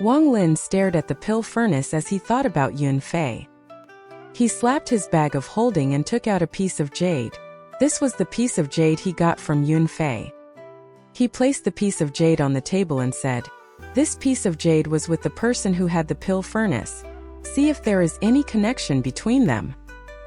Wang Lin stared at the pill furnace as he thought about Yun Fei. He slapped his bag of holding and took out a piece of jade. This was the piece of jade he got from Yun Fei. He placed the piece of jade on the table and said, "This piece of jade was with the person who had the pill furnace. See if there is any connection between them."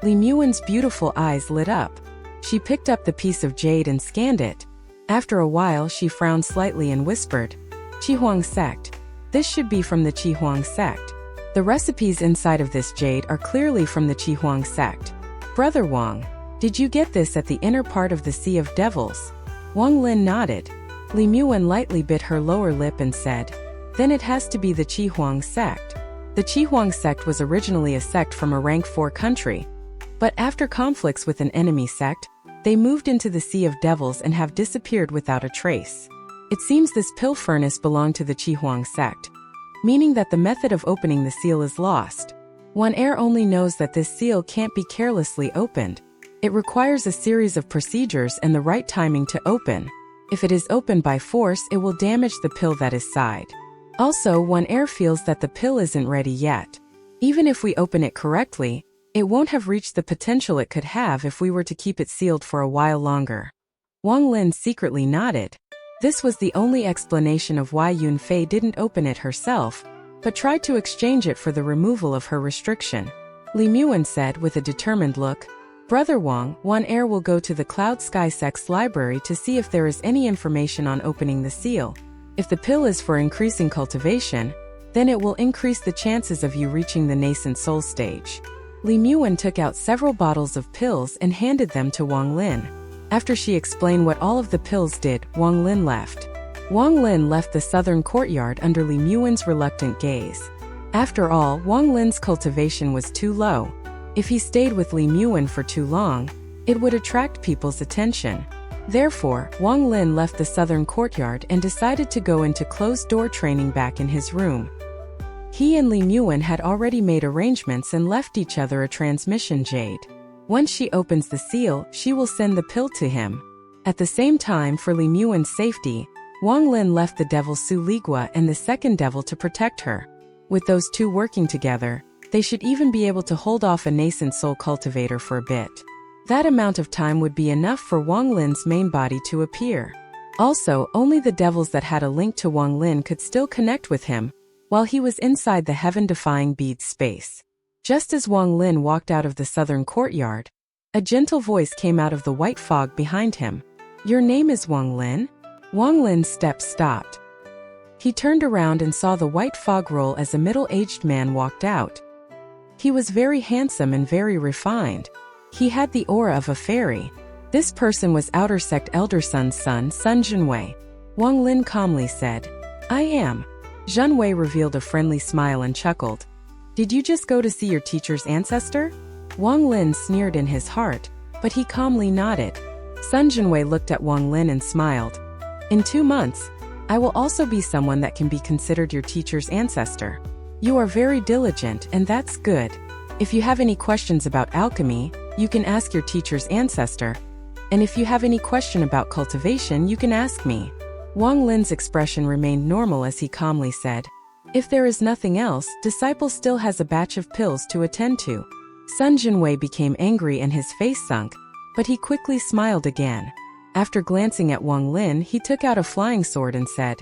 Li Muan's beautiful eyes lit up. She picked up the piece of jade and scanned it. After a while she frowned slightly and whispered, "Qihuang sect. This should be from the Qihuang sect. The recipes inside of this jade are clearly from the Qihuang sect. Brother Wang, did you get this at the inner part of the Sea of Devils?" Wang Lin nodded. Li Muan lightly bit her lower lip and said, "Then it has to be the Qihuang sect." The Qihuang sect was originally a sect from a rank 4 country. But after conflicts with an enemy sect, they moved into the Sea of Devils and have disappeared without a trace. It seems this pill furnace belonged to the Qihuang sect, meaning that the method of opening the seal is lost. One heir only knows that this seal can't be carelessly opened. It requires a series of procedures and the right timing to open. If it is opened by force, it will damage the pill that is inside. Also, one heir feels that the pill isn't ready yet. Even if we open it correctly, it won't have reached the potential it could have if we were to keep it sealed for a while longer. Wang Lin secretly nodded. This was the only explanation of why Yun Fei didn't open it herself, but tried to exchange it for the removal of her restriction. Li Muan said with a determined look, "Brother Wang, one heir will go to the Cloud Sky Sect's library to see if there is any information on opening the seal. If the pill is for increasing cultivation, then it will increase the chances of you reaching the nascent soul stage." Li Muan took out several bottles of pills and handed them to Wang Lin. After she explained what all of the pills did, Wang Lin left. Wang Lin left the southern courtyard under Li Muan's reluctant gaze. After all, Wang Lin's cultivation was too low. If he stayed with Li Muan for too long, it would attract people's attention. Therefore, Wang Lin left the southern courtyard and decided to go into closed-door training back in his room. He and Li Muan had already made arrangements and left each other a transmission jade. Once she opens the seal, she will send the pill to him. At the same time, for Li Muan's safety, Wang Lin left the devil Su Ligua and the second devil to protect her. With those two working together, they should even be able to hold off a nascent soul cultivator for a bit. That amount of time would be enough for Wang Lin's main body to appear. Also, only the devils that had a link to Wang Lin could still connect with him, while he was inside the heaven-defying bead space. Just as Wang Lin walked out of the southern courtyard, a gentle voice came out of the white fog behind him. "Your name is Wang Lin?" Wang Lin's steps stopped. He turned around and saw the white fog roll as a middle-aged man walked out. He was very handsome and very refined. He had the aura of a fairy. This person was Outer Sect Elder Sun's son, Sun Zhenwei. Wang Lin calmly said, "I am." Zhenwei revealed a friendly smile and chuckled. "Did you just go to see your teacher's ancestor?" Wang Lin sneered in his heart, but he calmly nodded. Sun Zhenwei looked at Wang Lin and smiled. "In 2 months, I will also be someone that can be considered your teacher's ancestor. You are very diligent, and that's good. If you have any questions about alchemy, you can ask your teacher's ancestor. And if you have any question about cultivation, you can ask me." Wang Lin's expression remained normal as he calmly said, "If there is nothing else, disciple still has a batch of pills to attend to." Sun Zhenwei became angry and his face sunk, but he quickly smiled again. After glancing at Wang Lin, he took out a flying sword and said,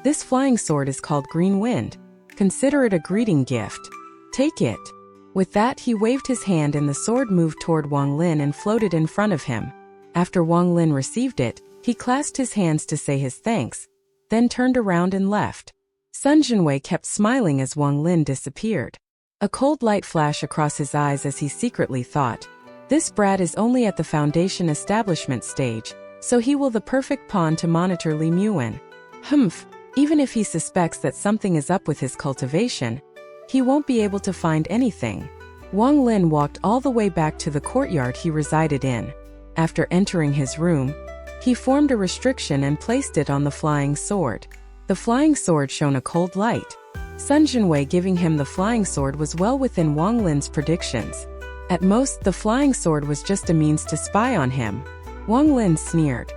"This flying sword is called Green Wind. Consider it a greeting gift. Take it." With that, he waved his hand and the sword moved toward Wang Lin and floated in front of him. After Wang Lin received it, he clasped his hands to say his thanks, then turned around and left. Sun Zhenwei kept smiling as Wang Lin disappeared. A cold light flashed across his eyes as he secretly thought, "This brat is only at the foundation establishment stage, so he will the perfect pawn to monitor Li Muan. Humph, even if he suspects that something is up with his cultivation, he won't be able to find anything." Wang Lin walked all the way back to the courtyard he resided in. After entering his room, he formed a restriction and placed it on the flying sword. The flying sword shone a cold light. Sun Zhenwei giving him the flying sword was well within Wang Lin's predictions. At most, the flying sword was just a means to spy on him. Wang Lin sneered.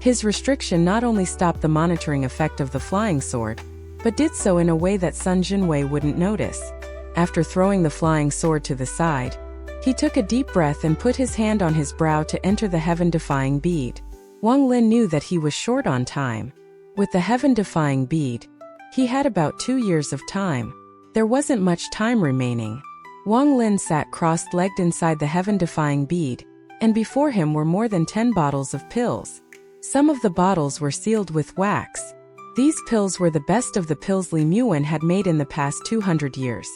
His restriction not only stopped the monitoring effect of the flying sword, but did so in a way that Sun Jinwei wouldn't notice. After throwing the flying sword to the side, he took a deep breath and put his hand on his brow to enter the heaven-defying bead. Wang Lin knew that he was short on time. With the heaven-defying bead, he had about 2 years of time. There wasn't much time remaining. Wang Lin sat crossed-legged inside the heaven-defying bead, and before him were more than 10 bottles of pills. Some of the bottles were sealed with wax. These pills were the best of the pills Li Muwen had made in the past 200 years.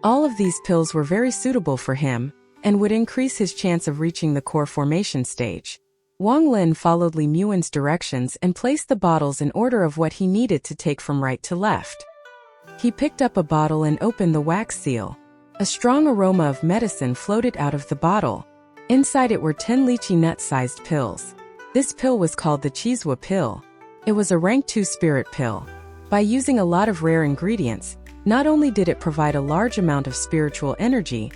All of these pills were very suitable for him, and would increase his chance of reaching the core formation stage. Wang Lin followed Li Muwen's directions and placed the bottles in order of what he needed to take from right to left. He picked up a bottle and opened the wax seal. A strong aroma of medicine floated out of the bottle. Inside it were 10 lychee nut-sized pills. This pill was called the Qizhua pill. It was a rank 2 spirit pill. By using a lot of rare ingredients, not only did it provide a large amount of spiritual energy,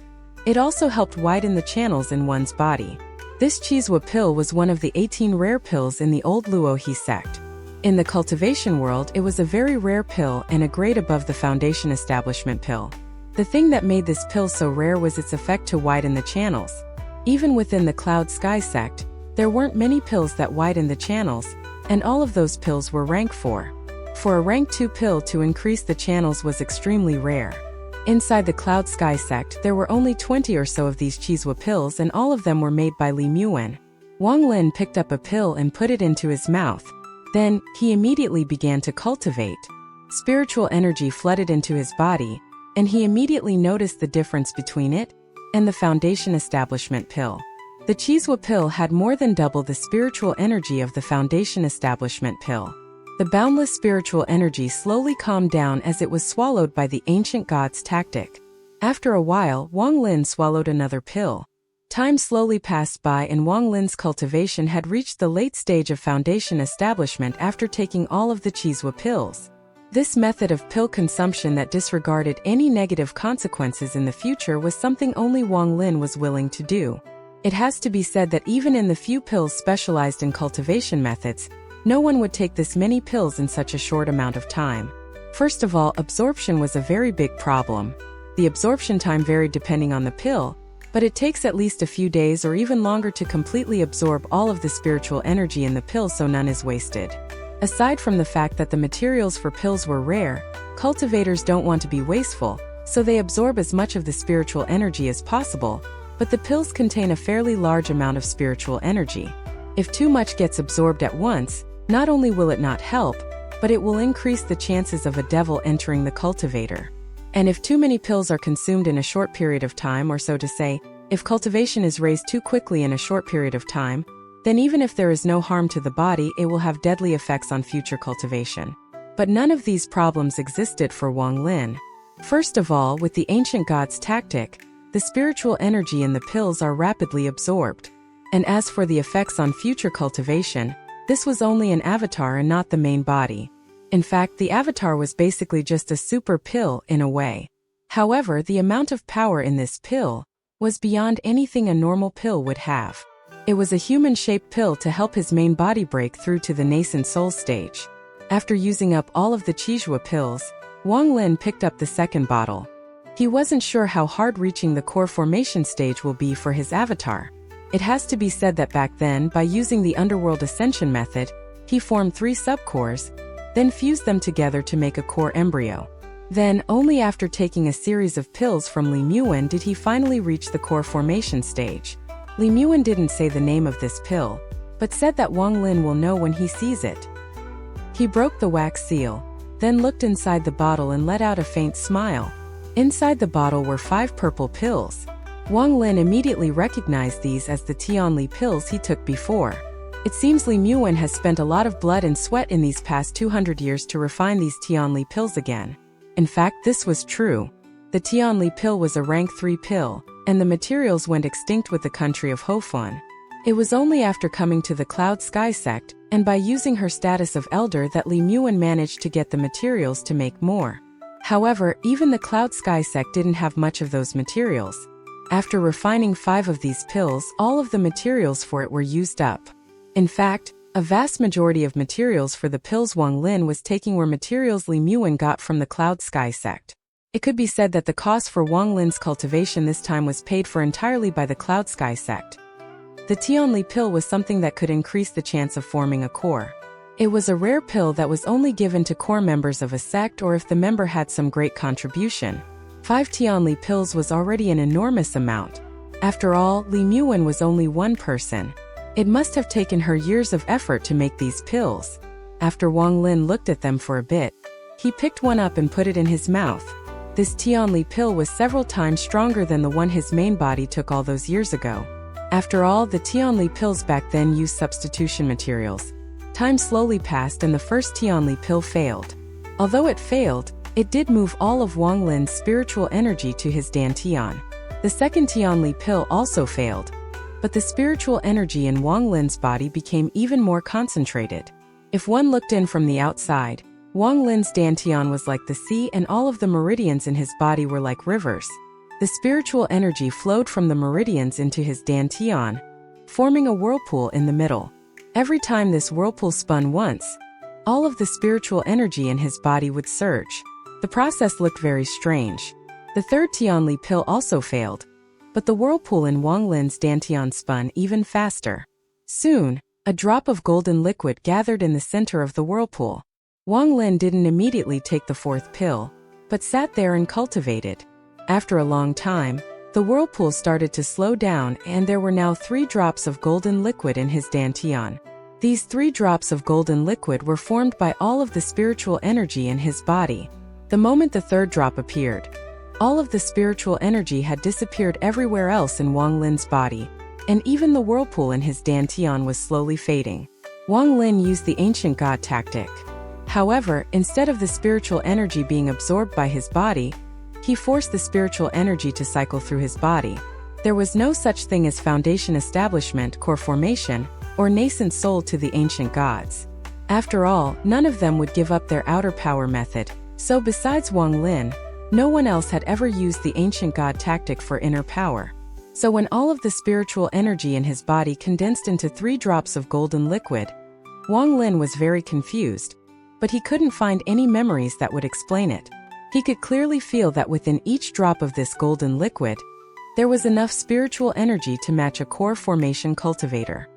it also helped widen the channels in one's body. This Qizhua pill was one of the 18 rare pills in the old Luohe sect. In the cultivation world, it was a very rare pill and a grade above the foundation establishment pill. The thing that made this pill so rare was its effect to widen the channels. Even within the Cloud Sky sect, there weren't many pills that widened the channels, and all of those pills were rank 4. For a rank 2 pill to increase the channels was extremely rare. Inside the Cloud Sky sect, there were only 20 or so of these Qizhua pills, and all of them were made by Li Muwen. Wang Lin picked up a pill and put it into his mouth. Then, he immediately began to cultivate. Spiritual energy flooded into his body, and he immediately noticed the difference between it and the foundation establishment pill. The Qizhua pill had more than double the spiritual energy of the foundation establishment pill. The boundless spiritual energy slowly calmed down as it was swallowed by the ancient god's tactic. After a while, Wang Lin swallowed another pill. Time slowly passed by and Wang Lin's cultivation had reached the late stage of foundation establishment after taking all of the Qizhua pills. This method of pill consumption that disregarded any negative consequences in the future was something only Wang Lin was willing to do. It has to be said that even in the few pills specialized in cultivation methods, no one would take this many pills in such a short amount of time. First of all, absorption was a very big problem. The absorption time varied depending on the pill, but it takes at least a few days or even longer to completely absorb all of the spiritual energy in the pill, so none is wasted. Aside from the fact that the materials for pills were rare, cultivators don't want to be wasteful, so they absorb as much of the spiritual energy as possible, but the pills contain a fairly large amount of spiritual energy. If too much gets absorbed at once, not only will it not help, but it will increase the chances of a devil entering the cultivator. And if too many pills are consumed in a short period of time, or so to say, if cultivation is raised too quickly in a short period of time, then even if there is no harm to the body, it will have deadly effects on future cultivation. But none of these problems existed for Wang Lin. First of all, with the ancient god's tactic, the spiritual energy in the pills are rapidly absorbed. And as for the effects on future cultivation, this was only an avatar and not the main body. In fact, the avatar was basically just a super pill in a way. However, the amount of power in this pill was beyond anything a normal pill would have. It was a human-shaped pill to help his main body break through to the nascent soul stage. After using up all of the Qizhua pills, Wang Lin picked up the second bottle. He wasn't sure how hard reaching the core formation stage will be for his avatar. It has to be said that back then, by using the underworld ascension method, he formed 3 subcores, then fused them together to make a core embryo. Then, only after taking a series of pills from Li Muwen did he finally reach the core formation stage. Li Muwen didn't say the name of this pill, but said that Wang Lin will know when he sees it. He broke the wax seal, then looked inside the bottle and let out a faint smile. Inside the bottle were 5 purple pills. Wang Lin immediately recognized these as the Tianli pills he took before. It seems Li Muwen has spent a lot of blood and sweat in these past 200 years to refine these Tianli pills again. In fact, this was true. The Tianli pill was a rank 3 pill, and the materials went extinct with the country of Hofun. It was only after coming to the Cloud Sky sect, and by using her status of elder, that Li Muwen managed to get the materials to make more. However, even the Cloud Sky sect didn't have much of those materials. After refining 5 of these pills, all of the materials for it were used up. In fact, A vast majority of materials for the pills Wang Lin was taking were materials Li Muwen got from the Cloud Sky sect. It could be said that the cost for Wang Lin's cultivation this time was paid for entirely by the Cloud Sky sect. The Tianli pill was something that could increase the chance of forming a core. It was a rare pill that was only given to core members of a sect or if the member had some great contribution. 5 Tianli pills was already an enormous amount. After all, Li Muwen was only one person. It must have taken her years of effort to make these pills. After Wang Lin looked at them for a bit, he picked one up and put it in his mouth. This Tianli pill was several times stronger than the one his main body took all those years ago. After all, the Tianli pills back then used substitution materials. Time slowly passed and the first Tianli pill failed. Although it failed, it did move all of Wang Lin's spiritual energy to his dantian. The second Tianli pill also failed. But the spiritual energy in Wang Lin's body became even more concentrated. If one looked in from the outside, Wang Lin's dantian was like the sea and all of the meridians in his body were like rivers. The spiritual energy flowed from the meridians into his dantian, forming a whirlpool in the middle. Every time this whirlpool spun once, all of the spiritual energy in his body would surge. The process looked very strange. The third Tianli pill also failed. But the whirlpool in Wang Lin's dantian spun even faster. Soon, a drop of golden liquid gathered in the center of the whirlpool. Wang Lin didn't immediately take the fourth pill, but sat there and cultivated. After a long time, the whirlpool started to slow down and there were now 3 drops of golden liquid in his dantian. These 3 drops of golden liquid were formed by all of the spiritual energy in his body. The moment the third drop appeared, all of the spiritual energy had disappeared everywhere else in Wang Lin's body, and even the whirlpool in his dantian was slowly fading. Wang Lin used the ancient god tactic. However, instead of the spiritual energy being absorbed by his body, he forced the spiritual energy to cycle through his body. There was no such thing as foundation establishment, core formation, or nascent soul to the ancient gods. After all, none of them would give up their outer power method, so besides Wang Lin, no one else had ever used the ancient god tactic for inner power. So when all of the spiritual energy in his body condensed into 3 drops of golden liquid, Wang Lin was very confused, but he couldn't find any memories that would explain it. He could clearly feel that within each drop of this golden liquid, there was enough spiritual energy to match a core formation cultivator.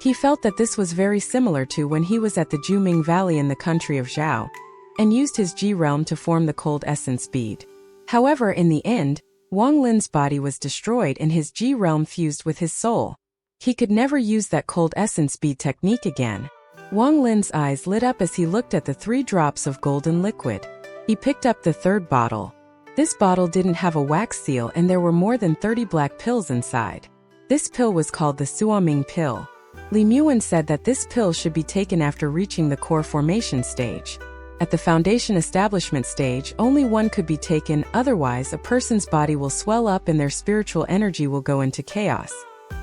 He felt that this was very similar to when he was at the Juming Valley in the country of Zhao, and used his Ji realm to form the cold essence bead. However, in the end, Wang Lin's body was destroyed and his Ji realm fused with his soul. He could never use that cold essence bead technique again. Wang Lin's eyes lit up as he looked at the 3 drops of golden liquid. He picked up the third bottle. This bottle didn't have a wax seal and there were more than 30 black pills inside. This pill was called the Suaming pill. Li Muwen said that this pill should be taken after reaching the core formation stage. At the foundation establishment stage, only one could be taken, otherwise a person's body will swell up and their spiritual energy will go into chaos.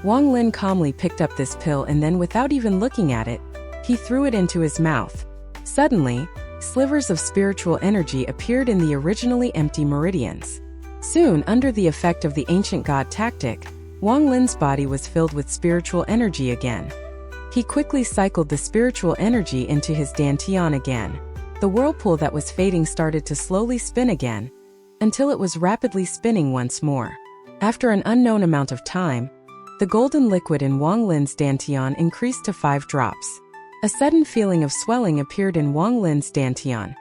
Wang Lin calmly picked up this pill and then without even looking at it, he threw it into his mouth. Suddenly, slivers of spiritual energy appeared in the originally empty meridians. Soon, under the effect of the ancient god tactic, Wang Lin's body was filled with spiritual energy again. He quickly cycled the spiritual energy into his dantian again. The whirlpool that was fading started to slowly spin again, until it was rapidly spinning once more. After an unknown amount of time, the golden liquid in Wang Lin's dantian increased to 5 drops. A sudden feeling of swelling appeared in Wang Lin's dantian.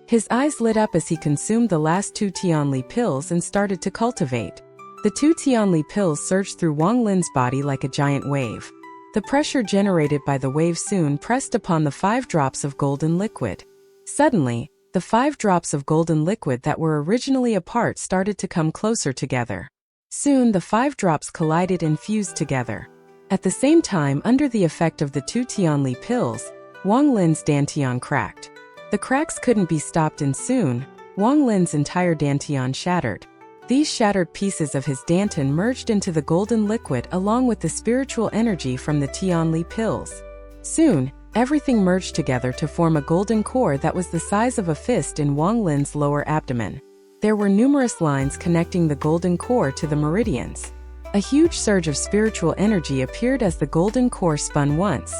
His eyes lit up as he consumed the last 2 Tianli pills and started to cultivate. The 2 Tianli pills surged through Wang Lin's body like a giant wave. The pressure generated by the wave soon pressed upon the 5 drops of golden liquid. Suddenly, the 5 drops of golden liquid that were originally apart started to come closer together. Soon the 5 drops collided and fused together. At the same time, under the effect of the 2 Tianli pills, Wang Lin's dantian cracked. The cracks couldn't be stopped and soon, Wang Lin's entire dantian shattered. These shattered pieces of his dantian merged into the golden liquid along with the spiritual energy from the Tianli pills. Soon, everything merged together to form a golden core that was the size of a fist in Wang Lin's lower abdomen. There were numerous lines connecting the golden core to the meridians. A huge surge of spiritual energy appeared as the golden core spun once,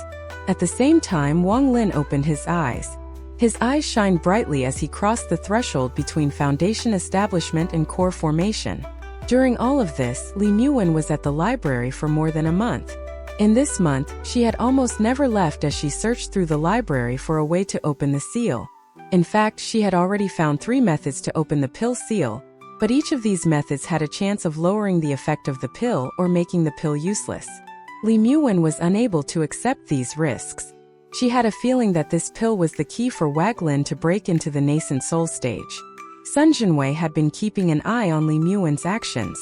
At the same time, Wang Lin opened his eyes. His eyes shined brightly as he crossed the threshold between foundation establishment and core formation. During all of this, Li Muwen was at the library for more than a month. In this month, she had almost never left as she searched through the library for a way to open the seal. In fact, she had already found 3 methods to open the pill seal, but each of these methods had a chance of lowering the effect of the pill or making the pill useless. Li Muwen was unable to accept these risks. She had a feeling that this pill was the key for Wang Lin to break into the nascent soul stage. Sun Jinwei had been keeping an eye on Li Muwen's actions.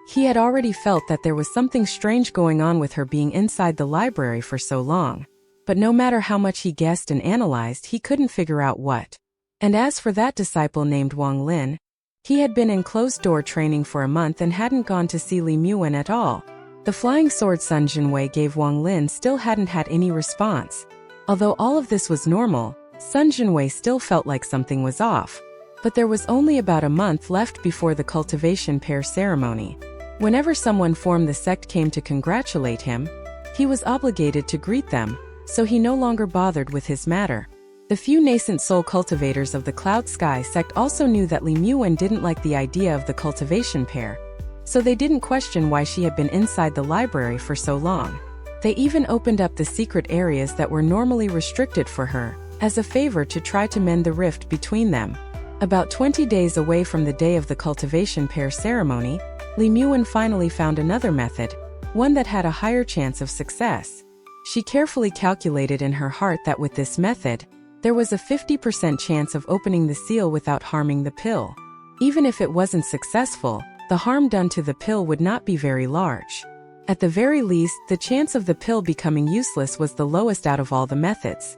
He had already felt that there was something strange going on with her being inside the library for so long. But no matter how much he guessed and analyzed, he couldn't figure out what. And as for that disciple named Wang Lin, he had been in closed-door training for a month and hadn't gone to see Li Muwen at all. The flying sword Sun Jinwei gave Wang Lin still hadn't had any response. Although all of this was normal, Sun Jinwei still felt like something was off. But there was only about a month left before the cultivation pair ceremony. Whenever someone from the sect came to congratulate him, he was obligated to greet them, so he no longer bothered with his matter. The few nascent soul cultivators of the Cloud Sky sect also knew that Li Muwen didn't like the idea of the cultivation pair, so they didn't question why she had been inside the library for so long. They even opened up the secret areas that were normally restricted for her, as a favor to try to mend the rift between them. About 20 days away from the day of the cultivation pair ceremony, Li Muwen finally found another method, one that had a higher chance of success. She carefully calculated in her heart that with this method, there was a 50% chance of opening the seal without harming the pill. Even if it wasn't successful, the harm done to the pill would not be very large. At the very least, the chance of the pill becoming useless was the lowest out of all the methods.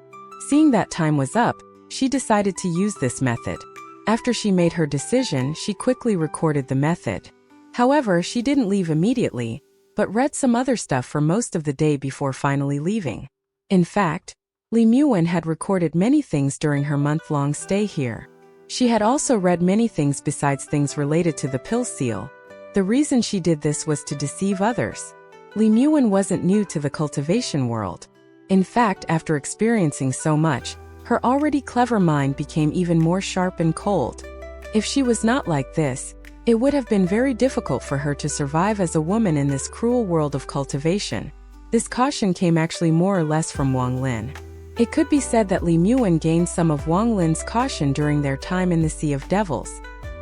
Seeing that time was up, she decided to use this method. After she made her decision, she quickly recorded the method. However, she didn't leave immediately, but read some other stuff for most of the day before finally leaving. In fact, Li Muwen had recorded many things during her month-long stay here. She had also read many things besides things related to the pill seal. The reason she did this was to deceive others. Li Muwen wasn't new to the cultivation world. In fact, after experiencing so much, her already clever mind became even more sharp and cold. If she was not like this, it would have been very difficult for her to survive as a woman in this cruel world of cultivation. This caution came actually more or less from Wang Lin. It could be said that Li Muwen gained some of Wang Lin's caution during their time in the Sea of Devils.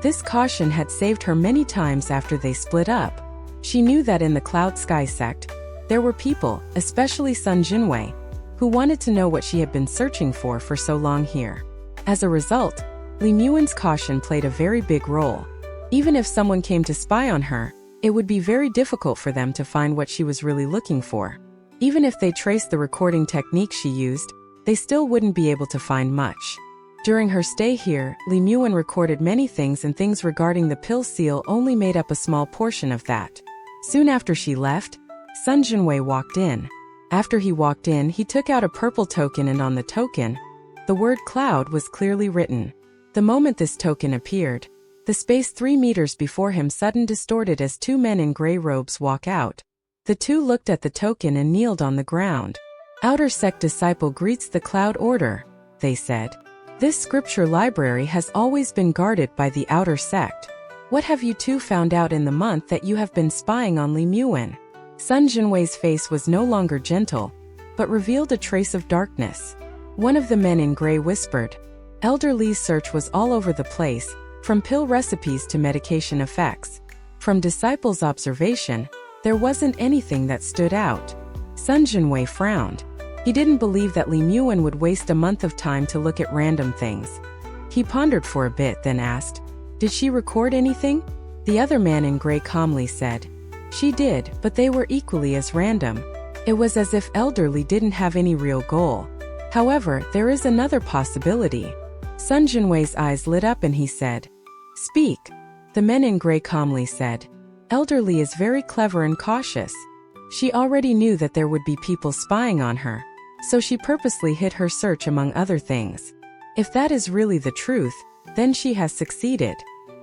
This caution had saved her many times after they split up. She knew that in the Cloud Sky sect, there were people, especially Sun Jinwei, who wanted to know what she had been searching for so long here. As a result, Li Muwen's caution played a very big role. Even if someone came to spy on her, it would be very difficult for them to find what she was really looking for. Even if they traced the recording technique she used, they still wouldn't be able to find much. During her stay here, Li Muwen recorded many things, and things regarding the pill seal only made up a small portion of that. Soon after she left, Sun Jinwei walked in. After he walked in, he took out a purple token, and on the token, the word cloud was clearly written. The moment this token appeared, the space 3 meters before him suddenly distorted as 2 men in gray robes walk out. The two looked at the token and kneeled on the ground. "Outer sect disciple greets the Cloud Order," they said. "This scripture library has always been guarded by the outer sect. What have you two found out in the month that you have been spying on Li Muwen?" Sun Jinwei's face was no longer gentle, but revealed a trace of darkness. One of the men in gray whispered, "Elder Li's search was all over the place, from pill recipes to medication effects. From disciples' observation, there wasn't anything that stood out." Sun Jinwei frowned. He didn't believe that Li Muwen would waste a month of time to look at random things. He pondered for a bit, then asked, "Did she record anything?" The other man in gray calmly said, "She did, but they were equally as random." It was as if Elder Li didn't have any real goal. However, there is another possibility. Sun Jinwei's eyes lit up and he said, "Speak." The men in gray calmly said, "Elder Li is very clever and cautious. She already knew that there would be people spying on her, so she purposely hid her search among other things. If that is really the truth, then she has succeeded."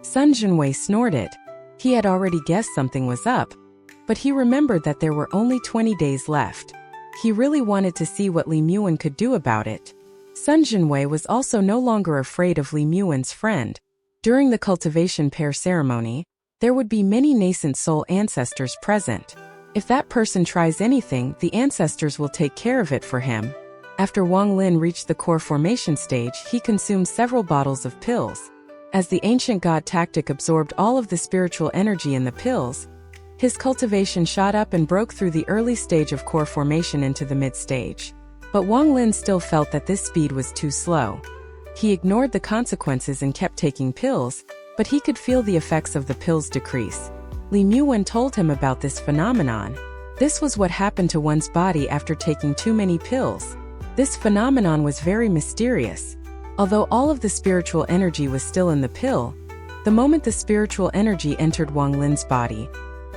Sun Jinwei snorted. He had already guessed something was up, but he remembered that there were only 20 days left. He really wanted to see what Li Muan could do about it. Sun Jinwei was also no longer afraid of Li Muan's friend. During the cultivation pair ceremony, there would be many nascent soul ancestors present. If that person tries anything, the ancestors will take care of it for him. After Wang Lin reached the core formation stage, he consumed several bottles of pills. As the ancient god tactic absorbed all of the spiritual energy in the pills, his cultivation shot up and broke through the early stage of core formation into the mid-stage. But Wang Lin still felt that this speed was too slow. He ignored the consequences and kept taking pills, but he could feel the effects of the pills decrease. Li Muan told him about this phenomenon. This was what happened to one's body after taking too many pills. This phenomenon was very mysterious. Although all of the spiritual energy was still in the pill, the moment the spiritual energy entered Wang Lin's body,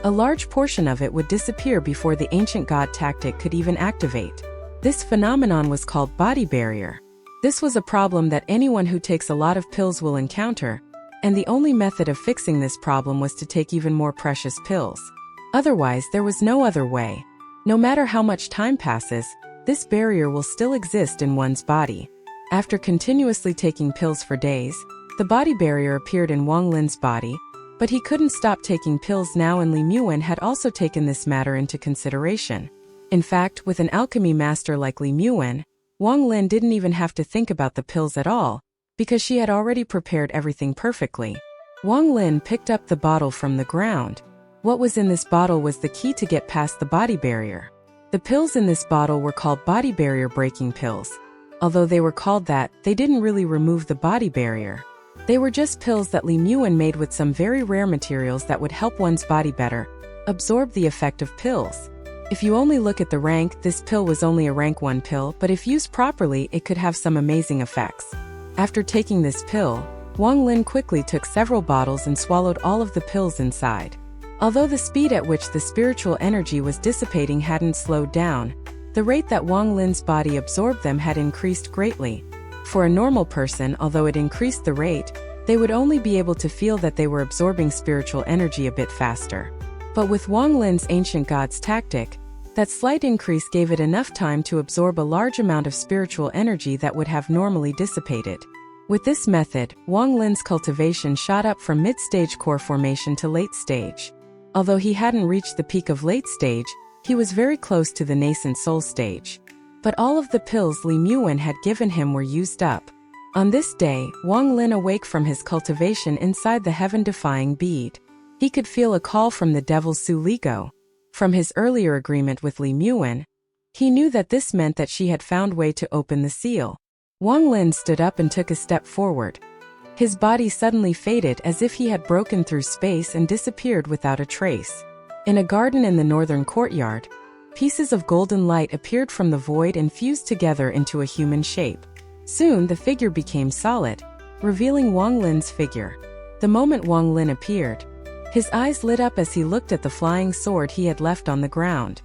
a large portion of it would disappear before the ancient god tactic could even activate. This phenomenon was called body barrier. This was a problem that anyone who takes a lot of pills will encounter, and the only method of fixing this problem was to take even more precious pills. Otherwise, there was no other way. No matter how much time passes, this barrier will still exist in one's body. After continuously taking pills for days, the body barrier appeared in Wang Lin's body, but he couldn't stop taking pills now, and Li Muan had also taken this matter into consideration. In fact, with an alchemy master like Li Muan, Wang Lin didn't even have to think about the pills at all, because she had already prepared everything perfectly. Wang Lin picked up the bottle from the ground. What was in this bottle was the key to get past the body barrier. The pills in this bottle were called body barrier breaking pills. Although they were called that, they didn't really remove the body barrier. They were just pills that Li Muan made with some very rare materials that would help one's body better absorb the effect of pills. If you only look at the rank, this pill was only a rank 1 pill, but if used properly, it could have some amazing effects. After taking this pill, Wang Lin quickly took several bottles and swallowed all of the pills inside. Although the speed at which the spiritual energy was dissipating hadn't slowed down, the rate that Wang Lin's body absorbed them had increased greatly. For a normal person, although it increased the rate, they would only be able to feel that they were absorbing spiritual energy a bit faster. But with Wang Lin's ancient god's tactic, that slight increase gave it enough time to absorb a large amount of spiritual energy that would have normally dissipated. With this method, Wang Lin's cultivation shot up from mid-stage core formation to late stage. Although he hadn't reached the peak of late stage, he was very close to the nascent soul stage. But all of the pills Li Muan had given him were used up. On this day, Wang Lin awoke from his cultivation inside the heaven-defying bead. He could feel a call from the devil Su Ligo. From his earlier agreement with Li Muan, he knew that this meant that she had found way to open the seal. Wang Lin stood up and took a step forward. His body suddenly faded as if he had broken through space and disappeared without a trace. In a garden in the northern courtyard, pieces of golden light appeared from the void and fused together into a human shape. Soon the figure became solid, revealing Wang Lin's figure. The moment Wang Lin appeared, his eyes lit up as he looked at the flying sword he had left on the ground.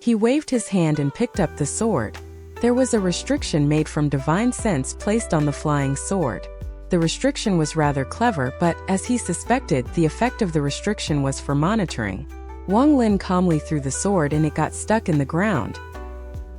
He waved his hand and picked up the sword. There was a restriction made from divine sense placed on the flying sword. The restriction was rather clever, but, as he suspected, the effect of the restriction was for monitoring. Wang Lin calmly threw the sword and it got stuck in the ground.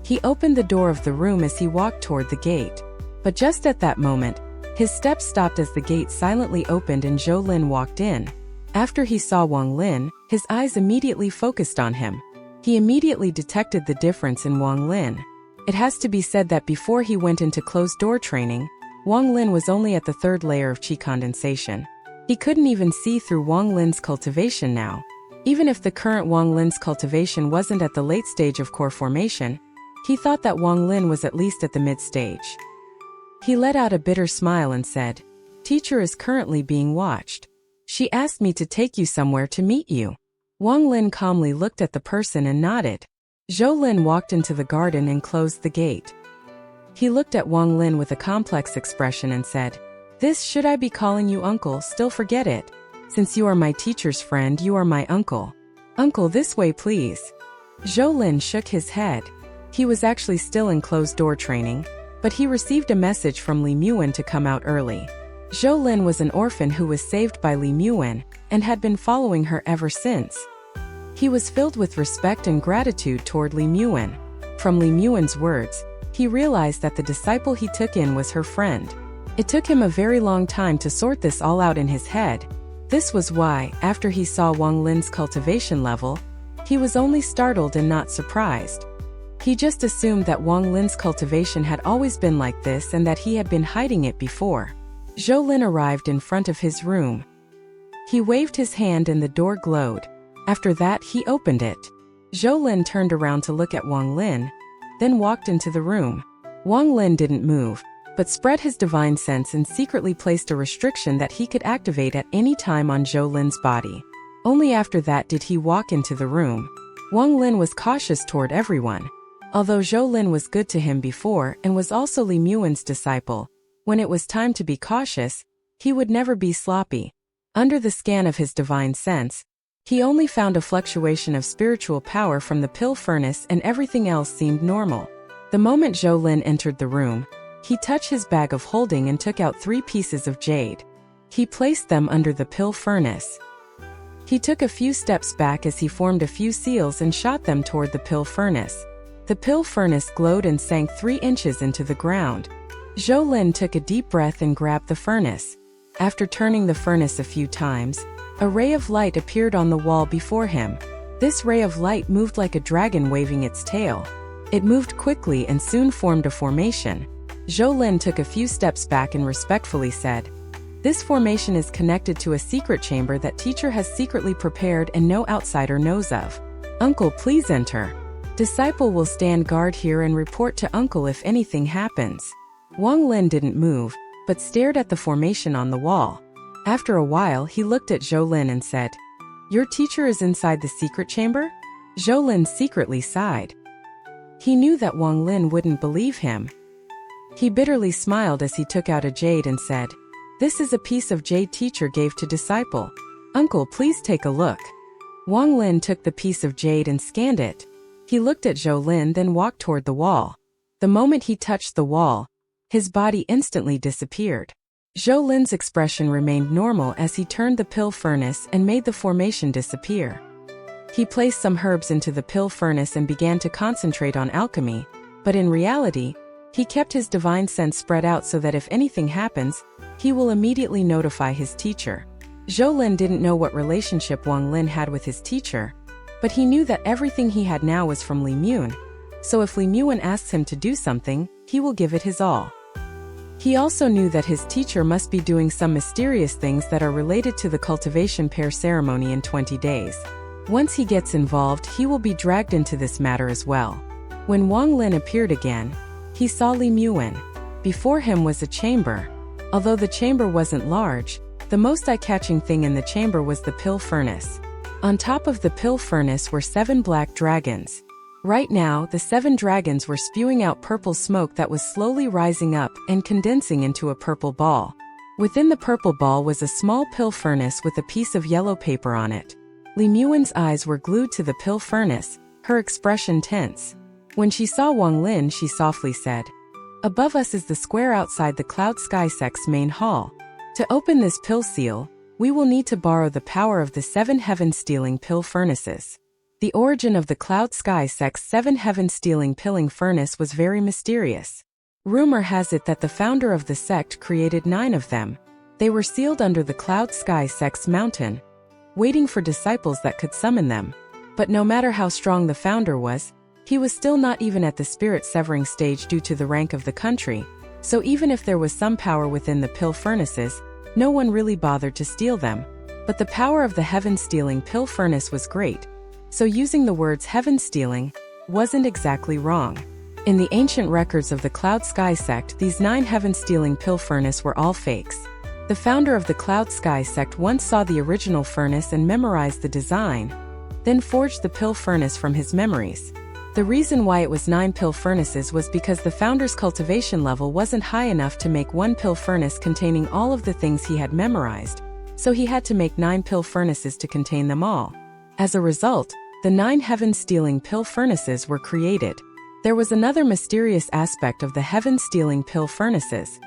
He opened the door of the room as he walked toward the gate. But just at that moment, his steps stopped as the gate silently opened and Zhou Lin walked in. After he saw Wang Lin, his eyes immediately focused on him. He immediately detected the difference in Wang Lin. It has to be said that before he went into closed-door training, Wang Lin was only at the 3rd layer of qi condensation. He couldn't even see through Wang Lin's cultivation now. Even if the current Wang Lin's cultivation wasn't at the late stage of core formation, he thought that Wang Lin was at least at the mid-stage. He let out a bitter smile and said, "Teacher is currently being watched. She asked me to take you somewhere to meet you." Wang Lin calmly looked at the person and nodded. Zhou Lin walked into the garden and closed the gate. He looked at Wang Lin with a complex expression and said, "This should I be calling you uncle, still forget it. Since you are my teacher's friend, you are my uncle. Uncle, this way please." Zhou Lin shook his head. He was actually still in closed-door training, but he received a message from Li Muan to come out early. Zhou Lin was an orphan who was saved by Li Muan, and had been following her ever since. He was filled with respect and gratitude toward Li Muan. From Li Muan's words, he realized that the disciple he took in was her friend. It took him a very long time to sort this all out in his head. This was why, after he saw Wang Lin's cultivation level, he was only startled and not surprised. He just assumed that Wang Lin's cultivation had always been like this and that he had been hiding it before. Zhou Lin arrived in front of his room. He waved his hand and the door glowed. After that, he opened it. Zhou Lin turned around to look at Wang Lin, then walked into the room. Wang Lin didn't move, but spread his divine sense and secretly placed a restriction that he could activate at any time on Zhou Lin's body. Only after that did he walk into the room. Wang Lin was cautious toward everyone. Although Zhou Lin was good to him before and was also Li Muan's disciple, when it was time to be cautious, he would never be sloppy. Under the scan of his divine sense, he only found a fluctuation of spiritual power from the pill furnace and everything else seemed normal. The moment Zhou Lin entered the room, he touched his bag of holding and took out 3 pieces of jade. He placed them under the pill furnace. He took a few steps back as he formed a few seals and shot them toward the pill furnace. The pill furnace glowed and sank 3 inches into the ground. Zhou Lin took a deep breath and grabbed the furnace. After turning the furnace a few times, a ray of light appeared on the wall before him. This ray of light moved like a dragon waving its tail. It moved quickly and soon formed a formation. Zhou Lin took a few steps back and respectfully said, "This formation is connected to a secret chamber that teacher has secretly prepared and no outsider knows of. Uncle, please enter. Disciple will stand guard here and report to uncle if anything happens." Wang Lin didn't move, but stared at the formation on the wall. After a while, he looked at Zhou Lin and said, "Your teacher is inside the secret chamber?" Zhou Lin secretly sighed. He knew that Wang Lin wouldn't believe him. He bitterly smiled as he took out a jade and said, "This is a piece of jade teacher gave to disciple. Uncle, please take a look." Wang Lin took the piece of jade and scanned it. He looked at Zhou Lin then walked toward the wall. The moment he touched the wall, his body instantly disappeared. Zhou Lin's expression remained normal as he turned the pill furnace and made the formation disappear. He placed some herbs into the pill furnace and began to concentrate on alchemy, but in reality, he kept his divine sense spread out so that if anything happens, he will immediately notify his teacher. Zhou Lin didn't know what relationship Wang Lin had with his teacher, but he knew that everything he had now was from Li Muan, so if Li Muan asks him to do something, he will give it his all. He also knew that his teacher must be doing some mysterious things that are related to the cultivation pair ceremony in 20 days. Once he gets involved, he will be dragged into this matter as well. When Wang Lin appeared again, he saw Li Muan. Before him was a chamber. Although the chamber wasn't large, the most eye-catching thing in the chamber was the pill furnace. On top of the pill furnace were 7 black dragons. Right now, the 7 dragons were spewing out purple smoke that was slowly rising up and condensing into a purple ball. Within the purple ball was a small pill furnace with a piece of yellow paper on it. Li Muan's eyes were glued to the pill furnace, her expression tense. When she saw Wang Lin, she softly said, "Above us is the square outside the Cloud Sky Sect's main hall. To open this pill seal, we will need to borrow the power of the 7 heaven-stealing pill furnaces." The origin of the Cloud Sky Sect's 7 heaven-stealing pilling furnace was very mysterious. Rumor has it that the founder of the sect created 9 of them. They were sealed under the Cloud Sky Sect's mountain, waiting for disciples that could summon them. But no matter how strong the founder was, he was still not even at the spirit-severing stage due to the rank of the country, so even if there was some power within the pill furnaces, no one really bothered to steal them. But the power of the heaven-stealing pill furnace was great, so using the words heaven-stealing wasn't exactly wrong. In the ancient records of the Cloud Sky Sect, these 9 heaven-stealing pill furnace were all fakes. The founder of the Cloud Sky Sect once saw the original furnace and memorized the design, then forged the pill furnace from his memories. The reason why it was 9 pill furnaces was because the founder's cultivation level wasn't high enough to make one pill furnace containing all of the things he had memorized, so he had to make 9 pill furnaces to contain them all. As a result, the 9 heaven-stealing pill furnaces were created. There was another mysterious aspect of the heaven-stealing pill furnaces.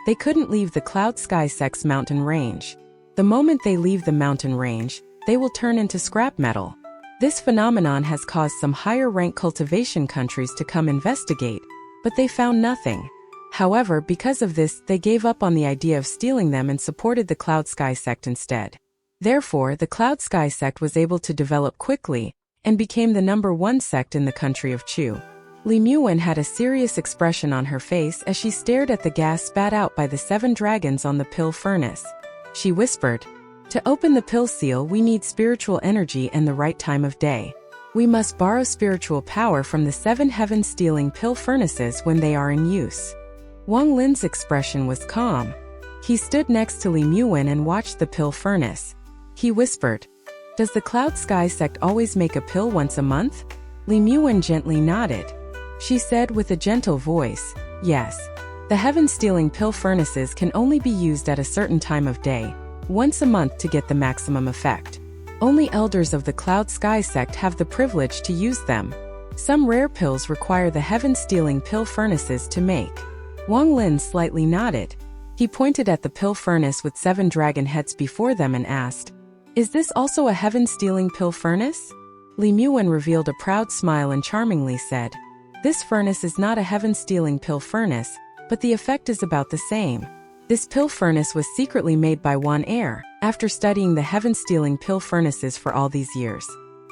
They couldn't leave the Cloud Sky Sect's mountain range. The moment they leave the mountain range, they will turn into scrap metal. This phenomenon has caused some higher-rank cultivation countries to come investigate, but they found nothing. However, because of this, they gave up on the idea of stealing them and supported the Cloud Sky sect instead. Therefore, the Cloud Sky sect was able to develop quickly and became the #1 sect in the country of Chu. Li Muwen had a serious expression on her face as she stared at the gas spat out by the 7 dragons on the pill furnace. She whispered, "To open the pill seal, we need spiritual energy and the right time of day. We must borrow spiritual power from the 7 heaven-stealing pill furnaces when they are in use." Wang Lin's expression was calm. He stood next to Li Muwen and watched the pill furnace. He whispered, "Does the Cloud Sky sect always make a pill once a month?" Li Muwen gently nodded. She said with a gentle voice, "Yes. The heaven-stealing pill furnaces can only be used at a certain time of day, once a month to get the maximum effect. Only elders of the Cloud Sky sect have the privilege to use them. Some rare pills require the heaven-stealing pill furnaces to make." Wang Lin slightly nodded. He pointed at the pill furnace with 7 dragon heads before them and asked, "Is this also a heaven-stealing pill furnace?" Li Muwen revealed a proud smile and charmingly said, "This furnace is not a heaven-stealing pill furnace, but the effect is about the same. This pill furnace was secretly made by Wan Air, after studying the heaven-stealing pill furnaces for all these years.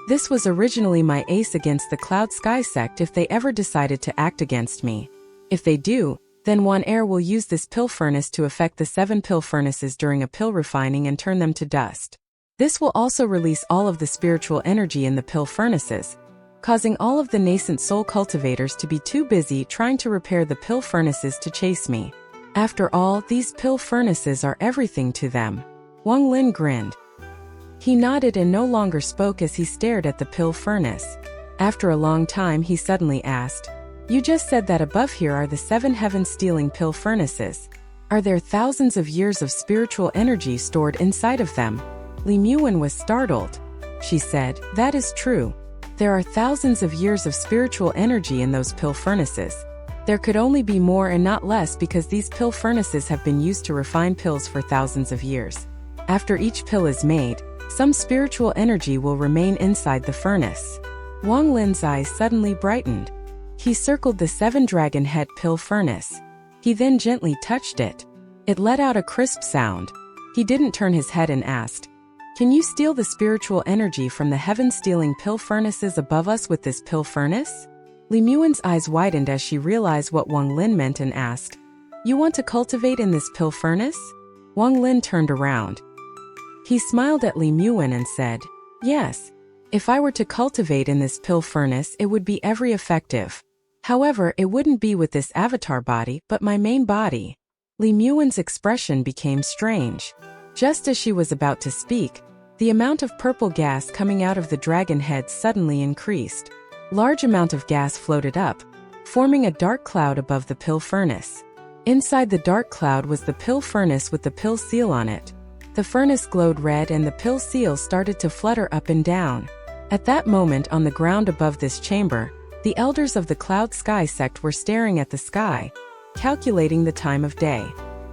This was originally my ace against the Cloud Sky sect if they ever decided to act against me. If they do, then Wan Air will use this pill furnace to affect the 7 pill furnaces during a pill refining and turn them to dust. This will also release all of the spiritual energy in the pill furnaces, causing all of the nascent soul cultivators to be too busy trying to repair the pill furnaces to chase me. After all, these pill furnaces are everything to them." Wang Lin grinned. He nodded and no longer spoke as he stared at the pill furnace. After a long time, he suddenly asked, "You just said that above here are the 7 heaven-stealing pill furnaces. Are there thousands of years of spiritual energy stored inside of them?" Li Muwen was startled. She said, "That is true. There are thousands of years of spiritual energy in those pill furnaces. There could only be more and not less because these pill furnaces have been used to refine pills for thousands of years. After each pill is made, some spiritual energy will remain inside the furnace." Wang Lin's eyes suddenly brightened. He circled the 7 dragon head pill furnace. He then gently touched it. It let out a crisp sound. He didn't turn his head and asked, "Can you steal the spiritual energy from the heaven-stealing pill furnaces above us with this pill furnace?" Li Muwen's eyes widened as she realized what Wang Lin meant and asked, "You want to cultivate in this pill furnace?" Wang Lin turned around. He smiled at Li Muwen and said, "Yes. If I were to cultivate in this pill furnace, it would be very effective. However, it wouldn't be with this avatar body, but my main body." Li Muwen's expression became strange. Just as she was about to speak, the amount of purple gas coming out of the dragon head suddenly increased. Large amount of gas floated up, forming a dark cloud above the pill furnace. Inside the dark cloud was the pill furnace with the pill seal on it. The furnace glowed red and the pill seal started to flutter up and down. At that moment, on the ground above this chamber, the elders of the Cloud Sky sect were staring at the sky, calculating the time of day.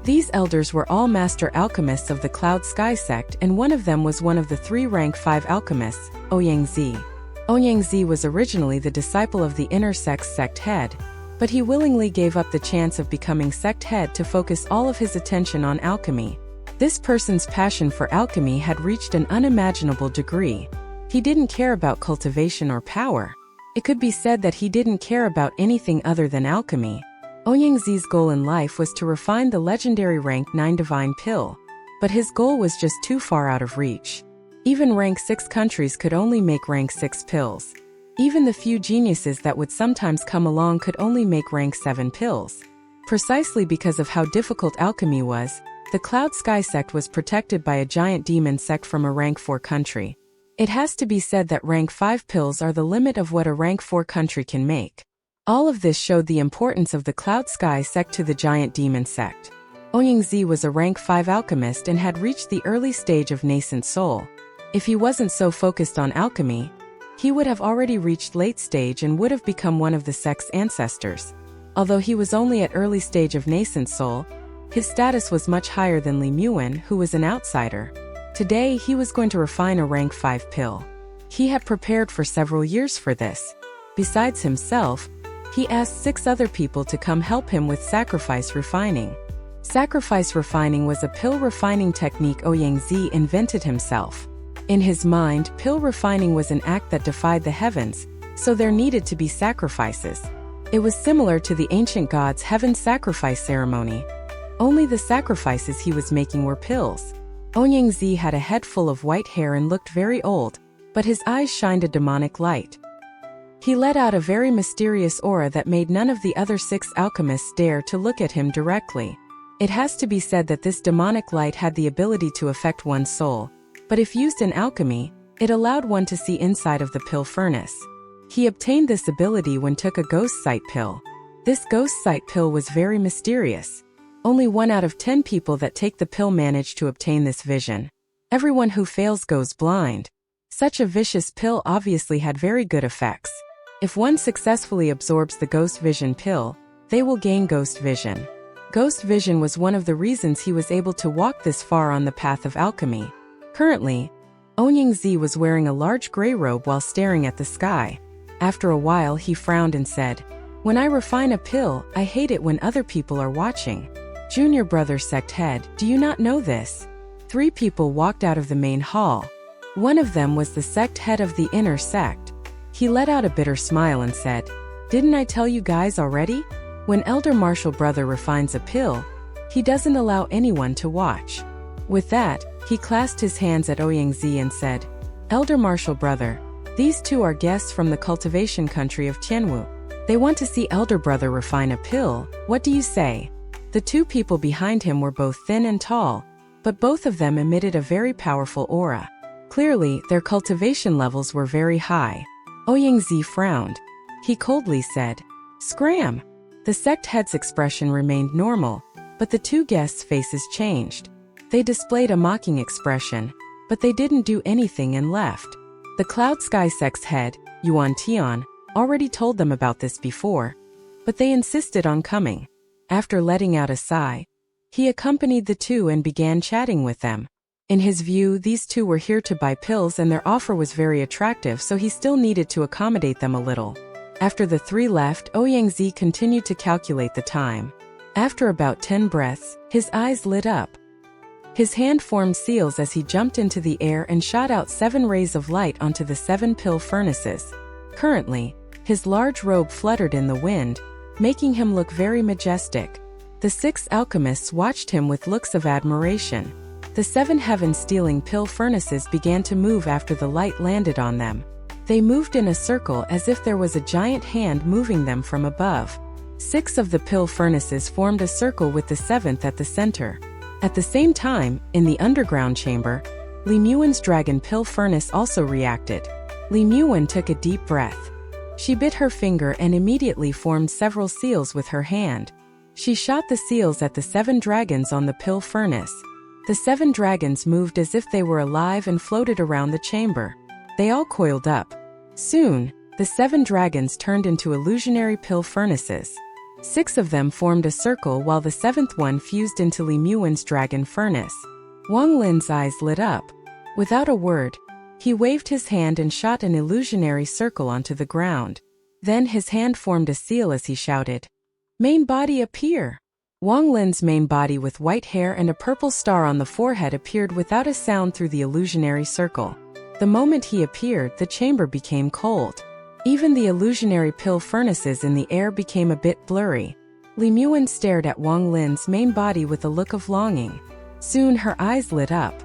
These elders were all master alchemists of the Cloud Sky sect, and one of them was one of the 3 rank 5 alchemists, Ouyangzi. Ouyangzi was originally the disciple of the inner sect head, but he willingly gave up the chance of becoming sect head to focus all of his attention on alchemy. This person's passion for alchemy had reached an unimaginable degree. He didn't care about cultivation or power. It could be said that he didn't care about anything other than alchemy. Ouyangzi's goal in life was to refine the legendary rank 9 divine pill, but his goal was just too far out of reach. Even rank 6 countries could only make rank 6 pills. Even the few geniuses that would sometimes come along could only make rank 7 pills. Precisely because of how difficult alchemy was, the Cloud Sky sect was protected by a giant demon sect from a rank 4 country. It has to be said that rank 5 pills are the limit of what a rank 4 country can make. All of this showed the importance of the Cloud Sky sect to the giant demon sect. Ouyangzi was a rank 5 alchemist and had reached the early stage of nascent soul. If he wasn't so focused on alchemy, he would have already reached late stage and would have become one of the sect's ancestors. Although he was only at early stage of nascent soul, his status was much higher than Li Muwen, who was an outsider. Today he was going to refine a rank 5 pill. He had prepared for several years for this. Besides himself, he asked 6 other people to come help him with sacrifice refining. Sacrifice refining was a pill refining technique Yang invented himself. In his mind, pill refining was an act that defied the heavens, so there needed to be sacrifices. It was similar to the ancient gods' heaven sacrifice ceremony. Only the sacrifices he was making were pills. Yang had a head full of white hair and looked very old, but his eyes shined a demonic light. He let out a very mysterious aura that made none of the other 6 alchemists dare to look at him directly. It has to be said that this demonic light had the ability to affect one's soul, but if used in alchemy, it allowed one to see inside of the pill furnace. He obtained this ability when took a ghost sight pill. This ghost sight pill was very mysterious. Only 1 out of 10 people that take the pill manage to obtain this vision. Everyone who fails goes blind. Such a vicious pill obviously had very good effects. If one successfully absorbs the ghost vision pill, they will gain ghost vision. Ghost vision was one of the reasons he was able to walk this far on the path of alchemy. Currently, Yang was wearing a large gray robe while staring at the sky. After a while he frowned and said, "When I refine a pill, I hate it when other people are watching." Junior brother sect head, do you not know this? 3 people walked out of the main hall. One of them was the sect head of the inner sect. He let out a bitter smile and said, "Didn't I tell you guys already? When Elder Marshal brother refines a pill, he doesn't allow anyone to watch." With that, he clasped his hands at Yang and said, "Elder Marshal brother, these 2 are guests from the cultivation country of Tianwu. They want to see Elder brother refine a pill. What do you say?" The 2 people behind him were both thin and tall, but both of them emitted a very powerful aura. Clearly, their cultivation levels were very high. Yang frowned. He coldly said, "Scram!" The sect head's expression remained normal, but the 2 guests' faces changed. They displayed a mocking expression, but they didn't do anything and left. The Cloud Sky sect's head, Yuan Tian, already told them about this before, but they insisted on coming. After letting out a sigh, he accompanied the 2 and began chatting with them. In his view, these 2 were here to buy pills and their offer was very attractive, so he still needed to accommodate them a little. After the 3 left, Yang continued to calculate the time. After about 10 breaths, his eyes lit up. His hand formed seals as he jumped into the air and shot out 7 rays of light onto the 7 pill furnaces. Currently, his large robe fluttered in the wind, making him look very majestic. The 6 alchemists watched him with looks of admiration. The 7 heaven-stealing pill furnaces began to move after the light landed on them. They moved in a circle as if there was a giant hand moving them from above. 6 of the pill furnaces formed a circle with the 7th at the center. At the same time, in the underground chamber, Li Muan's dragon pill furnace also reacted. Li Muan took a deep breath. She bit her finger and immediately formed several seals with her hand. She shot the seals at the 7 dragons on the pill furnace. The 7 dragons moved as if they were alive and floated around the chamber. They all coiled up. Soon, the 7 dragons turned into illusionary pill furnaces. 6 of them formed a circle while the 7th one fused into Li Muan's dragon furnace. Wang Lin's eyes lit up. Without a word, he waved his hand and shot an illusionary circle onto the ground. Then his hand formed a seal as he shouted, "Main body appear!" Wang Lin's main body with white hair and a purple star on the forehead appeared without a sound through the illusionary circle. The moment he appeared, the chamber became cold. Even the illusionary pill furnaces in the air became a bit blurry. Li Muan stared at Wang Lin's main body with a look of longing. Soon her eyes lit up.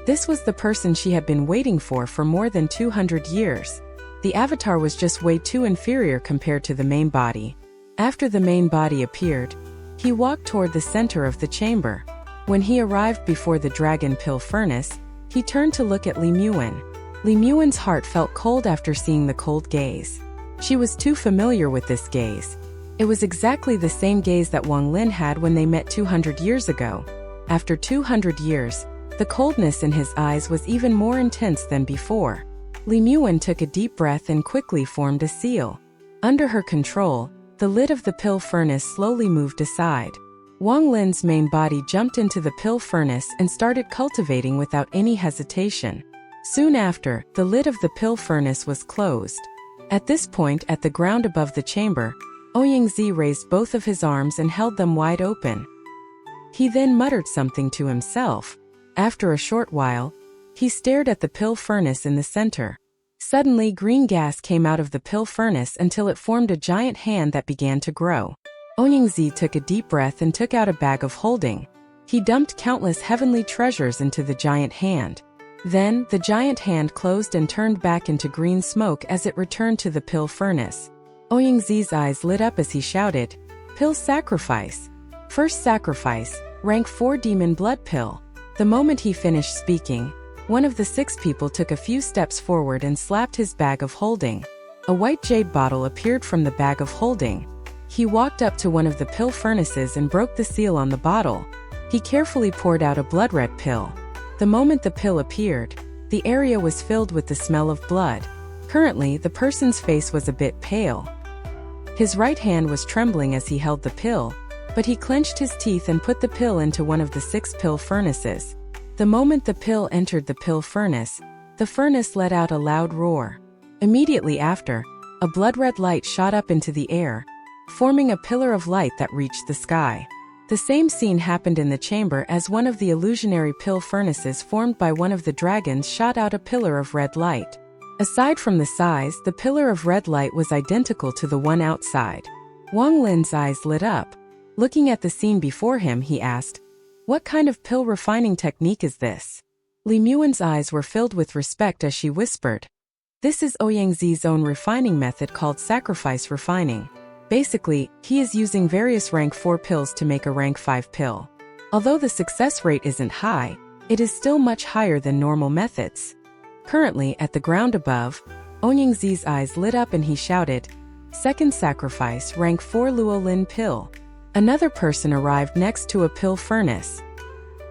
This was the person she had been waiting for more than 200 years. The avatar was just way too inferior compared to the main body. After the main body appeared, he walked toward the center of the chamber. When he arrived before the dragon pill furnace, he turned to look at Li Muan. Li Muan's heart felt cold after seeing the cold gaze. She was too familiar with this gaze. It was exactly the same gaze that Wang Lin had when they met 200 years ago. After 200 years, the coldness in his eyes was even more intense than before. Li Muan took a deep breath and quickly formed a seal. Under her control, the lid of the pill furnace slowly moved aside. Wang Lin's main body jumped into the pill furnace and started cultivating without any hesitation. Soon after, the lid of the pill furnace was closed. At this point, at the ground above the chamber, Yangzi raised both of his arms and held them wide open. He then muttered something to himself. After a short while, he stared at the pill furnace in the center. Suddenly, green gas came out of the pill furnace until it formed a giant hand that began to grow. Yangzi took a deep breath and took out a bag of holding. He dumped countless heavenly treasures into the giant hand. Then, the giant hand closed and turned back into green smoke as it returned to the pill furnace. Yangzi's eyes lit up as he shouted, "Pill sacrifice! First sacrifice, rank 4 demon blood pill." The moment he finished speaking, one of the 6 people took a few steps forward and slapped his bag of holding. A white jade bottle appeared from the bag of holding. He walked up to one of the pill furnaces and broke the seal on the bottle. He carefully poured out a blood-red pill. The moment the pill appeared, the area was filled with the smell of blood. Currently, the person's face was a bit pale. His right hand was trembling as he held the pill, but he clenched his teeth and put the pill into one of the 6 pill furnaces. The moment the pill entered the pill furnace, the furnace let out a loud roar. Immediately after, a blood-red light shot up into the air, forming a pillar of light that reached the sky. The same scene happened in the chamber as one of the illusionary pill furnaces formed by one of the dragons shot out a pillar of red light. Aside from the size, the pillar of red light was identical to the one outside. Wang Lin's eyes lit up. Looking at the scene before him, he asked, "What kind of pill refining technique is this?" Li Muan's eyes were filled with respect as she whispered, "This is Yangzi's own refining method called sacrifice refining. Basically, he is using various rank 4 pills to make a rank 5 pill. Although the success rate isn't high, it is still much higher than normal methods." Currently, at the ground above, Yangzi's eyes lit up and he shouted, "Second sacrifice, rank 4 Luolin pill." Another person arrived next to a pill furnace.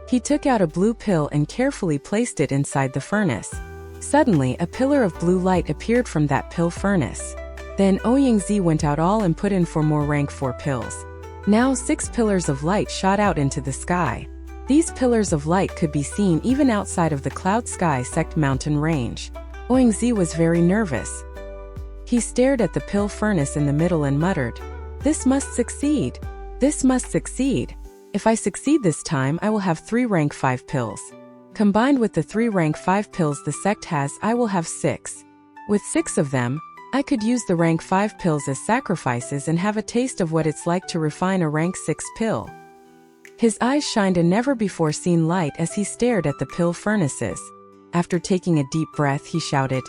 He took out a blue pill and carefully placed it inside the furnace. Suddenly, a pillar of blue light appeared from that pill furnace. Then Yangzi went out all and put in for more rank 4 pills. Now 6 pillars of light shot out into the sky. These pillars of light could be seen even outside of the cloud sky sect mountain range. Yangzi was very nervous. He stared at the pill furnace in the middle and muttered, "This must succeed. This must succeed. If I succeed this time, I will have 3 rank 5 pills. Combined with the 3 rank 5 pills the sect has, I will have 6. With 6 of them, I could use the rank 5 pills as sacrifices and have a taste of what it's like to refine a rank 6 pill." His eyes shined a never-before-seen light as he stared at the pill furnaces. After taking a deep breath, he shouted,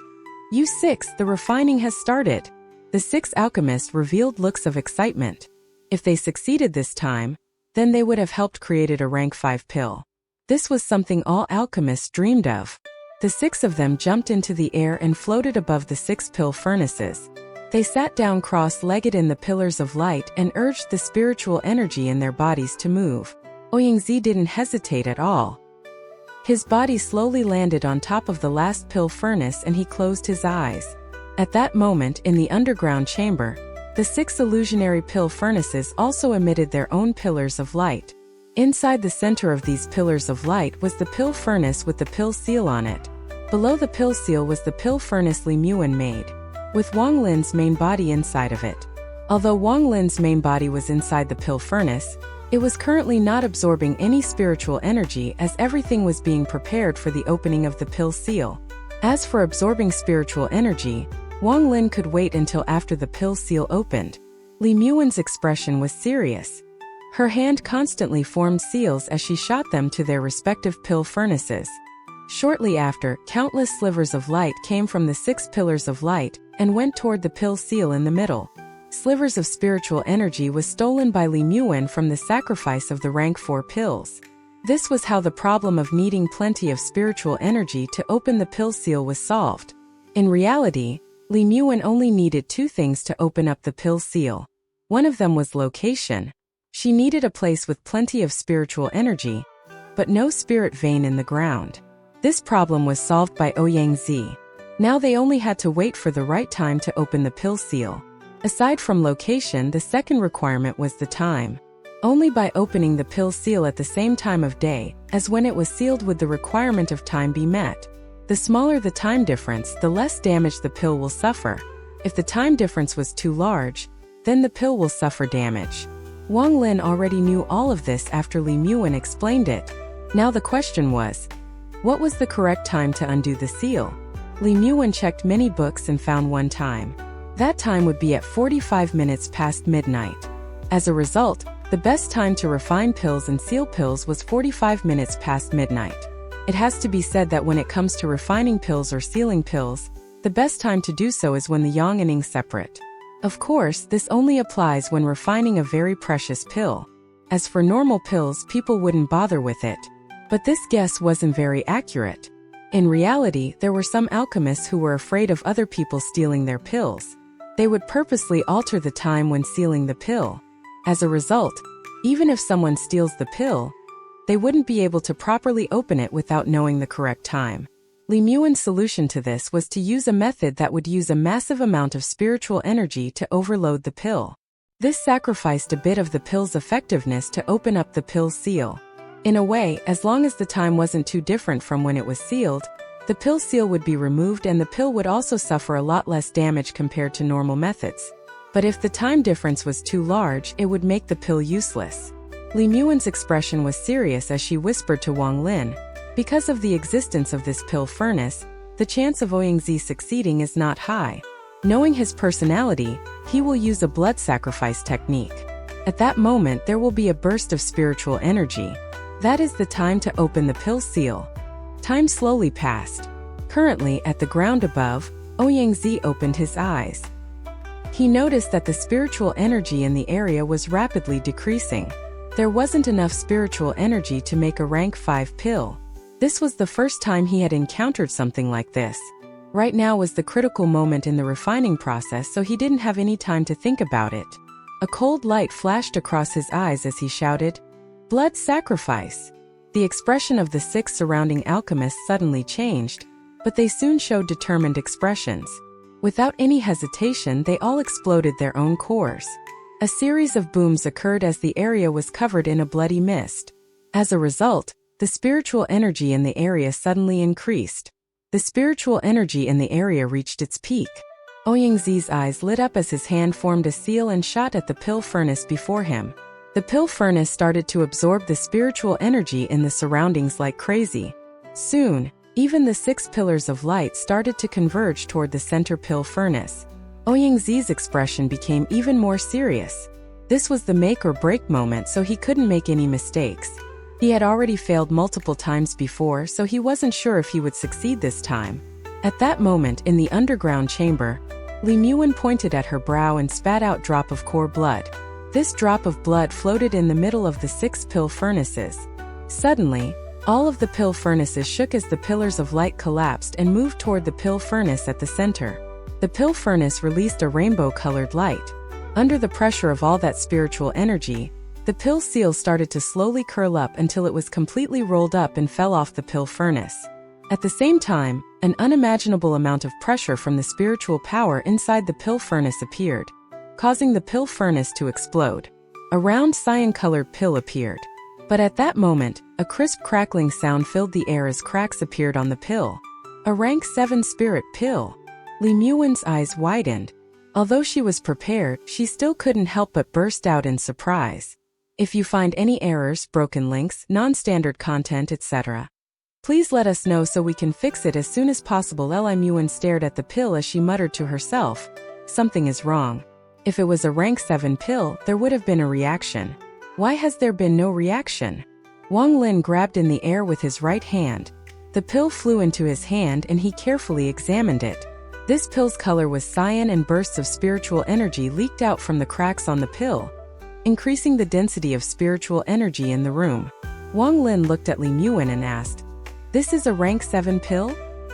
"You 6, the refining has started." The 6 alchemists revealed looks of excitement. If they succeeded this time, then they would have helped create a rank 5 pill. This was something all alchemists dreamed of. The 6 of them jumped into the air and floated above the 6 pill furnaces. They sat down cross-legged in the pillars of light and urged the spiritual energy in their bodies to move. Yangzi didn't hesitate at all. His body slowly landed on top of the last pill furnace and he closed his eyes. At that moment, in the underground chamber, the 6 illusionary pill furnaces also emitted their own pillars of light. Inside the center of these pillars of light was the pill furnace with the pill seal on it. Below the pill seal was the pill furnace Li Muan made, with Wang Lin's main body inside of it. Although Wang Lin's main body was inside the pill furnace, it was currently not absorbing any spiritual energy as everything was being prepared for the opening of the pill seal. As for absorbing spiritual energy, Wang Lin could wait until after the pill seal opened. Li Muan's expression was serious. Her hand constantly formed seals as she shot them to their respective pill furnaces. Shortly after, countless slivers of light came from the 6 pillars of light and went toward the pill seal in the middle. Slivers of spiritual energy was stolen by Li Muan from the sacrifice of the rank 4 pills. This was how the problem of needing plenty of spiritual energy to open the pill seal was solved. In reality, Li Muan only needed 2 things to open up the pill seal. One of them was location. She needed a place with plenty of spiritual energy, but no spirit vein in the ground. This problem was solved by Yangzi. Now they only had to wait for the right time to open the pill seal. Aside from location, the second requirement was the time. Only by opening the pill seal at the same time of day as when it was sealed would the requirement of time be met. The smaller the time difference, the less damage the pill will suffer. If the time difference was too large, then the pill will suffer damage. Wang Lin already knew all of this after Li Muwen explained it. Now the question was, what was the correct time to undo the seal? Li Muwen checked many books and found one time. That time would be at 45 minutes past midnight. As a result, the best time to refine pills and seal pills was 45 minutes past midnight. It has to be said that when it comes to refining pills or sealing pills, the best time to do so is when the yang and ing separate. Of course, this only applies when refining a very precious pill. As for normal pills, people wouldn't bother with it. But this guess wasn't very accurate. In reality, there were some alchemists who were afraid of other people stealing their pills. They would purposely alter the time when sealing the pill. As a result, even if someone steals the pill, they wouldn't be able to properly open it without knowing the correct time. Li Muwen's solution to this was to use a method that would use a massive amount of spiritual energy to overload the pill. This sacrificed a bit of the pill's effectiveness to open up the pill's seal. In a way, as long as the time wasn't too different from when it was sealed, the pill seal would be removed and the pill would also suffer a lot less damage compared to normal methods. But if the time difference was too large, it would make the pill useless. Li Muwen's expression was serious as she whispered to Wang Lin, because of the existence of this pill furnace, the chance of Ouyangzi succeeding is not high. Knowing his personality, he will use a blood sacrifice technique. At that moment, there will be a burst of spiritual energy. That is the time to open the pill seal. Time slowly passed. Currently, at the ground above, Ouyangzi opened his eyes. He noticed that the spiritual energy in the area was rapidly decreasing. There wasn't enough spiritual energy to make a rank 5 pill. This was the first time he had encountered something like this. Right now was the critical moment in the refining process, so he didn't have any time to think about it. A cold light flashed across his eyes as he shouted, "Blood sacrifice!" The expression of the 6 surrounding alchemists suddenly changed, but they soon showed determined expressions. Without any hesitation, they all exploded their own cores. A series of booms occurred as the area was covered in a bloody mist. As a result, the spiritual energy in the area suddenly increased. The spiritual energy in the area reached its peak. Ouyangzi's eyes lit up as his hand formed a seal and shot at the pill furnace before him. The pill furnace started to absorb the spiritual energy in the surroundings like crazy. Soon, even the 6 pillars of light started to converge toward the center pill furnace. Ouyangzi's expression became even more serious. This was the make or break moment, so he couldn't make any mistakes. He had already failed multiple times before, so he wasn't sure if he would succeed this time. At that moment, in the underground chamber, Li Muwen pointed at her brow and spat out a drop of core blood. This drop of blood floated in the middle of the 6 pill furnaces. Suddenly, all of the pill furnaces shook as the pillars of light collapsed and moved toward the pill furnace at the center. The pill furnace released a rainbow-colored light. Under the pressure of all that spiritual energy, the pill seal started to slowly curl up until it was completely rolled up and fell off the pill furnace. At the same time, an unimaginable amount of pressure from the spiritual power inside the pill furnace appeared, causing the pill furnace to explode. A round cyan-colored pill appeared. But at that moment, a crisp crackling sound filled the air as cracks appeared on the pill. A rank 7 spirit pill. Li Muwen's eyes widened. Although she was prepared, she still couldn't help but burst out in surprise. If you find any errors, broken links, non-standard content, etc., please let us know so we can fix it as soon as possible. Li Muwen stared at the pill as she muttered to herself, "Something is wrong." If it was a rank 7 pill, there would have been a reaction. Why has there been no reaction? Wang Lin grabbed in the air with his right hand. The pill flew into his hand and he carefully examined it. This pill's color was cyan and bursts of spiritual energy leaked out from the cracks on the pill, increasing the density of spiritual energy in the room. Wang Lin looked at Li Muwen and asked, "This is a rank 7 pill?"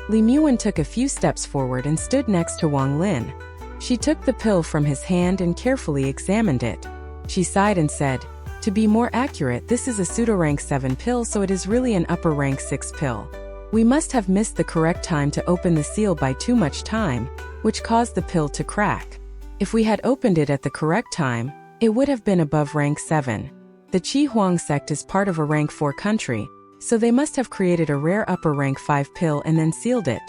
Li Muwen took a few steps forward and stood next to Wang Lin. She took the pill from his hand and carefully examined it. She sighed and said, "To be more accurate, this is a pseudo-rank 7 pill, so it is really an upper rank 6 pill. We must have missed the correct time to open the seal by too much time, which caused the pill to crack. If we had opened it at the correct time, it would have been above rank 7. The Qi Huang sect is part of a rank 4 country, So they must have created a rare upper rank 5 pill and then sealed it.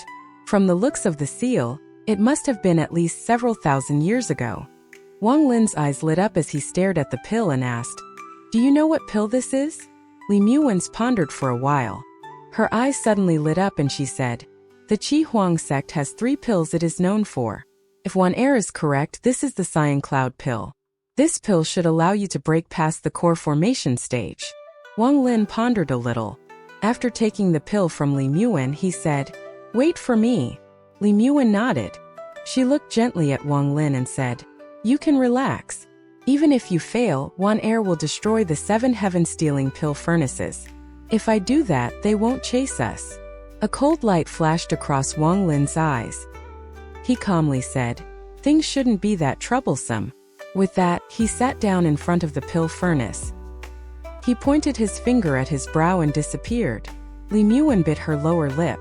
From the looks of the seal, it must have been at least several thousand years ago. Wang Lin's eyes lit up as he stared at the pill and asked, "Do you know what pill this is?" Li Muwen's pondered for a while. Her eyes suddenly lit up and she said, "The Qi Huang sect has 3 pills it is known for. If one error is correct, this is the XIAN cloud pill. This pill should allow you to break past the core formation stage." Wang Lin pondered a little. After taking the pill from Li Muwen, he said, "Wait for me." Li Muwen nodded. She looked gently at Wang Lin and said, "You can relax. Even if you fail, one air will destroy the 7 heaven-stealing pill furnaces. If I do that, they won't chase us." A cold light flashed across Wang Lin's eyes. He calmly said, "Things shouldn't be that troublesome." With that, he sat down in front of the pill furnace. He pointed his finger at his brow and disappeared. Li Muwen bit her lower lip.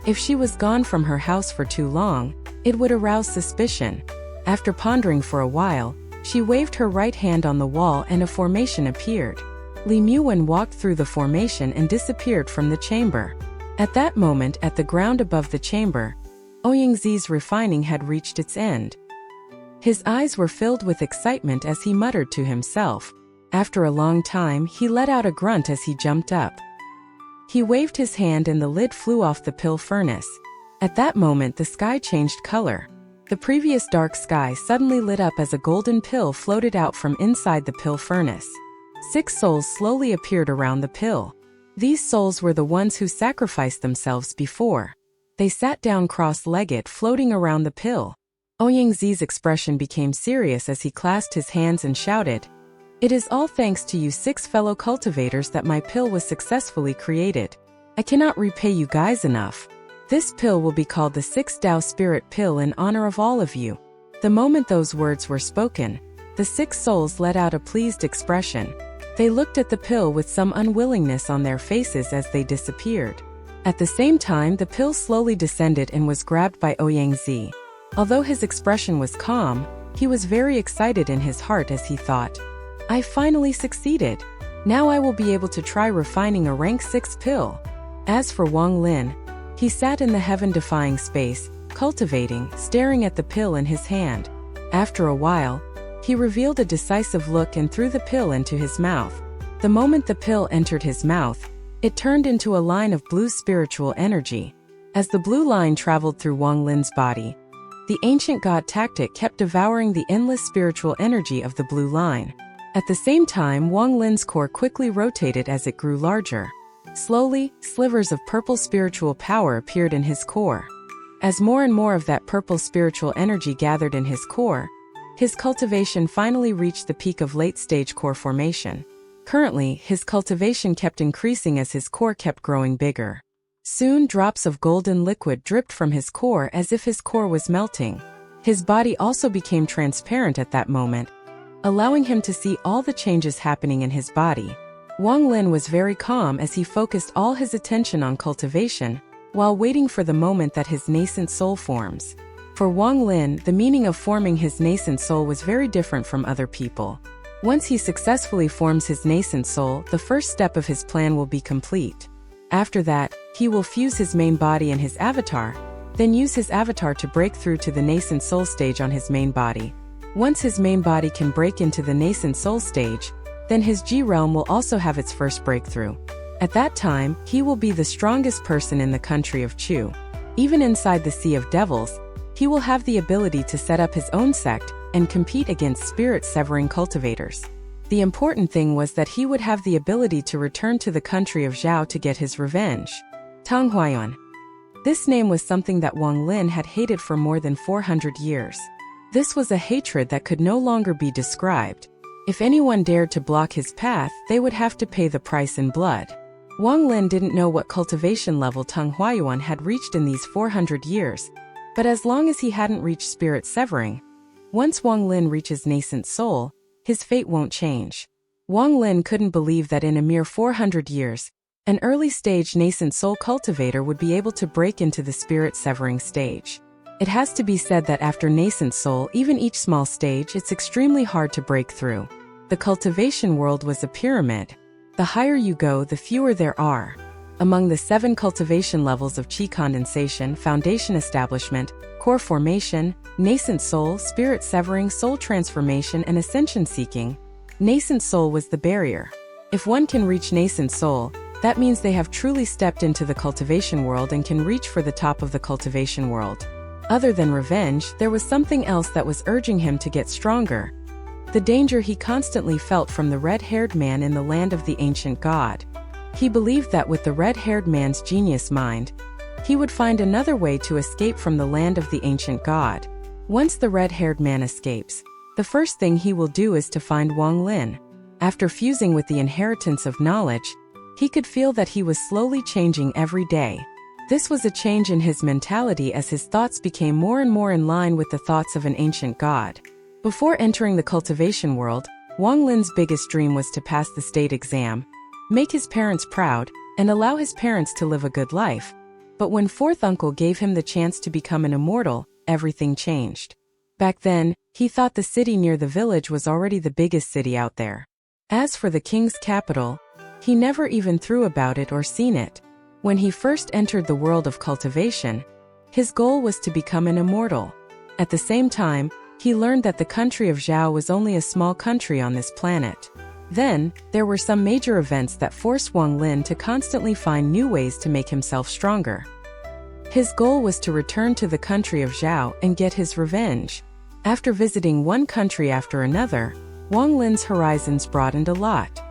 If she was gone from her house for too long, it would arouse suspicion. After pondering for a while, she waved her right hand on the wall and a formation appeared. Li Muwen walked through the formation and disappeared from the chamber. At that moment, at the ground above the chamber, Ouyangzi's refining had reached its end. His eyes were filled with excitement as he muttered to himself. After a long time, he let out a grunt as he jumped up. He waved his hand and the lid flew off the pill furnace. At that moment, the sky changed color. The previous dark sky suddenly lit up as a golden pill floated out from inside the pill furnace. 6 souls slowly appeared around the pill. These souls were the ones who sacrificed themselves before. They sat down cross-legged, floating around the pill. Ouyangzi's expression became serious as he clasped his hands and shouted, "It is all thanks to you 6 fellow cultivators that my pill was successfully created. I cannot repay you guys enough. This pill will be called the 6 Dao Spirit Pill in honor of all of you." The moment those words were spoken, the 6 souls let out a pleased expression. They looked at the pill with some unwillingness on their faces as they disappeared. At the same time, the pill slowly descended and was grabbed by Ouyangzi. Although his expression was calm, he was very excited in his heart as he thought, "I finally succeeded. Now I will be able to try refining a rank 6 pill." As for Wang Lin, he sat in the heaven-defying space, cultivating, staring at the pill in his hand. After a while, he revealed a decisive look and threw the pill into his mouth. The moment the pill entered his mouth, it turned into a line of blue spiritual energy. As the blue line traveled through Wang Lin's body, the ancient god tactic kept devouring the endless spiritual energy of the blue line. At the same time, Wang Lin's core quickly rotated as it grew larger. Slowly, slivers of purple spiritual power appeared in his core. As more and more of that purple spiritual energy gathered in his core, his cultivation finally reached the peak of late-stage core formation. Currently, his cultivation kept increasing as his core kept growing bigger. Soon, drops of golden liquid dripped from his core as if his core was melting. His body also became transparent at that moment, allowing him to see all the changes happening in his body. Wang Lin was very calm as he focused all his attention on cultivation, while waiting for the moment that his nascent soul forms. For Wang Lin, the meaning of forming his nascent soul was very different from other people. Once he successfully forms his nascent soul, the first step of his plan will be complete. After that, he will fuse his main body and his avatar, then use his avatar to break through to the nascent soul stage on his main body. Once his main body can break into the nascent soul stage, then his G realm will also have its first breakthrough. At that time, he will be the strongest person in the country of Chu. Even inside the Sea of Devils, he will have the ability to set up his own sect and compete against spirit-severing cultivators. The important thing was that he would have the ability to return to the country of Zhao to get his revenge. Donghua. This name was something that Wang Lin had hated for more than 400 years. This was a hatred that could no longer be described. If anyone dared to block his path, they would have to pay the price in blood. Wang Lin didn't know what cultivation level Donghua had reached in these 400 years, but as long as he hadn't reached spirit severing, once Wang Lin reaches nascent soul, his fate won't change. Wang Lin couldn't believe that in a mere 400 years, an early-stage nascent soul cultivator would be able to break into the spirit-severing stage. It has to be said that after nascent soul, even each small stage, it's extremely hard to break through. The cultivation world was a pyramid. The higher you go, the fewer there are. among the 7 cultivation levels of Qi condensation, foundation establishment, core formation, nascent soul, spirit severing, soul transformation, and ascension seeking, nascent soul was the barrier. If one can reach nascent soul, that means they have truly stepped into the cultivation world and can reach for the top of the cultivation world. Other than revenge, there was something else that was urging him to get stronger. The danger he constantly felt from the red-haired man in the land of the ancient god. He believed that with the red-haired man's genius mind, he would find another way to escape from the land of the ancient god. Once the red-haired man escapes, the first thing he will do is to find Wang Lin. After fusing with the inheritance of knowledge, he could feel that he was slowly changing every day. This was a change in his mentality as his thoughts became more and more in line with the thoughts of an ancient god. Before entering the cultivation world, Wang Lin's biggest dream was to pass the state exam, make his parents proud, and allow his parents to live a good life. But when fourth uncle gave him the chance to become an immortal, everything changed. Back then, he thought the city near the village was already the biggest city out there. As for the king's capital, he never even thought about it or seen it. When he first entered the world of cultivation, his goal was to become an immortal. At the same time, he learned that the country of Zhao was only a small country on this planet. Then, there were some major events that forced Wang Lin to constantly find new ways to make himself stronger. His goal was to return to the country of Zhao and get his revenge. After visiting one country after another, Wang Lin's horizons broadened a lot.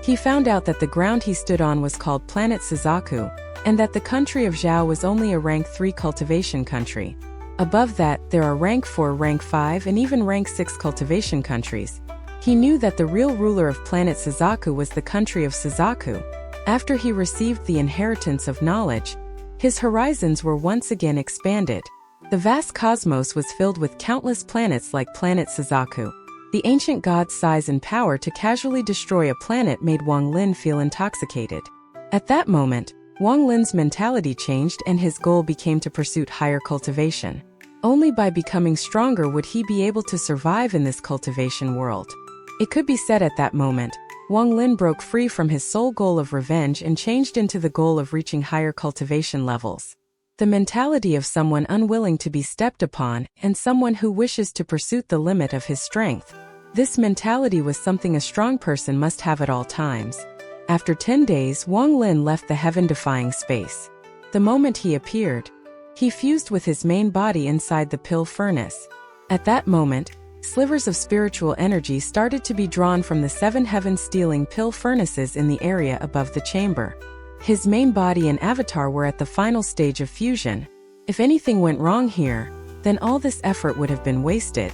He found out that the ground he stood on was called Planet Suzaku, and that the country of Zhao was only a rank 3 cultivation country. Above that, there are rank 4, rank 5, and even rank 6 cultivation countries. He knew that the real ruler of Planet Suzaku was the country of Suzaku. After he received the inheritance of knowledge, his horizons were once again expanded. The vast cosmos was filled with countless planets like Planet Suzaku. The ancient god's size and power to casually destroy a planet made Wang Lin feel intoxicated. At that moment, Wang Lin's mentality changed and his goal became to pursue higher cultivation. Only by becoming stronger would he be able to survive in this cultivation world. It could be said at that moment, Wang Lin broke free from his sole goal of revenge and changed into the goal of reaching higher cultivation levels. The mentality of someone unwilling to be stepped upon and someone who wishes to pursue the limit of his strength. This mentality was something a strong person must have at all times. After 10 days, Wang Lin left the heaven-defying space. The moment he appeared, he fused with his main body inside the pill furnace. At that moment, slivers of spiritual energy started to be drawn from the 7 heaven-stealing pill furnaces in the area above the chamber. His main body and avatar were at the final stage of fusion. If anything went wrong here, then all this effort would have been wasted.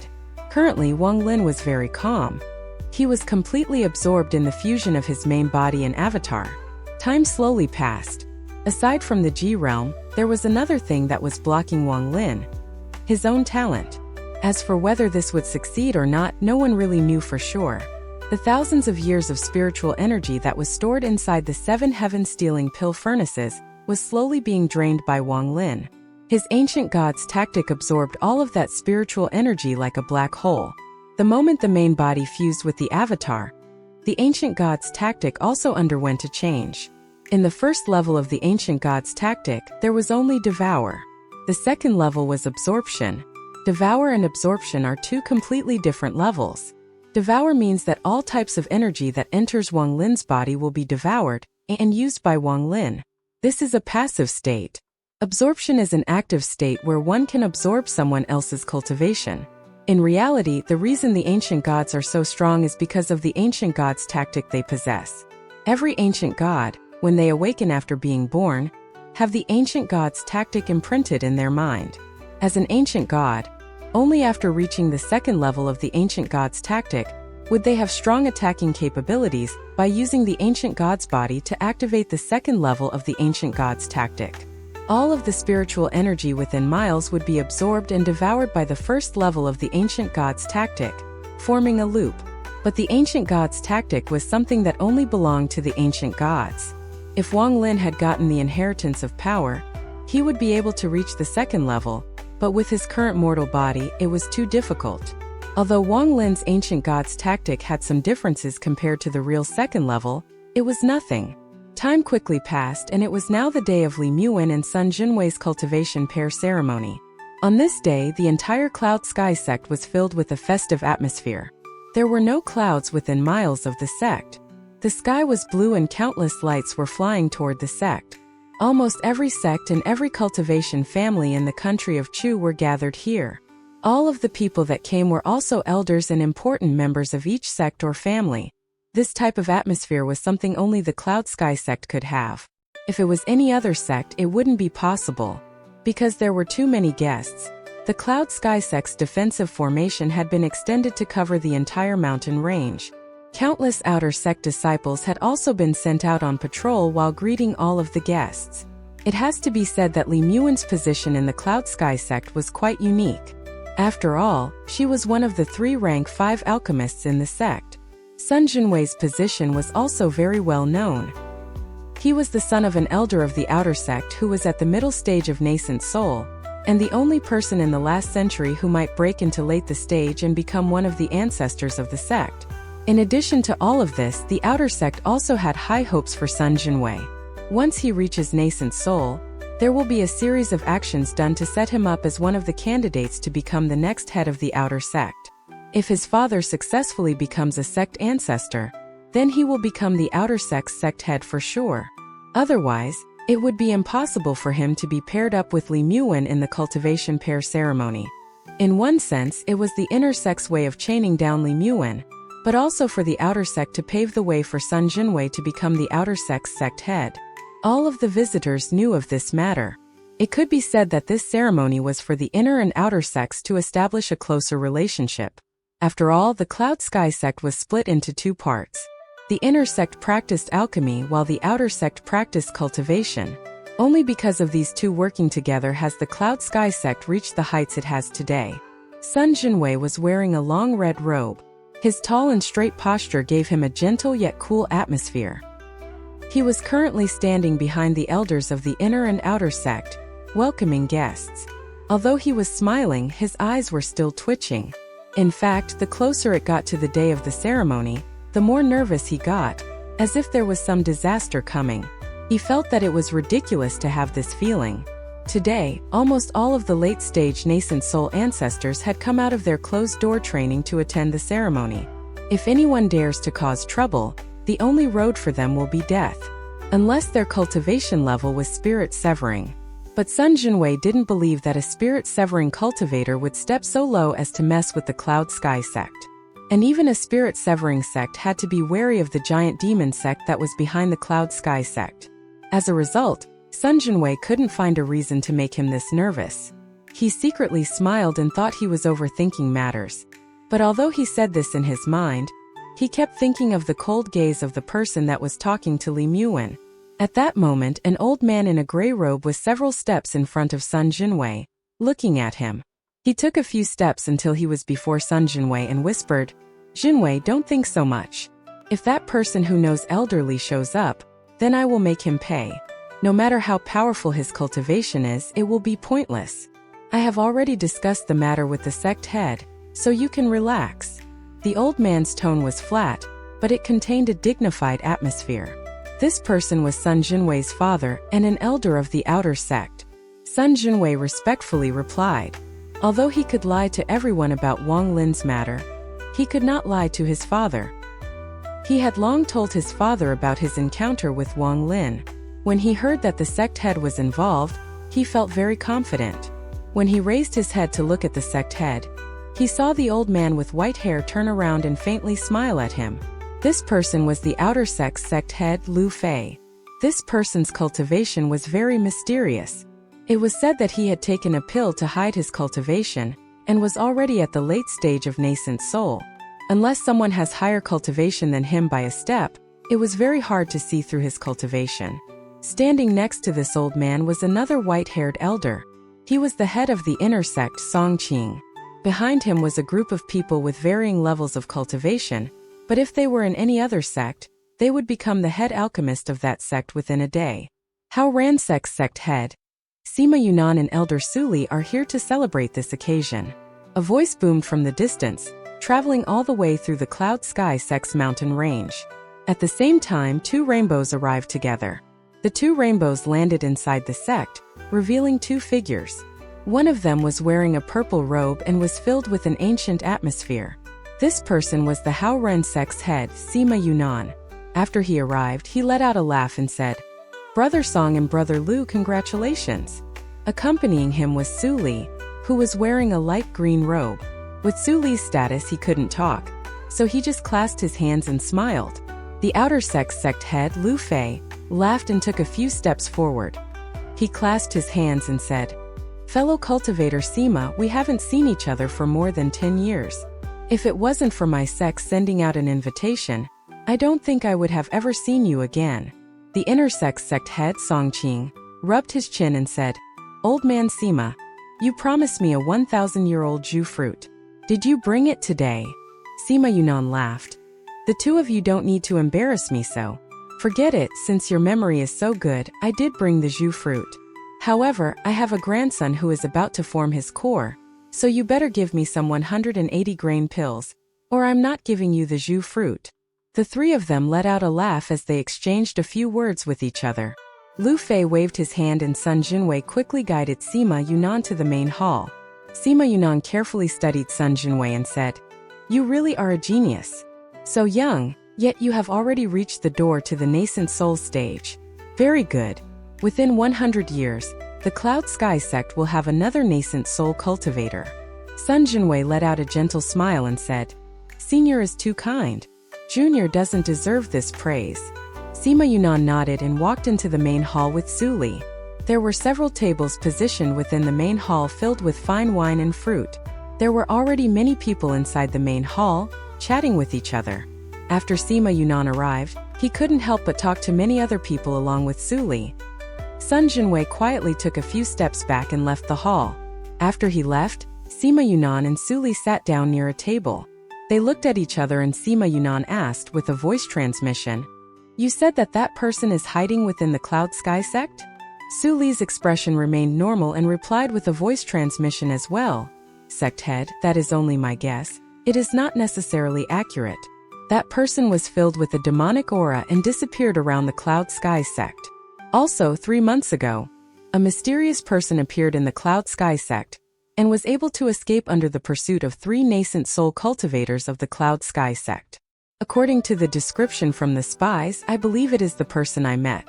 Currently, Wang Lin was very calm. He was completely absorbed in the fusion of his main body and avatar. Time slowly passed. Aside from the G realm, there was another thing that was blocking Wang Lin: his own talent. As for whether this would succeed or not, no one really knew for sure. The thousands of years of spiritual energy that was stored inside the 7 heaven-stealing pill furnaces was slowly being drained by Wang Lin. His ancient god's tactic absorbed all of that spiritual energy like a black hole. The moment the main body fused with the avatar, the ancient god's tactic also underwent a change. In the first level of the ancient god's tactic, there was only devour. The second level was absorption. Devour and absorption are 2 completely different levels. Devour means that all types of energy that enters Wang Lin's body will be devoured and used by Wang Lin. This is a passive state. Absorption is an active state where one can absorb someone else's cultivation. In reality, the reason the ancient gods are so strong is because of the ancient gods' tactic they possess. Every ancient god, when they awaken after being born, have the ancient gods' tactic imprinted in their mind. As an ancient god, only after reaching the second level of the ancient god's tactic would they have strong attacking capabilities by using the ancient god's body to activate the second level of the ancient god's tactic. All of the spiritual energy within miles would be absorbed and devoured by the first level of the ancient god's tactic, forming a loop. But the ancient god's tactic was something that only belonged to the ancient gods. If Wang Lin had gotten the inheritance of power, he would be able to reach the second level, but with his current mortal body, it was too difficult. Although Wang Lin's ancient god's tactic had some differences compared to the real second level, it was nothing. Time quickly passed, and it was now the day of Li Muwen and Sun Jinwei's cultivation pair ceremony. On this day, the entire Cloud Sky sect was filled with a festive atmosphere. There were no clouds within miles of the sect. The sky was blue and countless lights were flying toward the sect. Almost every sect and every cultivation family in the country of Chu were gathered here. All of the people that came were also elders and important members of each sect or family. This type of atmosphere was something only the Cloud Sky sect could have. If it was any other sect, it wouldn't be possible. Because there were too many guests, the Cloud Sky sect's defensive formation had been extended to cover the entire mountain range. Countless outer sect disciples had also been sent out on patrol while greeting all of the guests. It has to be said that Li Muwen's position in the Cloud Sky sect was quite unique. After all, she was one of the 3 rank 5 alchemists in the sect. Sun Jinwei's position was also very well known. He was the son of an elder of the outer sect who was at the middle stage of nascent soul, and the only person in the last century who might break into late the stage and become one of the ancestors of the sect. In addition to all of this, the outer sect also had high hopes for Sun Jinwei. Once he reaches nascent soul, there will be a series of actions done to set him up as one of the candidates to become the next head of the outer sect. If his father successfully becomes a sect ancestor, then he will become the outer sect's sect head for sure. Otherwise, it would be impossible for him to be paired up with Li Muwen in the cultivation pair ceremony. In one sense, it was the inner sect's way of chaining down Li Muwen, but also for the outer sect to pave the way for Sun Jinwei to become the outer sect's sect head. All of the visitors knew of this matter. It could be said that this ceremony was for the inner and outer sects to establish a closer relationship. After all, the Cloud Sky sect was split into 2 parts. The inner sect practiced alchemy while the outer sect practiced cultivation. Only because of these 2 working together has the Cloud Sky sect reached the heights it has today. Sun Jinwei was wearing a long red robe. His tall and straight posture gave him a gentle yet cool atmosphere. He was currently standing behind the elders of the inner and outer sect, welcoming guests. Although he was smiling, his eyes were still twitching. In fact, the closer it got to the day of the ceremony, the more nervous he got, as if there was some disaster coming. He felt that it was ridiculous to have this feeling. Today, almost all of the late-stage nascent soul ancestors had come out of their closed-door training to attend the ceremony. If anyone dares to cause trouble, the only road for them will be death, unless their cultivation level was spirit-severing. But Sun Jinwei didn't believe that a spirit-severing cultivator would step so low as to mess with the Cloud Sky sect. And even a spirit-severing sect had to be wary of the giant demon sect that was behind the Cloud Sky sect. As a result, Sun Jinwei couldn't find a reason to make him this nervous. He secretly smiled and thought he was overthinking matters. But although he said this in his mind, he kept thinking of the cold gaze of the person that was talking to Li Muwen. At that moment, an old man in a gray robe was several steps in front of Sun Jinwei, looking at him. He took a few steps until he was before Sun Jinwei and whispered, "Jinwei, don't think so much. If that person who knows elderly shows up, then I will make him pay. No matter how powerful his cultivation is, it will be pointless. I have already discussed the matter with the sect head, so you can relax." The old man's tone was flat, but it contained a dignified atmosphere. This person was Sun Jinwei's father and an elder of the outer sect. Sun Jinwei respectfully replied. Although he could lie to everyone about Wang Lin's matter, he could not lie to his father. He had long told his father about his encounter with Wang Lin. When he heard that the sect head was involved, he felt very confident. When he raised his head to look at the sect head, he saw the old man with white hair turn around and faintly smile at him. This person was the outer sect's sect head, Lu Fei. This person's cultivation was very mysterious. It was said that he had taken a pill to hide his cultivation, and was already at the late stage of nascent soul. Unless someone has higher cultivation than him by a step, it was very hard to see through his cultivation. Standing next to this old man was another white-haired elder. He was the head of the inner sect, Songqing. Behind him was a group of people with varying levels of cultivation, but if they were in any other sect, they would become the head alchemist of that sect within a day. Hao Ransek's sect head, Sima Yunnan and Elder Suli are here to celebrate this occasion. A voice boomed from the distance, traveling all the way through the Cloud Sky sect's mountain range. At the same time, two rainbows arrived together. The two rainbows landed inside the sect, revealing two figures. One of them was wearing a purple robe and was filled with an ancient atmosphere. This person was the Hao Ren sect's head, Sima Yunnan. After he arrived, he let out a laugh and said, "Brother Song and Brother Lu, congratulations." Accompanying him was Su Li, who was wearing a light green robe. With Su Li's status, he couldn't talk, so he just clasped his hands and smiled. The outer sect head, Lu Fei, laughed and took a few steps forward. He clasped his hands and said, "Fellow cultivator Sima, we haven't seen each other for more than 10 years. If it wasn't for my sect sending out an invitation, I don't think I would have ever seen you again." The inner sect head, Songqing, rubbed his chin and said, "Old man Sima, you promised me a 1,000-year-old Zhu fruit. Did you bring it today?" Sima Yunnan laughed. "The two of you don't need to embarrass me so. Forget it, since your memory is so good, I did bring the Zhu fruit. However, I have a grandson who is about to form his core, so you better give me some 180 grain pills, or I'm not giving you the Zhu fruit." The three of them let out a laugh as they exchanged a few words with each other. Lu Fei waved his hand and Sun Jinwei quickly guided Sima Yunnan to the main hall. Sima Yunnan carefully studied Sun Jinwei and said, "You really are a genius. So young, yet you have already reached the door to the nascent soul stage. Very good. Within 100 years, the Cloud Sky sect will have another nascent soul cultivator." Sun Jinwei let out a gentle smile and said, "Senior is too kind. Junior doesn't deserve this praise." Sima Yunnan nodded and walked into the main hall with Su Li. There were several tables positioned within the main hall filled with fine wine and fruit. There were already many people inside the main hall, chatting with each other. After Sima Yunnan arrived, he couldn't help but talk to many other people along with Su Li. Sun Jinwei quietly took a few steps back and left the hall. After he left, Sima Yunnan and Su Li sat down near a table. They looked at each other and Sima Yunnan asked with a voice transmission, "You said that person is hiding within the Cloud Sky sect?" Su Li's expression remained normal and replied with a voice transmission as well, "Sect head, that is only my guess. It is not necessarily accurate. That person was filled with a demonic aura and disappeared around the Cloud Sky sect. Also, 3 months ago, a mysterious person appeared in the Cloud Sky sect and was able to escape under the pursuit of 3 nascent soul cultivators of the Cloud Sky sect. According to the description from the spies, I believe it is the person I met.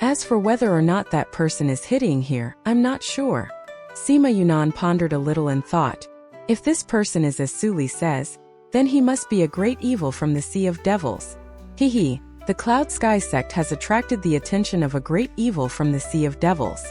As for whether or not that person is hiding here, I'm not sure." Sima Yunnan pondered a little and thought, "If this person is as Su Li says, then he must be a great evil from the Sea of Devils. Hehe, the Cloud Sky sect has attracted the attention of a great evil from the Sea of Devils.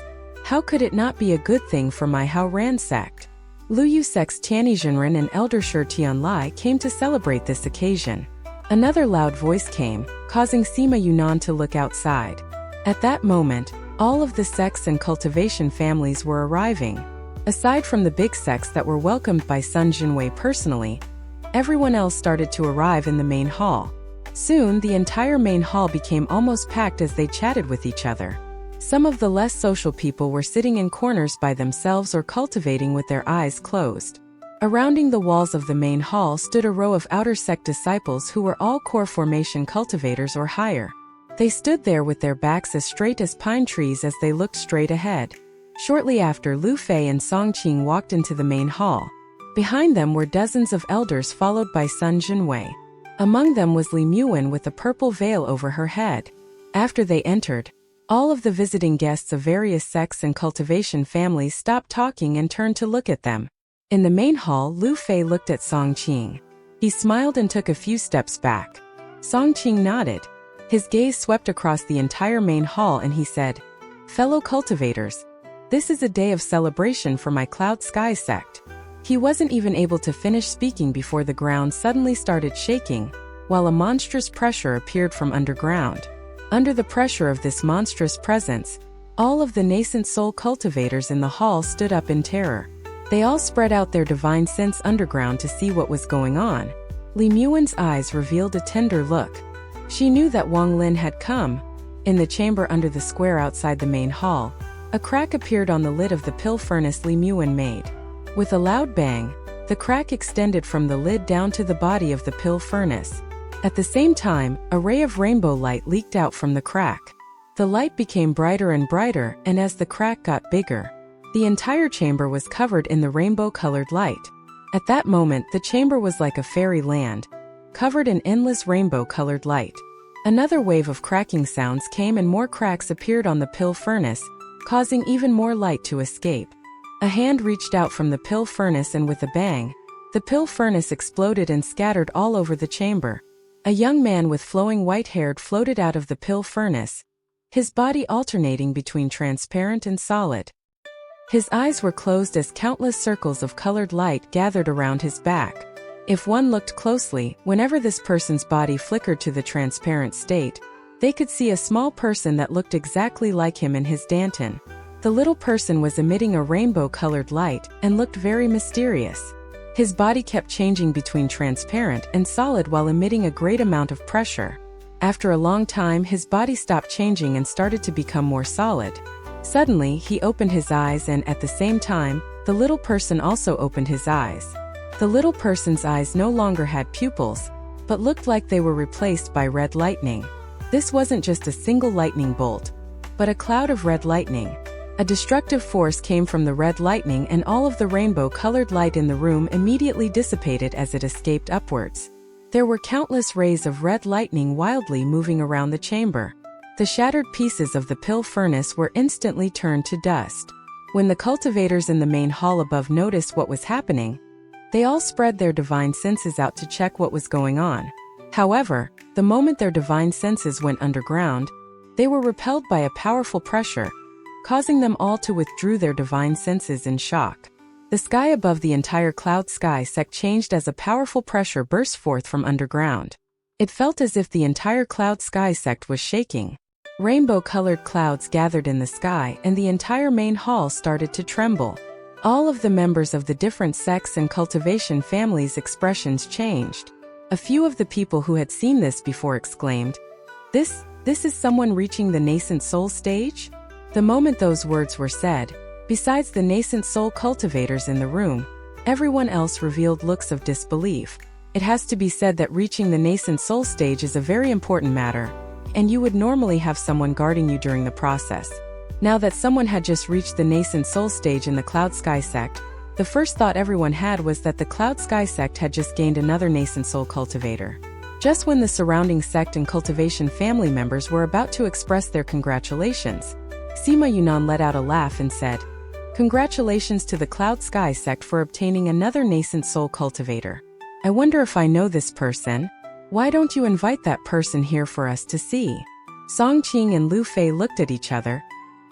How could it not be a good thing for my Hao Ran sect?" Lu Yu sect's Tianyi Zhenren and Elder Shi Tianlai came to celebrate this occasion. Another loud voice came, causing Sima Yunnan to look outside. At that moment, all of the sects and cultivation families were arriving. Aside from the big sects that were welcomed by Sun Jinwei personally, everyone else started to arrive in the main hall. Soon, the entire main hall became almost packed as they chatted with each other. Some of the less social people were sitting in corners by themselves or cultivating with their eyes closed. Surrounding the walls of the main hall stood a row of outer sect disciples who were all core formation cultivators or higher. They stood there with their backs as straight as pine trees as they looked straight ahead. Shortly after, Lu Fei and Songqing walked into the main hall. Behind them were dozens of elders followed by Sun Jinwei. Among them was Li Muwen with a purple veil over her head. After they entered, all of the visiting guests of various sects and cultivation families stopped talking and turned to look at them. In the main hall, Lu Fei looked at Songqing. He smiled and took a few steps back. Songqing nodded. His gaze swept across the entire main hall and he said, "Fellow cultivators, this is a day of celebration for my Cloud Sky sect." He wasn't even able to finish speaking before the ground suddenly started shaking, while a monstrous pressure appeared from underground. Under the pressure of this monstrous presence, all of the nascent soul cultivators in the hall stood up in terror. They all spread out their divine sense underground to see what was going on. Li Muwen's eyes revealed a tender look. She knew that Wang Lin had come. In the chamber under the square outside the main hall, a crack appeared on the lid of the pill furnace Li Muwen made. With a loud bang, the crack extended from the lid down to the body of the pill furnace. At the same time, a ray of rainbow light leaked out from the crack. The light became brighter and brighter, and as the crack got bigger, the entire chamber was covered in the rainbow-colored light. At that moment, the chamber was like a fairy land, covered in endless rainbow-colored light. Another wave of cracking sounds came and more cracks appeared on the pill furnace, causing even more light to escape. A hand reached out from the pill furnace and with a bang, the pill furnace exploded and scattered all over the chamber. A young man with flowing white hair floated out of the pill furnace, his body alternating between transparent and solid. His eyes were closed as countless circles of colored light gathered around his back. If one looked closely, whenever this person's body flickered to the transparent state, they could see a small person that looked exactly like him in his Danton. The little person was emitting a rainbow-colored light and looked very mysterious. His body kept changing between transparent and solid while emitting a great amount of pressure. After a long time, his body stopped changing and started to become more solid. Suddenly, he opened his eyes and, at the same time, the little person also opened his eyes. The little person's eyes no longer had pupils, but looked like they were replaced by red lightning. This wasn't just a single lightning bolt, but a cloud of red lightning. A destructive force came from the red lightning and all of the rainbow-colored light in the room immediately dissipated as it escaped upwards. There were countless rays of red lightning wildly moving around the chamber. The shattered pieces of the pill furnace were instantly turned to dust. When the cultivators in the main hall above noticed what was happening, they all spread their divine senses out to check what was going on. However, the moment their divine senses went underground, they were repelled by a powerful pressure, causing them all to withdraw their divine senses in shock. The sky above the entire cloud sky sect changed as a powerful pressure burst forth from underground. It felt as if the entire cloud sky sect was shaking. Rainbow-colored clouds gathered in the sky and the entire main hall started to tremble. All of the members of the different sects and cultivation families' expressions changed. A few of the people who had seen this before exclaimed, This is someone reaching the nascent soul stage?" The moment those words were said, besides the nascent soul cultivators in the room, everyone else revealed looks of disbelief. It has to be said that reaching the nascent soul stage is a very important matter, and you would normally have someone guarding you during the process. Now that someone had just reached the nascent soul stage in the Cloud Sky sect, the first thought everyone had was that the Cloud Sky sect had just gained another nascent soul cultivator. Just when the surrounding sect and cultivation family members were about to express their congratulations, Sima Yunnan let out a laugh and said, "Congratulations to the Cloud Sky sect for obtaining another nascent soul cultivator. I wonder if I know this person. Why don't you invite that person here for us to see?" Song Qing and Lu Fei looked at each other,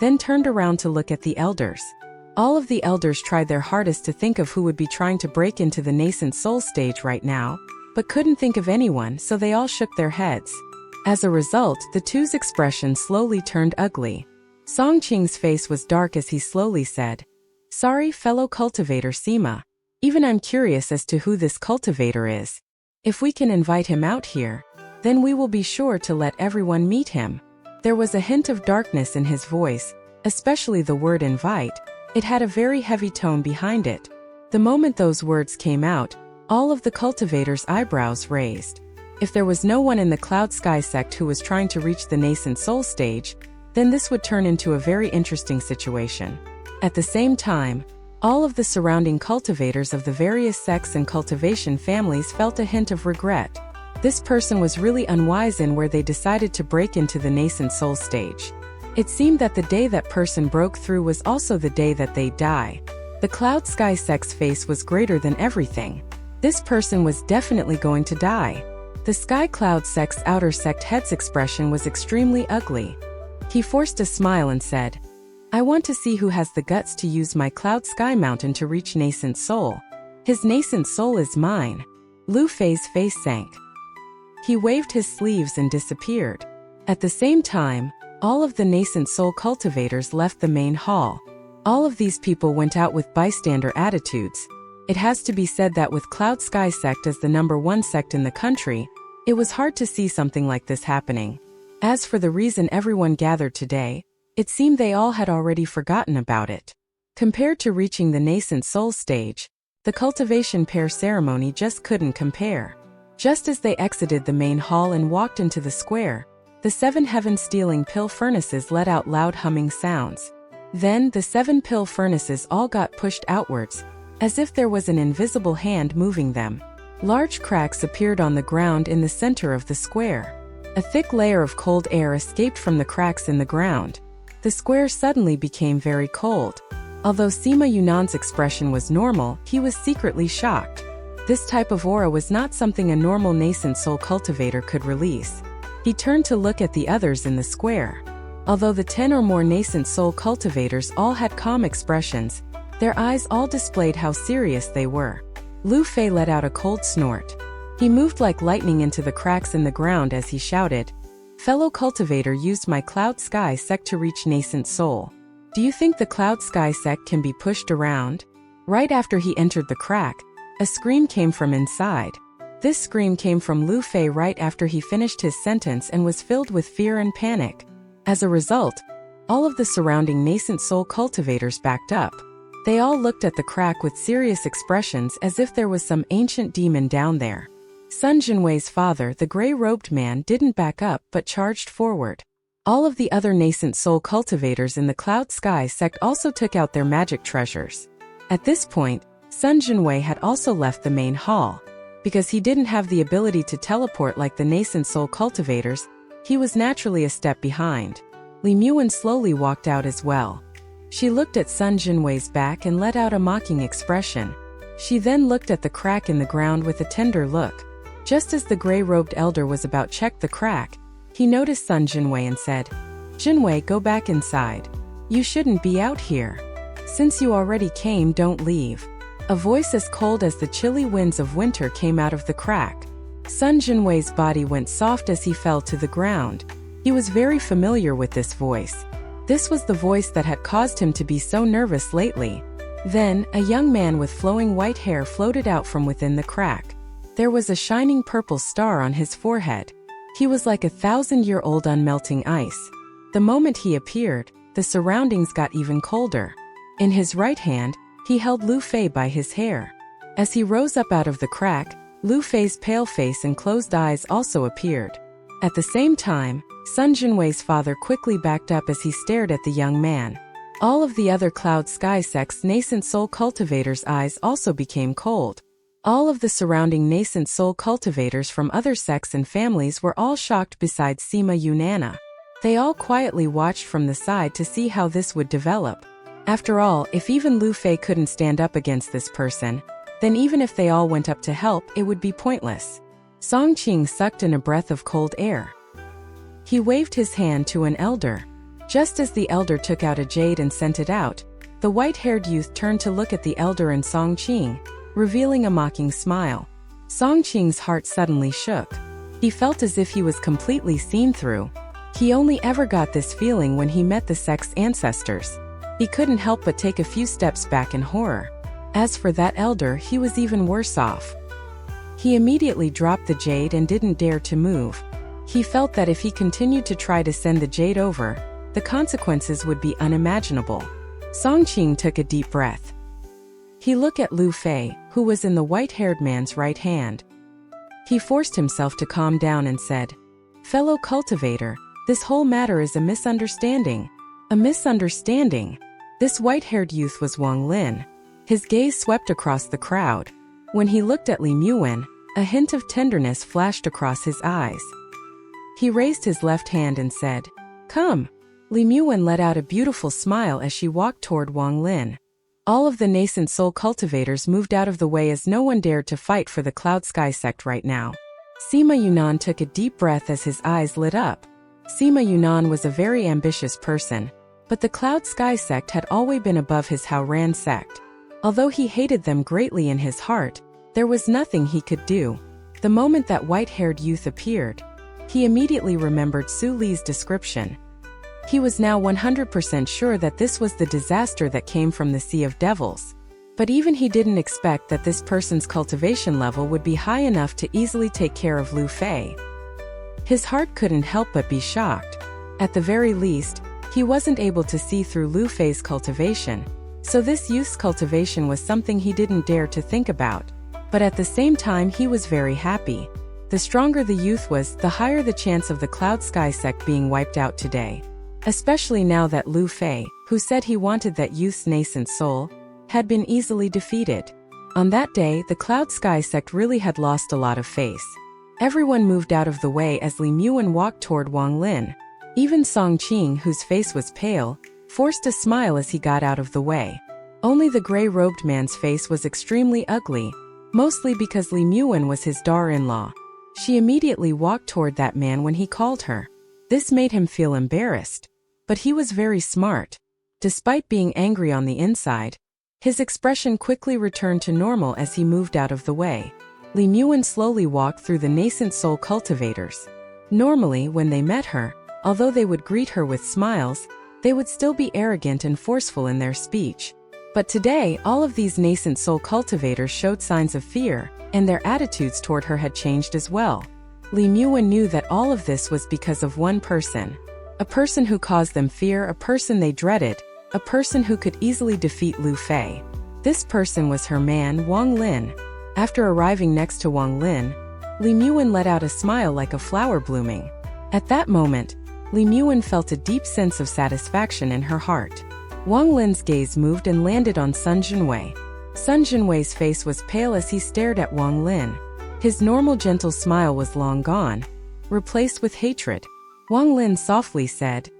then turned around to look at the elders. All of the elders tried their hardest to think of who would be trying to break into the nascent soul stage right now, but couldn't think of anyone, so they all shook their heads. As a result, the two's expression slowly turned ugly. Song Qing's face was dark as he slowly said, "Sorry, fellow cultivator Sima. Even I'm curious as to who this cultivator is. If we can invite him out here, then we will be sure to let everyone meet him." There was a hint of darkness in his voice, especially the word invite. It had a very heavy tone behind it. The moment those words came out, all of the cultivators' eyebrows raised. If there was no one in the Cloud Sky sect who was trying to reach the nascent soul stage, then this would turn into a very interesting situation. At the same time, all of the surrounding cultivators of the various sects and cultivation families felt a hint of regret. This person was really unwise in where they decided to break into the nascent soul stage. It seemed that the day that person broke through was also the day that they'd die. The Cloud Sky sect's face was greater than everything. This person was definitely going to die. The Sky Cloud sect's outer sect head's expression was extremely ugly. He forced a smile and said, "I want to see who has the guts to use my Cloud Sky Mountain to reach nascent soul. His nascent soul is mine." Lu Fei's face sank. He waved his sleeves and disappeared. At the same time, all of the nascent soul cultivators left the main hall. All of these people went out with bystander attitudes. It has to be said that with Cloud Sky sect as the #1 sect in the country, it was hard to see something like this happening. As for the reason everyone gathered today, it seemed they all had already forgotten about it. Compared to reaching the nascent soul stage, the cultivation pair ceremony just couldn't compare. Just as they exited the main hall and walked into the square, the 7 heaven-stealing pill furnaces let out loud humming sounds. Then, the 7 pill furnaces all got pushed outwards, as if there was an invisible hand moving them. Large cracks appeared on the ground in the center of the square. A thick layer of cold air escaped from the cracks in the ground. The square suddenly became very cold. Although Sima Yunan's expression was normal, he was secretly shocked. This type of aura was not something a normal nascent soul cultivator could release. He turned to look at the others in the square. Although the 10 or more nascent soul cultivators all had calm expressions, their eyes all displayed how serious they were. Lu Fei let out a cold snort. He moved like lightning into the cracks in the ground as he shouted, "Fellow cultivator used my Cloud Sky Sect to reach nascent soul. Do you think the Cloud Sky Sect can be pushed around?" Right after he entered the crack, a scream came from inside. This scream came from Lu Fei right after he finished his sentence and was filled with fear and panic. As a result, all of the surrounding nascent soul cultivators backed up. They all looked at the crack with serious expressions as if there was some ancient demon down there. Sun Jinwei's father, the gray-robed man, didn't back up but charged forward. All of the other nascent soul cultivators in the Cloud Sky Sect also took out their magic treasures. At this point, Sun Jinwei had also left the main hall. Because he didn't have the ability to teleport like the nascent soul cultivators, he was naturally a step behind. Li Muwen slowly walked out as well. She looked at Sun Jinwei's back and let out a mocking expression. She then looked at the crack in the ground with a tender look. Just as the gray-robed elder was about to check the crack, he noticed Sun Jinwei and said, "Jinwei, go back inside. You shouldn't be out here. Since you already came, don't leave." A voice as cold as the chilly winds of winter came out of the crack. Sun Jinwei's body went soft as he fell to the ground. He was very familiar with this voice. This was the voice that had caused him to be so nervous lately. Then, a young man with flowing white hair floated out from within the crack. There was a shining purple star on his forehead. He was like 1,000-year-old unmelting ice. The moment he appeared, the surroundings got even colder. In his right hand, he held Lu Fei by his hair. As he rose up out of the crack, Lu Fei's pale face and closed eyes also appeared. At the same time, Sun Jinwei's father quickly backed up as he stared at the young man. All of the other Cloud Sky Sect's nascent soul cultivators' eyes also became cold. All of the surrounding nascent soul cultivators from other sects and families were all shocked besides Sima Yunana. They all quietly watched from the side to see how this would develop. After all, if even Lu Fei couldn't stand up against this person, then even if they all went up to help, it would be pointless. Song Qing sucked in a breath of cold air. He waved his hand to an elder. Just as the elder took out a jade and sent it out, the white-haired youth turned to look at the elder and Song Qing, revealing a mocking smile. Song Qing's heart suddenly shook. He felt as if he was completely seen through. He only ever got this feeling when he met the sect's ancestors. He couldn't help but take a few steps back in horror. As for that elder, he was even worse off. He immediately dropped the jade and didn't dare to move. He felt that if he continued to try to send the jade over, the consequences would be unimaginable. Song Qing took a deep breath. He looked at Lu Fei, who was in the white-haired man's right hand. He forced himself to calm down and said, "Fellow cultivator, this whole matter is a misunderstanding." A misunderstanding? This white-haired youth was Wang Lin. His gaze swept across the crowd. When he looked at Li Muwen, a hint of tenderness flashed across his eyes. He raised his left hand and said, "Come." Li Muwen let out a beautiful smile as she walked toward Wang Lin. All of the nascent soul cultivators moved out of the way as no one dared to fight for the Cloud Sky Sect right now. Sima Yunnan took a deep breath as his eyes lit up. Sima Yunnan was a very ambitious person, but the Cloud Sky Sect had always been above his Haoran sect. Although he hated them greatly in his heart, there was nothing he could do. The moment that white-haired youth appeared, he immediately remembered Su Li's description. He was now 100% sure that this was the disaster that came from the Sea of Devils. But even he didn't expect that this person's cultivation level would be high enough to easily take care of Lu Fei. His heart couldn't help but be shocked. At the very least, he wasn't able to see through Lu Fei's cultivation, so this youth's cultivation was something he didn't dare to think about. But at the same time, he was very happy. The stronger the youth was, the higher the chance of the Cloud Sky sect being wiped out today. Especially now that Lu Fei, who said he wanted that youth's nascent soul, had been easily defeated. On that day, the Cloud Sky sect really had lost a lot of face. Everyone moved out of the way as Li Muwen walked toward Wang Lin. Even Song Qing, whose face was pale, forced a smile as he got out of the way. Only the gray-robed man's face was extremely ugly, mostly because Li Muwen was his daughter-in-law. She immediately walked toward that man when he called her. This made him feel embarrassed. But he was very smart. Despite being angry on the inside, his expression quickly returned to normal as he moved out of the way. Li Muwen slowly walked through the nascent soul cultivators. Normally, when they met her, although they would greet her with smiles, they would still be arrogant and forceful in their speech. But today, all of these nascent soul cultivators showed signs of fear, and their attitudes toward her had changed as well. Li Muwen knew that all of this was because of one person. A person who caused them fear, a person they dreaded, a person who could easily defeat Lu Fei. This person was her man, Wang Lin. After arriving next to Wang Lin, Li Muwen let out a smile like a flower blooming. At that moment, Li Muwen felt a deep sense of satisfaction in her heart. Wang Lin's gaze moved and landed on Sun Jinwei. Sun Jinwei's face was pale as he stared at Wang Lin. His normal gentle smile was long gone, replaced with hatred. Wang Lin softly said,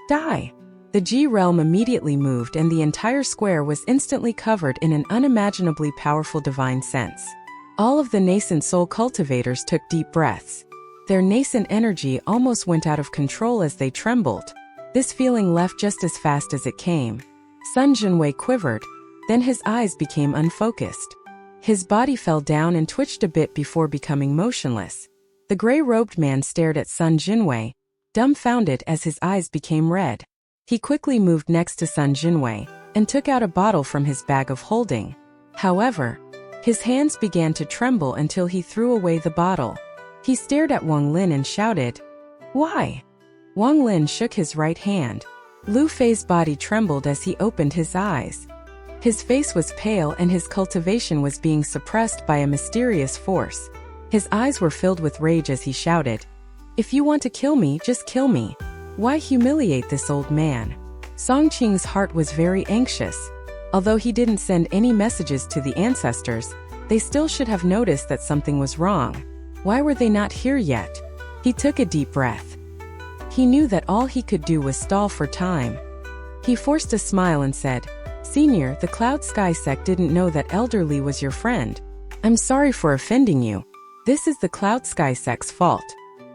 "Die." The Ji realm immediately moved and the entire square was instantly covered in an unimaginably powerful divine sense. All of the nascent soul cultivators took deep breaths. Their nascent energy almost went out of control as they trembled. This feeling left just as fast as it came. Sun Jinwei quivered, then his eyes became unfocused. His body fell down and twitched a bit before becoming motionless. The gray-robed man stared at Sun Jinwei, dumbfounded as his eyes became red. He quickly moved next to Sun Jinwei and took out a bottle from his bag of holding. However, his hands began to tremble until he threw away the bottle. He stared at Wang Lin and shouted, "Why?" Wang Lin shook his right hand. Lu Fei's body trembled as he opened his eyes. His face was pale and his cultivation was being suppressed by a mysterious force. His eyes were filled with rage as he shouted, "If you want to kill me, just kill me. Why humiliate this old man?" Song Qing's heart was very anxious. Although he didn't send any messages to the ancestors, they still should have noticed that something was wrong. Why were they not here yet? He took a deep breath. He knew that all he could do was stall for time. He forced a smile and said, "Senior, the Cloud Sky sect didn't know that Elder Li was your friend. I'm sorry for offending you. This is the Cloud Sky sect's fault.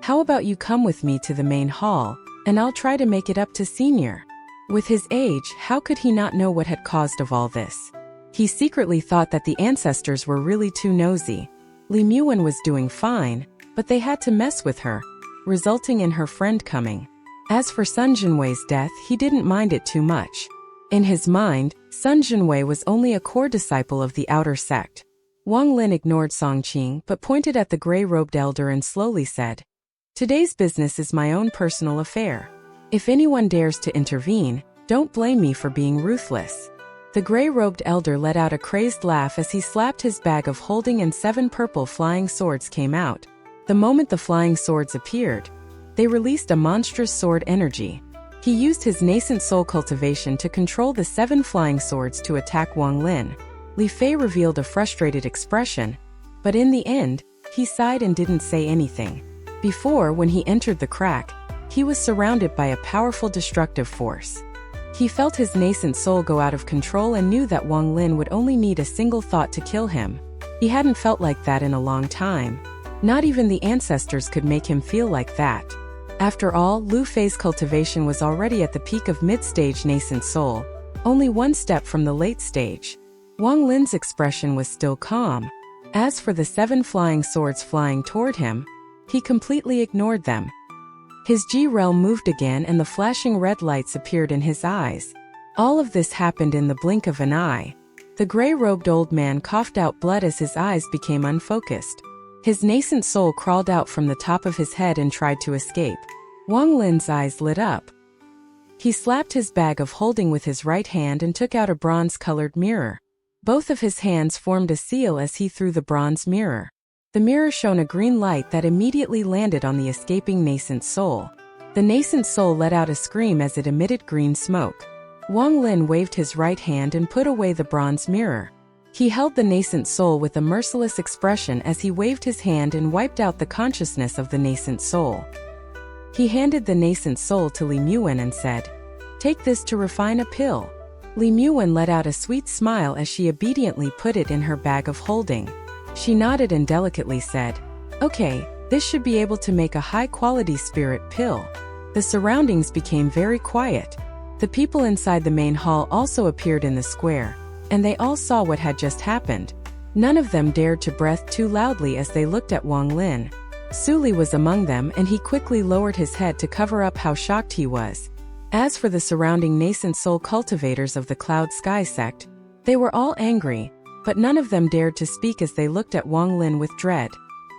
How about you come with me to the main hall, and I'll try to make it up to Senior." With his age, how could he not know what had caused of all this? He secretly thought that the ancestors were really too nosy. Li Muwen was doing fine, but they had to mess with her, resulting in her friend coming. As for Sun Jinwei's death, he didn't mind it too much. In his mind, Sun Jinwei was only a core disciple of the outer sect. Wang Lin ignored Song Qing but pointed at the gray-robed elder and slowly said, "Today's business is my own personal affair. If anyone dares to intervene, don't blame me for being ruthless." The gray-robed elder let out a crazed laugh as he slapped his bag of holding and 7 purple flying swords came out. The moment the flying swords appeared, they released a monstrous sword energy. He used his nascent soul cultivation to control the 7 flying swords to attack Wang Lin. Li Fei revealed a frustrated expression, but in the end, he sighed and didn't say anything. Before, when he entered the crack, he was surrounded by a powerful destructive force. He felt his nascent soul go out of control and knew that Wang Lin would only need a single thought to kill him. He hadn't felt like that in a long time. Not even the ancestors could make him feel like that. After all, Lu Fei's cultivation was already at the peak of mid-stage nascent soul, only one step from the late stage. Wang Lin's expression was still calm. As for the 7 flying swords flying toward him, he completely ignored them. His Ji realm moved again and the flashing red lights appeared in his eyes. All of this happened in the blink of an eye. The gray-robed old man coughed out blood as his eyes became unfocused. His nascent soul crawled out from the top of his head and tried to escape. Wang Lin's eyes lit up. He slapped his bag of holding with his right hand and took out a bronze-colored mirror. Both of his hands formed a seal as he threw the bronze mirror. The mirror shone a green light that immediately landed on the escaping nascent soul. The nascent soul let out a scream as it emitted green smoke. Wang Lin waved his right hand and put away the bronze mirror. He held the nascent soul with a merciless expression as he waved his hand and wiped out the consciousness of the nascent soul. He handed the nascent soul to Li Muwen and said, "Take this to refine a pill." Li Muwen let out a sweet smile as she obediently put it in her bag of holding. She nodded and delicately said, "Okay, this should be able to make a high-quality spirit pill." The surroundings became very quiet. The people inside the main hall also appeared in the square, and they all saw what had just happened. None of them dared to breathe too loudly as they looked at Wang Lin. Suli was among them, and he quickly lowered his head to cover up how shocked he was. As for the surrounding nascent soul cultivators of the Cloud Sky sect, they were all angry, but none of them dared to speak as they looked at Wang Lin with dread.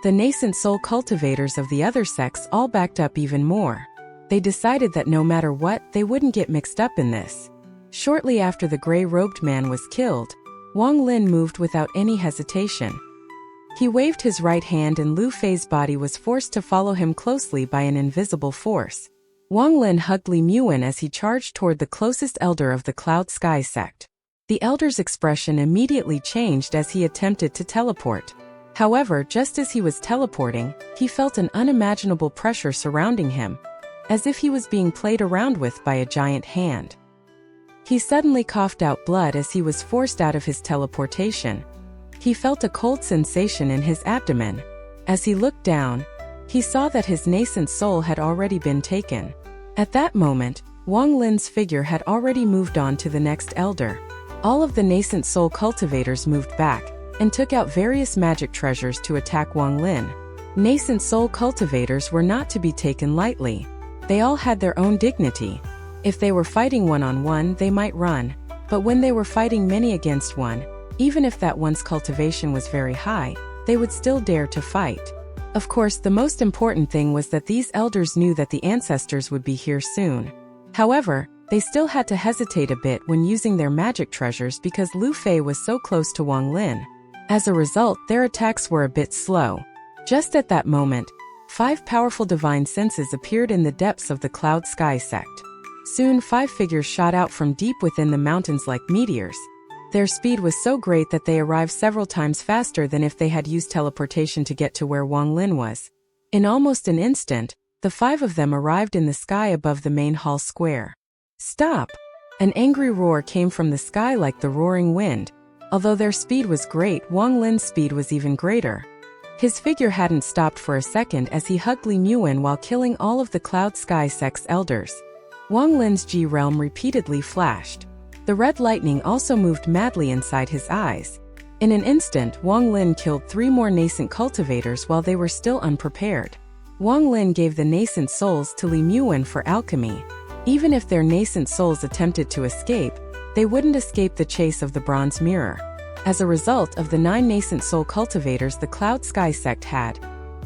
The nascent soul cultivators of the other sects all backed up even more. They decided that no matter what, they wouldn't get mixed up in this. Shortly after the gray-robed man was killed, Wang Lin moved without any hesitation. He waved his right hand and Lu Fei's body was forced to follow him closely by an invisible force. Wang Lin hugged Li Muwen as he charged toward the closest elder of the Cloud Sky sect. The elder's expression immediately changed as he attempted to teleport. However, just as he was teleporting, he felt an unimaginable pressure surrounding him, as if he was being played around with by a giant hand. He suddenly coughed out blood as he was forced out of his teleportation. He felt a cold sensation in his abdomen. As he looked down, he saw that his nascent soul had already been taken. At that moment, Wang Lin's figure had already moved on to the next elder. All of the nascent soul cultivators moved back and took out various magic treasures to attack Wang Lin. Nascent soul cultivators were not to be taken lightly. They all had their own dignity. If they were fighting one-on-one, they might run, but when they were fighting many against one, even if that one's cultivation was very high, they would still dare to fight. Of course, the most important thing was that these elders knew that the ancestors would be here soon. However, they still had to hesitate a bit when using their magic treasures because Lu Fei was so close to Wang Lin. As a result, their attacks were a bit slow. Just at that moment, 5 powerful divine senses appeared in the depths of the Cloud Sky sect. Soon 5 figures shot out from deep within the mountains like meteors. Their speed was so great that they arrived several times faster than if they had used teleportation to get to where Wang Lin was. In almost an instant, the 5 of them arrived in the sky above the main hall square. "Stop!" An angry roar came from the sky like the roaring wind. Although their speed was great, Wang Lin's speed was even greater. His figure hadn't stopped for a second as he hugged Li Muwen while killing all of the Cloud Sky sect's elders. Wang Lin's G realm repeatedly flashed. The red lightning also moved madly inside his eyes. In an instant, Wang Lin killed 3 more nascent cultivators while they were still unprepared. Wang Lin gave the nascent souls to Li Muwen for alchemy. Even if their nascent souls attempted to escape, they wouldn't escape the chase of the bronze mirror. As a result of the 9 nascent soul cultivators the Cloud Sky sect had,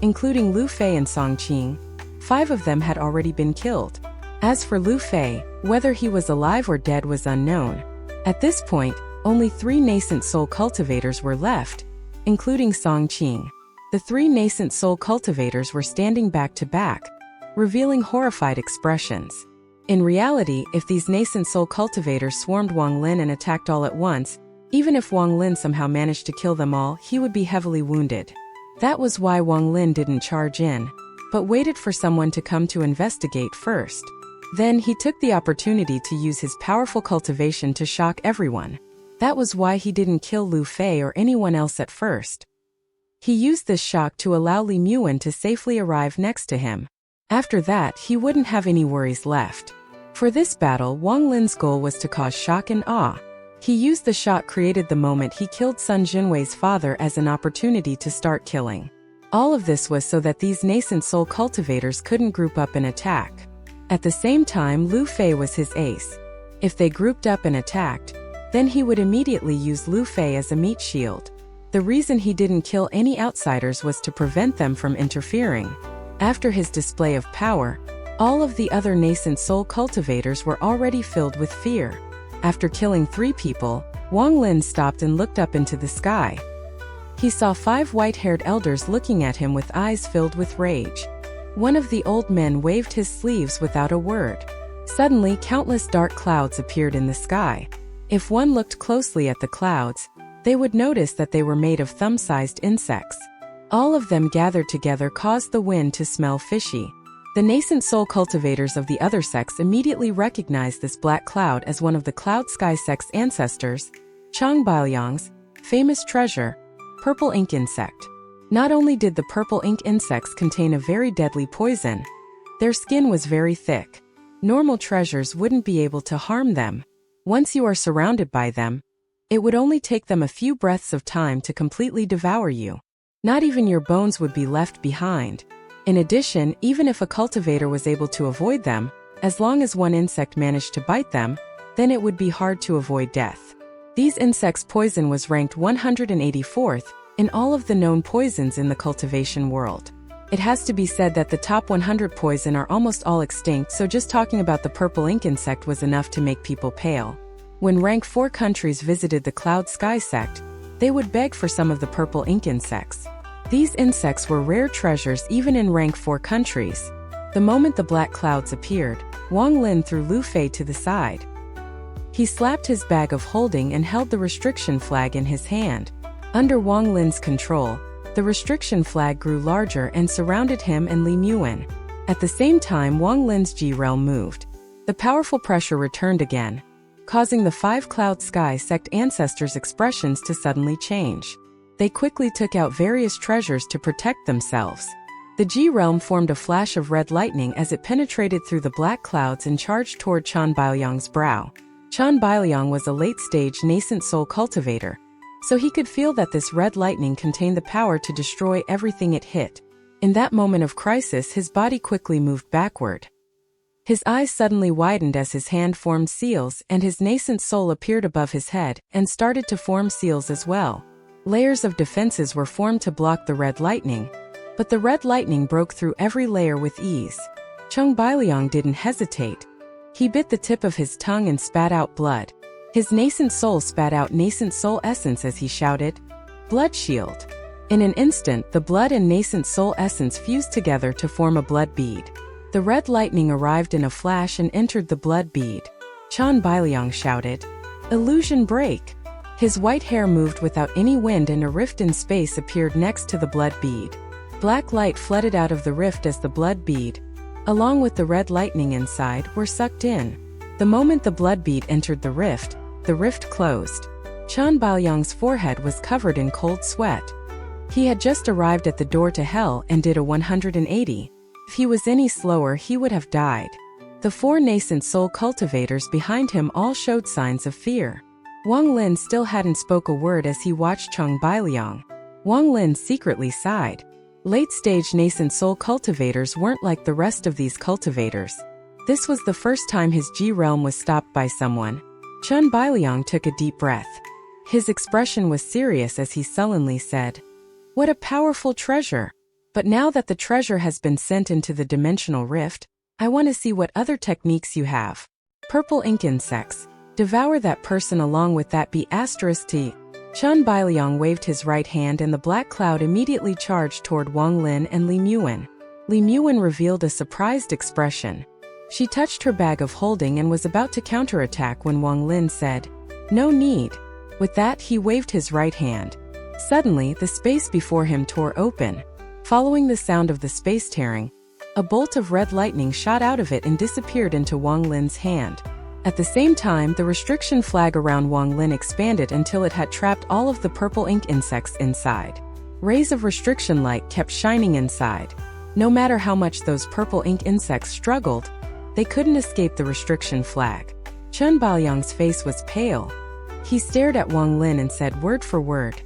including Lu Fei and Song Qing, 5 of them had already been killed. As for Lu Fei, whether he was alive or dead was unknown. At this point, only 3 nascent soul cultivators were left, including Song Qing. The 3 nascent soul cultivators were standing back to back, revealing horrified expressions. In reality, if these nascent soul cultivators swarmed Wang Lin and attacked all at once, even if Wang Lin somehow managed to kill them all, he would be heavily wounded. That was why Wang Lin didn't charge in, but waited for someone to come to investigate first. Then he took the opportunity to use his powerful cultivation to shock everyone. That was why he didn't kill Lu Fei or anyone else at first. He used this shock to allow Li Muwen to safely arrive next to him. After that, he wouldn't have any worries left. For this battle, Wang Lin's goal was to cause shock and awe. He used the shock created the moment he killed Sun Jinwei's father as an opportunity to start killing. All of this was so that these nascent soul cultivators couldn't group up and attack. At the same time, Lu Fei was his ace. If they grouped up and attacked, then he would immediately use Lu Fei as a meat shield. The reason he didn't kill any outsiders was to prevent them from interfering. After his display of power, all of the other nascent soul cultivators were already filled with fear. After killing 3 people, Wang Lin stopped and looked up into the sky. He saw 5 white-haired elders looking at him with eyes filled with rage. One of the old men waved his sleeves without a word. Suddenly, countless dark clouds appeared in the sky. If one looked closely at the clouds, they would notice that they were made of thumb-sized insects. All of them gathered together caused the wind to smell fishy. The nascent soul cultivators of the other sects immediately recognized this black cloud as one of the Cloud Sky sect's ancestors, Changbailiang's famous treasure, purple ink insect. Not only did the purple ink insects contain a very deadly poison, their skin was very thick. Normal treasures wouldn't be able to harm them. Once you are surrounded by them, it would only take them a few breaths of time to completely devour you. Not even your bones would be left behind. In addition, even if a cultivator was able to avoid them, as long as one insect managed to bite them, then it would be hard to avoid death. These insects' poison was ranked 184th in all of the known poisons in the cultivation world. It has to be said that the top 100 poison are almost all extinct, so just talking about the purple ink insect was enough to make people pale. When rank 4 countries visited the Cloud Sky sect, they would beg for some of the purple ink insects. These insects were rare treasures even in rank 4 countries. The moment the black clouds appeared, Wang Lin threw Lu Fei to the side. He slapped his bag of holding and held the restriction flag in his hand. Under Wang Lin's control, the restriction flag grew larger and surrounded him and Li Muan. At the same time, Wang Lin's Ji realm moved. The powerful pressure returned again, causing the 5 Cloud Sky sect ancestors' expressions to suddenly change. They quickly took out various treasures to protect themselves. The Ji realm formed a flash of red lightning as it penetrated through the black clouds and charged toward Changbailiang's brow. Changbailiang was a late-stage nascent soul cultivator, so he could feel that this red lightning contained the power to destroy everything it hit. In that moment of crisis, his body quickly moved backward. His eyes suddenly widened as his hand formed seals, and his nascent soul appeared above his head and started to form seals as well. Layers of defenses were formed to block the red lightning, but the red lightning broke through every layer with ease. Changbailiang didn't hesitate. He bit the tip of his tongue and spat out blood. His nascent soul spat out nascent soul essence as he shouted, "Blood shield." In an instant, the blood and nascent soul essence fused together to form a blood bead. The red lightning arrived in a flash and entered the blood bead. Changbailiang shouted, "Illusion break." His white hair moved without any wind and a rift in space appeared next to the blood bead. Black light flooded out of the rift as the blood bead, along with the red lightning inside, were sucked in. The moment the blood bead entered the rift closed. Changbailiang's forehead was covered in cold sweat. He had just arrived at the door to hell and did a 180. If he was any slower, he would have died. The 4 nascent soul cultivators behind him all showed signs of fear. Wang Lin still hadn't spoke a word as he watched Changbailiang. Wang Lin secretly sighed. Late-stage nascent soul cultivators weren't like the rest of these cultivators. This was the first time his Ji realm was stopped by someone. Changbailiang took a deep breath. His expression was serious as he sullenly said, "What a powerful treasure! But now that the treasure has been sent into the dimensional rift, I want to see what other techniques you have. Purple ink insects. Devour that person along with that B****. Changbailiang waved his right hand and the black cloud immediately charged toward Wang Lin and Li Muan. Li Muan revealed a surprised expression. She touched her bag of holding and was about to counterattack when Wang Lin said, "No need." With that, he waved his right hand. Suddenly, the space before him tore open. Following the sound of the space tearing, a bolt of red lightning shot out of it and disappeared into Wang Lin's hand. At the same time, the restriction flag around Wang Lin expanded until it had trapped all of the purple ink insects inside. Rays of restriction light kept shining inside. No matter how much those purple ink insects struggled, they couldn't escape the restriction flag. Changbailiang's face was pale. He stared at Wang Lin and said word for word,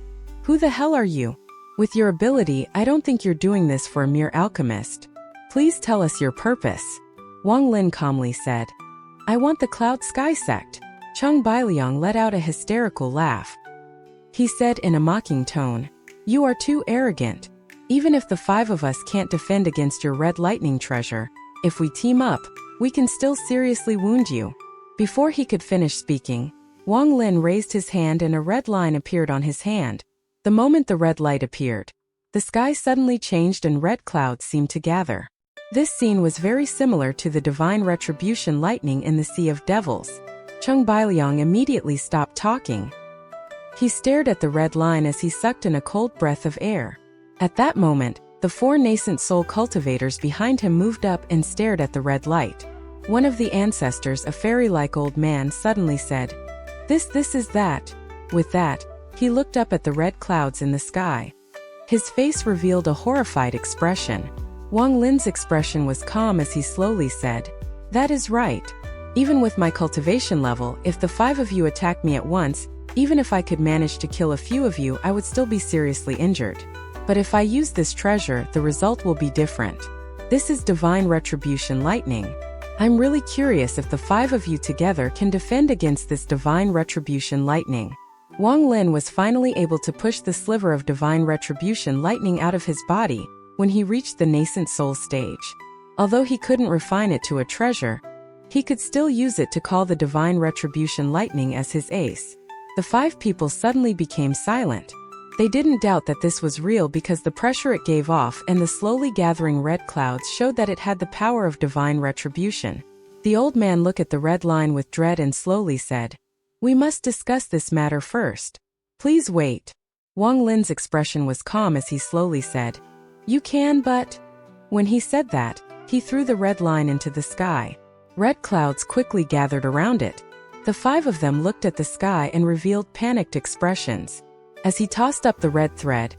"Who the hell are you? With your ability, I don't think you're doing this for a mere alchemist. Please tell us your purpose." Wang Lin calmly said, "I want the Cloud Sky sect." Changbailiang let out a hysterical laugh. He said in a mocking tone, "You are too arrogant. Even if the 5 of us can't defend against your red lightning treasure, if we team up, we can still seriously wound you." Before he could finish speaking, Wang Lin raised his hand and a red line appeared on his hand. The moment the red light appeared, the sky suddenly changed and red clouds seemed to gather. This scene was very similar to the divine retribution lightning in the Sea of Devils. Cheng Bailiang immediately stopped talking. He stared at the red line as he sucked in a cold breath of air. At that moment, the 4 nascent soul cultivators behind him moved up and stared at the red light. One of the ancestors, a fairy-like old man, suddenly said, This is that. With that, he looked up at the red clouds in the sky. His face revealed a horrified expression. Wang Lin's expression was calm as he slowly said, That is right. Even with my cultivation level, if the 5 of you attack me at once, even if I could manage to kill a few of you, I would still be seriously injured. But if I use this treasure, the result will be different. This is divine retribution lightning. I'm really curious if the 5 of you together can defend against this divine retribution lightning. Wang Lin was finally able to push the sliver of divine retribution lightning out of his body when he reached the nascent soul stage. Although he couldn't refine it to a treasure, he could still use it to call the divine retribution lightning as his ace. The 5 people suddenly became silent. They didn't doubt that this was real because the pressure it gave off and the slowly gathering red clouds showed that it had the power of divine retribution. The old man looked at the red line with dread and slowly said, We must discuss this matter first. Please wait. Wang Lin's expression was calm as he slowly said, You can, but... When he said that, he threw the red line into the sky. Red clouds quickly gathered around it. The 5 of them looked at the sky and revealed panicked expressions. As he tossed up the red thread,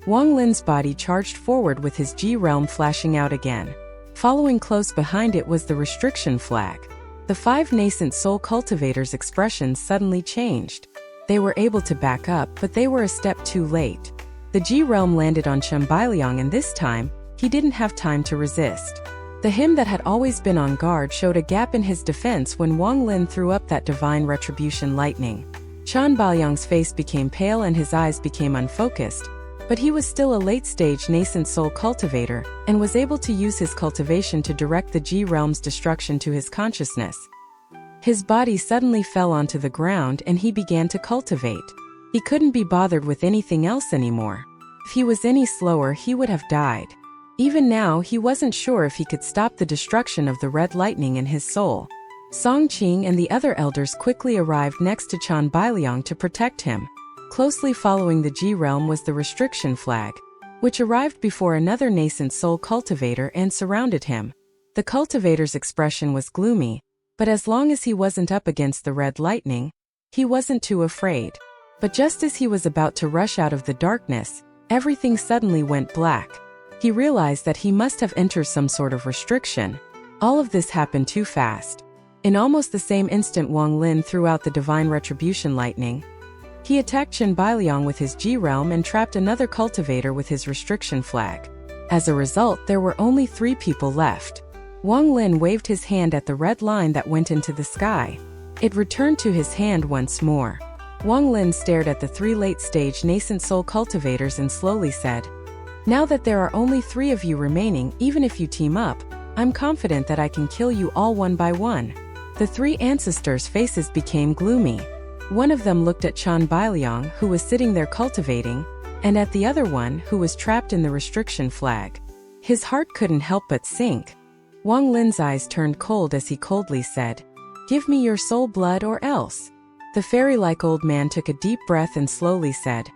Wang Lin's body charged forward with his G realm flashing out again. Following close behind it was the restriction flag. The 5 nascent soul cultivators' expressions suddenly changed. They were able to back up, but they were a step too late. The G realm landed on Cheng Bailiang, and this time, he didn't have time to resist. The him that had always been on guard showed a gap in his defense when Wang Lin threw up that divine retribution lightning. Cheng Bailiang's face became pale and his eyes became unfocused, but he was still a late-stage nascent soul cultivator and was able to use his cultivation to direct the G realm's destruction to his consciousness. His body suddenly fell onto the ground and he began to cultivate. He couldn't be bothered with anything else anymore. If he was any slower, he would have died. Even now, he wasn't sure if he could stop the destruction of the red lightning in his soul. Song Qing and the other elders quickly arrived next to Cheng Bailiang to protect him. Closely following the G realm was the restriction flag, which arrived before another nascent soul cultivator and surrounded him. The cultivator's expression was gloomy, but as long as he wasn't up against the red lightning, he wasn't too afraid. But just as he was about to rush out of the darkness, everything suddenly went black. He realized that he must have entered some sort of restriction. All of this happened too fast. In almost the same instant, Wang Lin threw out the divine retribution lightning. He attacked Cheng Bailiang with his G realm and trapped another cultivator with his restriction flag. As a result, there were only 3 people left. Wang Lin waved his hand at the red line that went into the sky. It returned to his hand once more. Wang Lin stared at the 3 late-stage nascent soul cultivators and slowly said, Now that there are only 3 of you remaining, even if you team up, I'm confident that I can kill you all one by one. The 3 ancestors' faces became gloomy. One of them looked at Cheng Bailiang, who was sitting there cultivating, and at the other one, who was trapped in the restriction flag. His heart couldn't help but sink. Wang Lin's eyes turned cold as he coldly said, Give me your soul blood or else. The fairy-like old man took a deep breath and slowly said,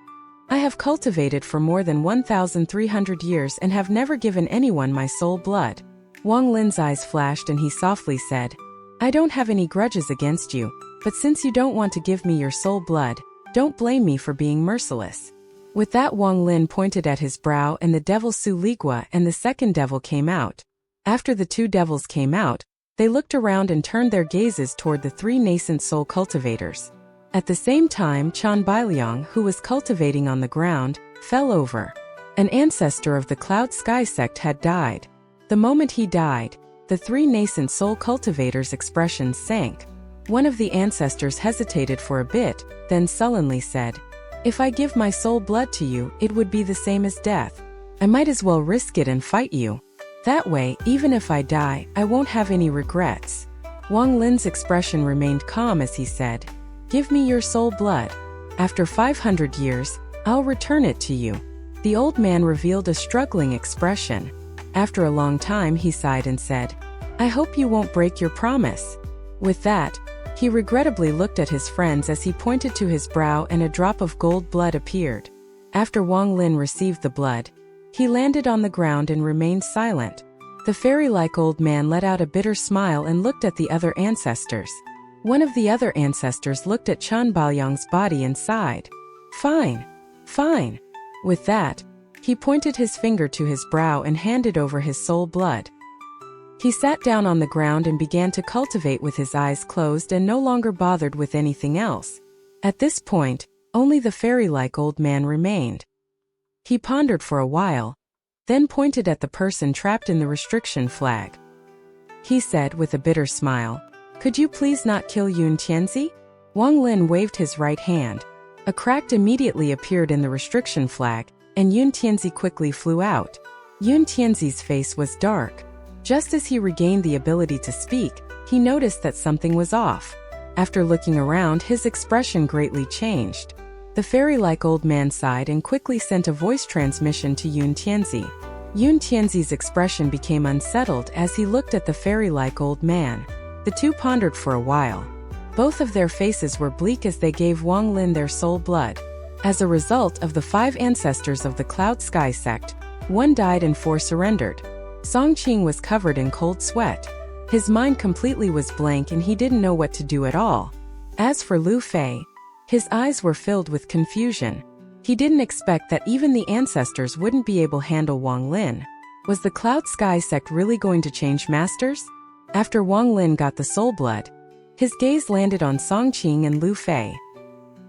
I have cultivated for more than 1,300 years and have never given anyone my soul blood. Wang Lin's eyes flashed and he softly said, I don't have any grudges against you, but since you don't want to give me your soul blood, don't blame me for being merciless. With that, Wang Lin pointed at his brow and the devil Su Ligua and the second devil came out. After the 2 devils came out, they looked around and turned their gazes toward the 3 nascent soul cultivators. At the same time, Cheng Bailiang, who was cultivating on the ground, fell over. An ancestor of the Cloud Sky sect had died. The moment he died, the 3 nascent soul cultivators' expressions sank. One of the ancestors hesitated for a bit, then sullenly said, If I give my soul blood to you, it would be the same as death. I might as well risk it and fight you. That way, even if I die, I won't have any regrets. Wang Lin's expression remained calm as he said, Give me your soul blood. After 500 years, I'll return it to you. The old man revealed a struggling expression. After a long time he sighed and said, I hope you won't break your promise. With that, he regrettably looked at his friends as he pointed to his brow and a drop of gold blood appeared. After Wang Lin received the blood, he landed on the ground and remained silent. The fairy-like old man let out a bitter smile and looked at the other ancestors. One of the other ancestors looked at Chen Baoyang's body and sighed. Fine, fine. With that, he pointed his finger to his brow and handed over his soul blood. He sat down on the ground and began to cultivate with his eyes closed and no longer bothered with anything else. At this point, only the fairy-like old man remained. He pondered for a while, then pointed at the person trapped in the restriction flag. He said with a bitter smile, Could you please not kill Yun Tianzi? Wang Lin waved his right hand. A crack immediately appeared in the restriction flag, and Yun Tianzi quickly flew out. Yun Tianzi's face was dark. Just as he regained the ability to speak, he noticed that something was off. After looking around, his expression greatly changed. The fairy-like old man sighed and quickly sent a voice transmission to Yun Tianzi. Yun Tianzi's expression became unsettled as he looked at the fairy-like old man. The two pondered for a while. Both of their faces were bleak as they gave Wang Lin their soul blood. As a result of the 5 ancestors of the Cloud Sky sect, 1 died and 4 surrendered. Song Qing was covered in cold sweat. His mind completely was blank and he didn't know what to do at all. As for Lu Fei, his eyes were filled with confusion. He didn't expect that even the ancestors wouldn't be able to handle Wang Lin. Was the Cloud Sky sect really going to change masters? After Wang Lin got the soul blood, his gaze landed on Song Qing and Lu Fei.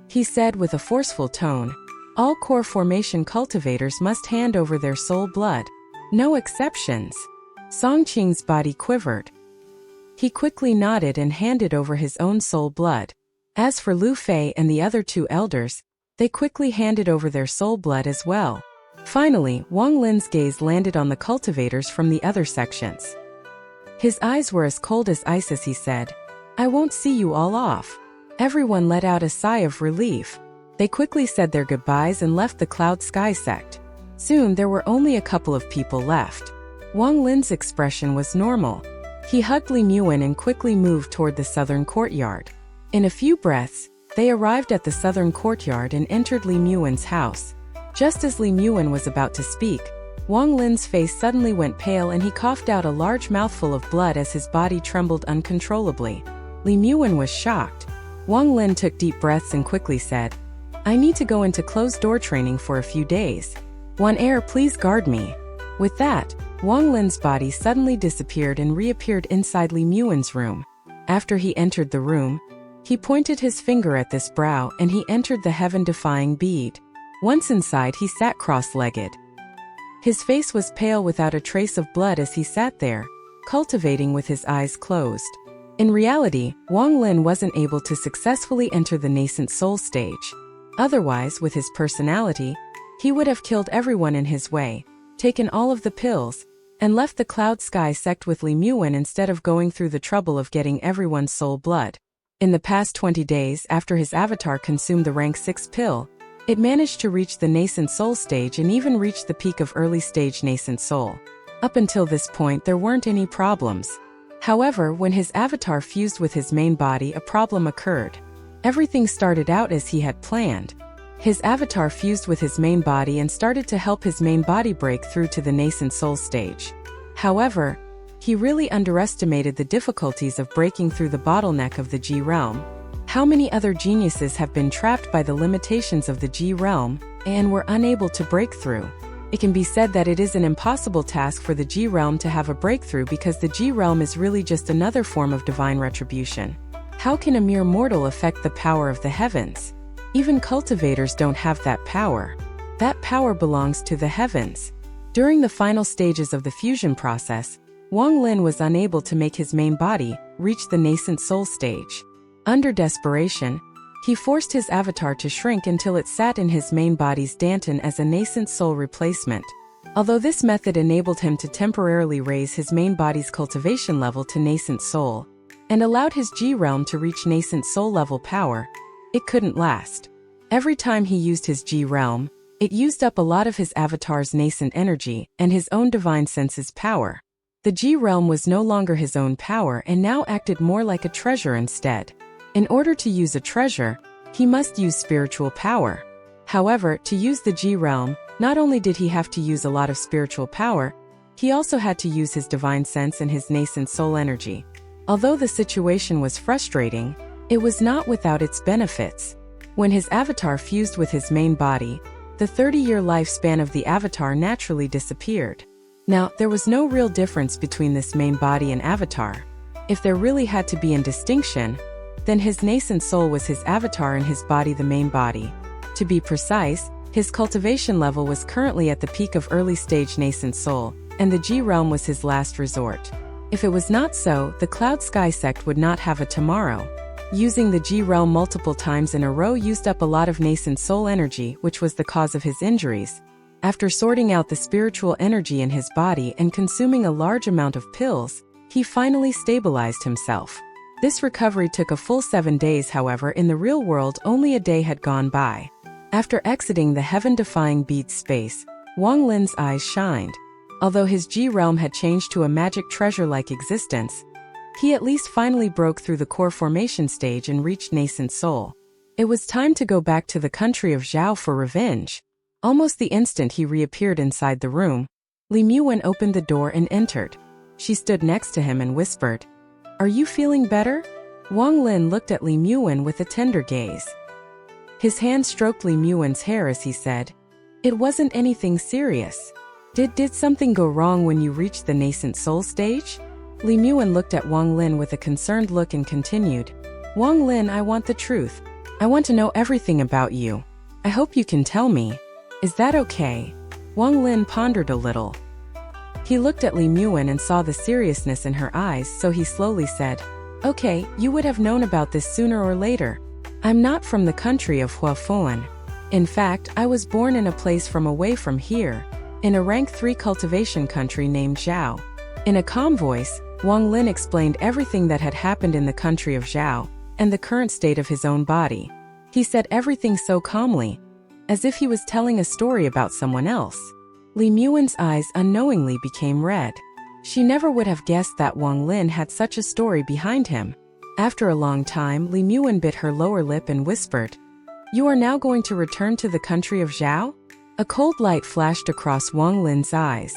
He said with a forceful tone, All core formation cultivators must hand over their soul blood. No exceptions. Song Qing's body quivered. He quickly nodded and handed over his own soul blood. As for Lu Fei and the other 2 elders, they quickly handed over their soul blood as well. Finally, Wang Lin's gaze landed on the cultivators from the other sections. His eyes were as cold as ice as he said, I won't see you all off. Everyone let out a sigh of relief. They quickly said their goodbyes and left the Cloud Sky sect. Soon there were only a couple of people left. Wang Lin's expression was normal. He hugged Li Muan and quickly moved toward the southern courtyard. In a few breaths, they arrived at the southern courtyard and entered Li Muan's house. Just as Li Muan was about to speak, Wang Lin's face suddenly went pale and he coughed out a large mouthful of blood as his body trembled uncontrollably. Li Muan was shocked. Wang Lin took deep breaths and quickly said, I need to go into closed-door training for a few days. Wan Er, please guard me. With that, Wang Lin's body suddenly disappeared and reappeared inside Li Muan's room. After he entered the room, he pointed his finger at this brow and he entered the heaven-defying bead. Once inside, he sat cross-legged. His face was pale without a trace of blood as he sat there, cultivating with his eyes closed. In reality, Wang Lin wasn't able to successfully enter the nascent soul stage. Otherwise, with his personality, he would have killed everyone in his way, taken all of the pills, and left the Cloud Sky sect with Li Muan instead of going through the trouble of getting everyone's soul blood. In the past 20 days after his avatar consumed the rank 6 pill, it managed to reach the nascent soul stage and even reached the peak of early stage nascent soul. Up until this point there weren't any problems. However, when his avatar fused with his main body, a problem occurred. Everything started out as he had planned. His avatar fused with his main body and started to help his main body break through to the nascent soul stage. However, he really underestimated the difficulties of breaking through the bottleneck of the G realm. How many other geniuses have been trapped by the limitations of the G realm and were unable to break through? It can be said that it is an impossible task for the G realm to have a breakthrough because the G realm is really just another form of divine retribution. How can a mere mortal affect the power of the heavens? Even cultivators don't have that power. That power belongs to the heavens. During the final stages of the fusion process, Wang Lin was unable to make his main body reach the nascent soul stage. Under desperation, he forced his avatar to shrink until it sat in his main body's danton as a nascent soul replacement. Although this method enabled him to temporarily raise his main body's cultivation level to nascent soul, and allowed his G realm to reach nascent soul level power, it couldn't last. Every time he used his G realm, it used up a lot of his avatar's nascent energy and his own divine senses power. The G realm was no longer his own power and now acted more like a treasure instead. In order to use a treasure, he must use spiritual power. However, to use the G realm, not only did he have to use a lot of spiritual power, he also had to use his divine sense and his nascent soul energy. Although the situation was frustrating, it was not without its benefits. When his avatar fused with his main body, the 30-year lifespan of the avatar naturally disappeared. Now, there was no real difference between this main body and avatar. If there really had to be a distinction, then his nascent soul was his avatar and his body the main body. To be precise, his cultivation level was currently at the peak of early-stage nascent soul, and the G realm was his last resort. If it was not so, the Cloud Sky sect would not have a tomorrow. Using the G realm multiple times in a row used up a lot of nascent soul energy, which was the cause of his injuries. After sorting out the spiritual energy in his body and consuming a large amount of pills, he finally stabilized himself. This recovery took a full 7 days. However, in the real world only a day had gone by. After exiting the heaven-defying bead space, Wang Lin's eyes shined. Although his G realm had changed to a magic treasure-like existence, he at least finally broke through the core formation stage and reached nascent soul. It was time to go back to the country of Zhao for revenge. Almost the instant he reappeared inside the room, Li Muwen opened the door and entered. She stood next to him and whispered, "Are you feeling better?" Wang Lin looked at Li Muwen with a tender gaze. His hand stroked Li Muwen's hair as he said, "It wasn't anything serious. Did something go wrong when you reached the nascent soul stage?" Li Muwen looked at Wang Lin with a concerned look and continued, "Wang Lin, I want the truth. I want to know everything about you. I hope you can tell me. Is that okay?" Wang Lin pondered a little. He looked at Li Muwen and saw the seriousness in her eyes, so he slowly said, "Okay, you would have known about this sooner or later. I'm not from the country of Huafuan. In fact, I was born in a place from away from here, in a rank 3 cultivation country named Zhao." In a calm voice, Wang Lin explained everything that had happened in the country of Zhao, and the current state of his own body. He said everything so calmly, as if he was telling a story about someone else. Li Muwen's eyes unknowingly became red. She never would have guessed that Wang Lin had such a story behind him. After a long time, Li Muwen bit her lower lip and whispered, "You are now going to return to the country of Zhao?" A cold light flashed across Wang Lin's eyes.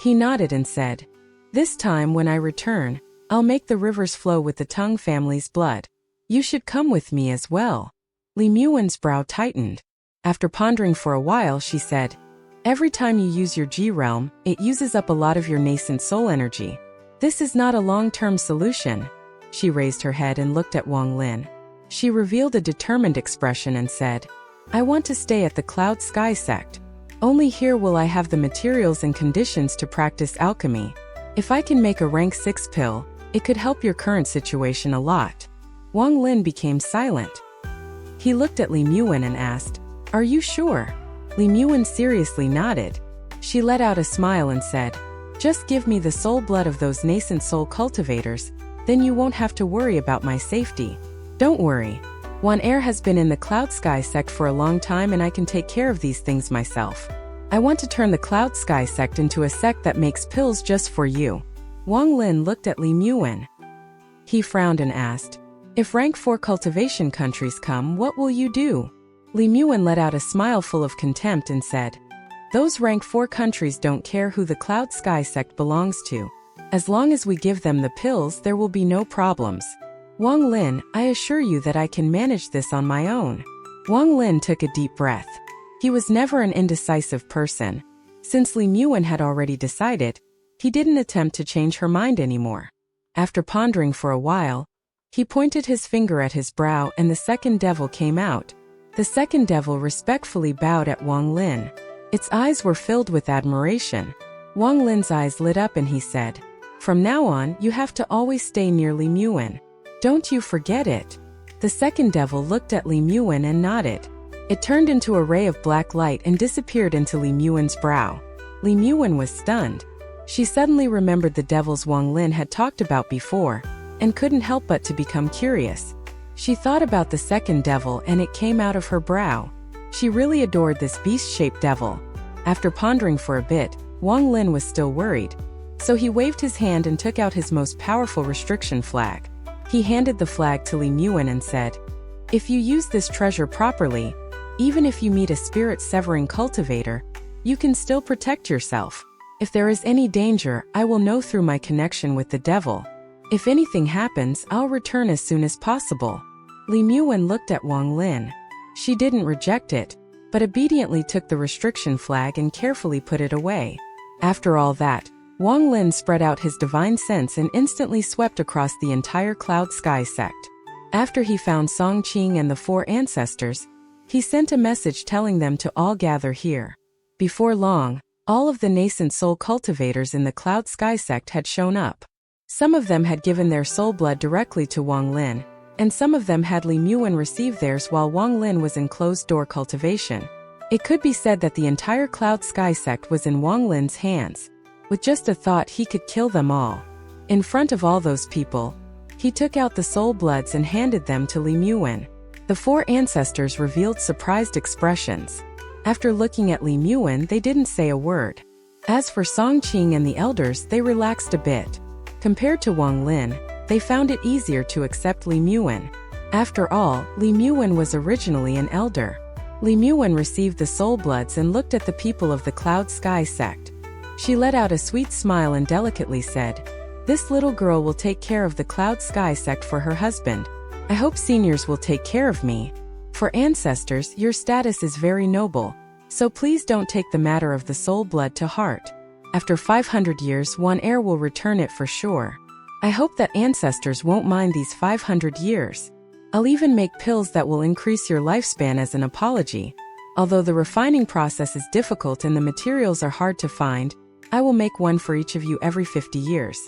He nodded and said, "This time when I return, I'll make the rivers flow with the Tang family's blood. You should come with me as well." Li Muwen's brow tightened. After pondering for a while, she said, "Every time you use your G realm, it uses up a lot of your nascent soul energy. This is not a long-term solution." She raised her head and looked at Wang Lin. She revealed a determined expression and said, "I want to stay at the Cloud Sky sect. Only here will I have the materials and conditions to practice alchemy. If I can make a rank 6 pill, it could help your current situation a lot." Wang Lin became silent. He looked at Li Muwen and asked, "Are you sure?" Li Muwen seriously nodded. She let out a smile and said, "Just give me the soul blood of those nascent soul cultivators, then you won't have to worry about my safety. Don't worry. Wan Er has been in the Cloud Sky sect for a long time and I can take care of these things myself. I want to turn the Cloud Sky sect into a sect that makes pills just for you." Wang Lin looked at Li Muwen. He frowned and asked, "If rank 4 cultivation countries come, what will you do?" Li Muwen let out a smile full of contempt and said, "Those rank 4 countries don't care who the Cloud Sky sect belongs to. As long as we give them the pills, there will be no problems. Wang Lin, I assure you that I can manage this on my own." Wang Lin took a deep breath. He was never an indecisive person. Since Li Muwen had already decided, he didn't attempt to change her mind anymore. After pondering for a while, he pointed his finger at his brow and the second devil came out. The second devil respectfully bowed at Wang Lin. Its eyes were filled with admiration. Wang Lin's eyes lit up and he said, "From now on, you have to always stay near Li Muwen. Don't you forget it." The second devil looked at Li Muwen and nodded. It turned into a ray of black light and disappeared into Li Muwen's brow. Li Muwen was stunned. She suddenly remembered the devils Wang Lin had talked about before, and couldn't help but to become curious. She thought about the second devil and it came out of her brow. She really adored this beast-shaped devil. After pondering for a bit, Wang Lin was still worried. So he waved his hand and took out his most powerful restriction flag. He handed the flag to Li Muan and said, "If you use this treasure properly, even if you meet a spirit-severing cultivator, you can still protect yourself. If there is any danger, I will know through my connection with the devil. If anything happens, I'll return as soon as possible." Li Muan looked at Wang Lin. She didn't reject it, but obediently took the restriction flag and carefully put it away. After all that, Wang Lin spread out his divine sense and instantly swept across the entire Cloud Sky sect. After he found Song Qing and the 4 ancestors, he sent a message telling them to all gather here. Before long, all of the nascent soul cultivators in the Cloud Sky sect had shown up. Some of them had given their soul blood directly to Wang Lin, and some of them had Li Muan receive theirs while Wang Lin was in closed-door cultivation. It could be said that the entire Cloud Sky sect was in Wang Lin's hands. With just a thought, he could kill them all. In front of all those people, he took out the soul bloods and handed them to Li Muan. The 4 ancestors revealed surprised expressions. After looking at Li Muan, they didn't say a word. As for Song Qing and the elders, they relaxed a bit. Compared to Wang Lin, they found it easier to accept Li Muan. After all, Li Muan was originally an elder. Li Muan received the soul bloods and looked at the people of the Cloud Sky sect. She let out a sweet smile and delicately said, "This little girl will take care of the Cloud Sky sect for her husband. I hope seniors will take care of me. For ancestors, your status is very noble, so please don't take the matter of the soul blood to heart. After 500 years, one heir will return it for sure. I hope that ancestors won't mind these 500 years. I'll even make pills that will increase your lifespan as an apology. Although the refining process is difficult and the materials are hard to find, I will make one for each of you every 50 years.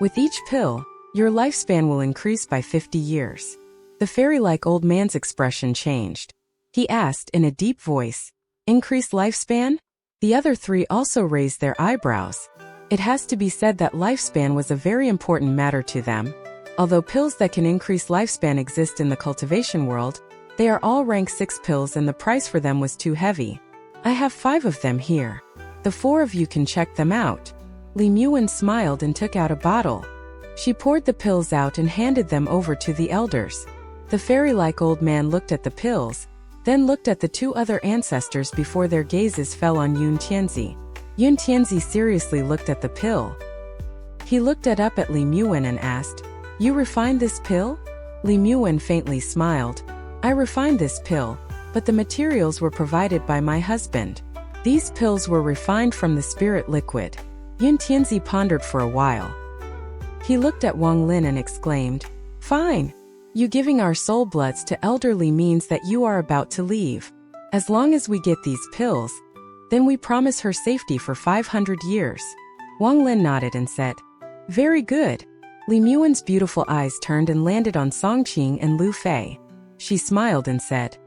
With each pill, your lifespan will increase by 50 years." The fairy-like old man's expression changed. He asked in a deep voice, "Increase lifespan?" The other 3 also raised their eyebrows. It has to be said that lifespan was a very important matter to them. Although pills that can increase lifespan exist in the cultivation world, they are all rank 6 pills and the price for them was too heavy. I have 5 of them here. The 4 of you can check them out. Li Muan smiled and took out a bottle. She poured the pills out and handed them over to the elders. The fairy-like old man looked at the pills, then looked at the 2 other ancestors before their gazes fell on Yun Tianzi. Yun Tianzi seriously looked at the pill. He looked up at Li Muan and asked, "You refined this pill?" Li Muan faintly smiled. "I refined this pill, but the materials were provided by my husband. These pills were refined from the spirit liquid." Yun Tianzi pondered for a while. He looked at Wang Lin and exclaimed, "Fine. You giving our soul bloods to elderly means that you are about to leave. As long as we get these pills, then we promise her safety for 500 years. Wang Lin nodded and said, "Very good." Li Muan's beautiful eyes turned and landed on Song Qing and Lu Fei. She smiled and said,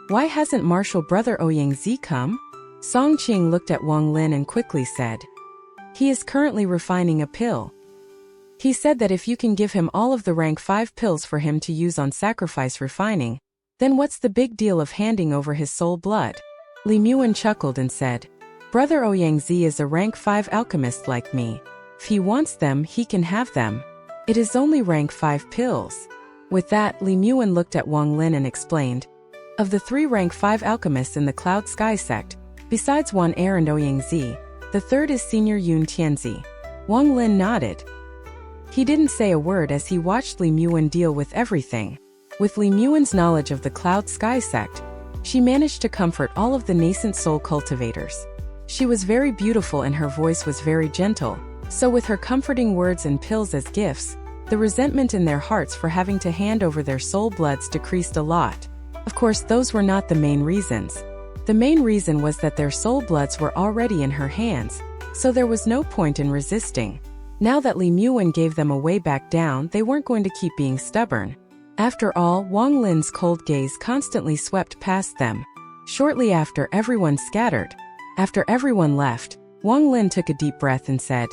"Why hasn't Martial Brother Ouyangzi come?" Song Qing looked at Wang Lin and quickly said, "He is currently refining a pill. He said that if you can give him all of the rank 5 pills for him to use on sacrifice refining, then what's the big deal of handing over his soul blood?" Li Muan chuckled and said, "Brother Ouyangzi is a rank 5 alchemist like me. If he wants them, he can have them. It is only rank 5 pills." With that, Li Muan looked at Wang Lin and explained, "Of the 3 rank 5 alchemists in the Cloud Sky sect, besides Wan Er and Ouyangzi, the third is Senior Yun Tianzi." Wang Lin nodded. He didn't say a word as he watched Li Muan deal with everything. With Li Muan's knowledge of the Cloud Sky sect, she managed to comfort all of the nascent soul cultivators. She was very beautiful and her voice was very gentle, so with her comforting words and pills as gifts, the resentment in their hearts for having to hand over their soul bloods decreased a lot. Of course, those were not the main reasons. The main reason was that their soul bloods were already in her hands, so there was no point in resisting. Now that Li Muan gave them a way back down, they weren't going to keep being stubborn. After all, Wang Lin's cold gaze constantly swept past them. Shortly after, everyone scattered. After everyone left, Wang Lin took a deep breath and said,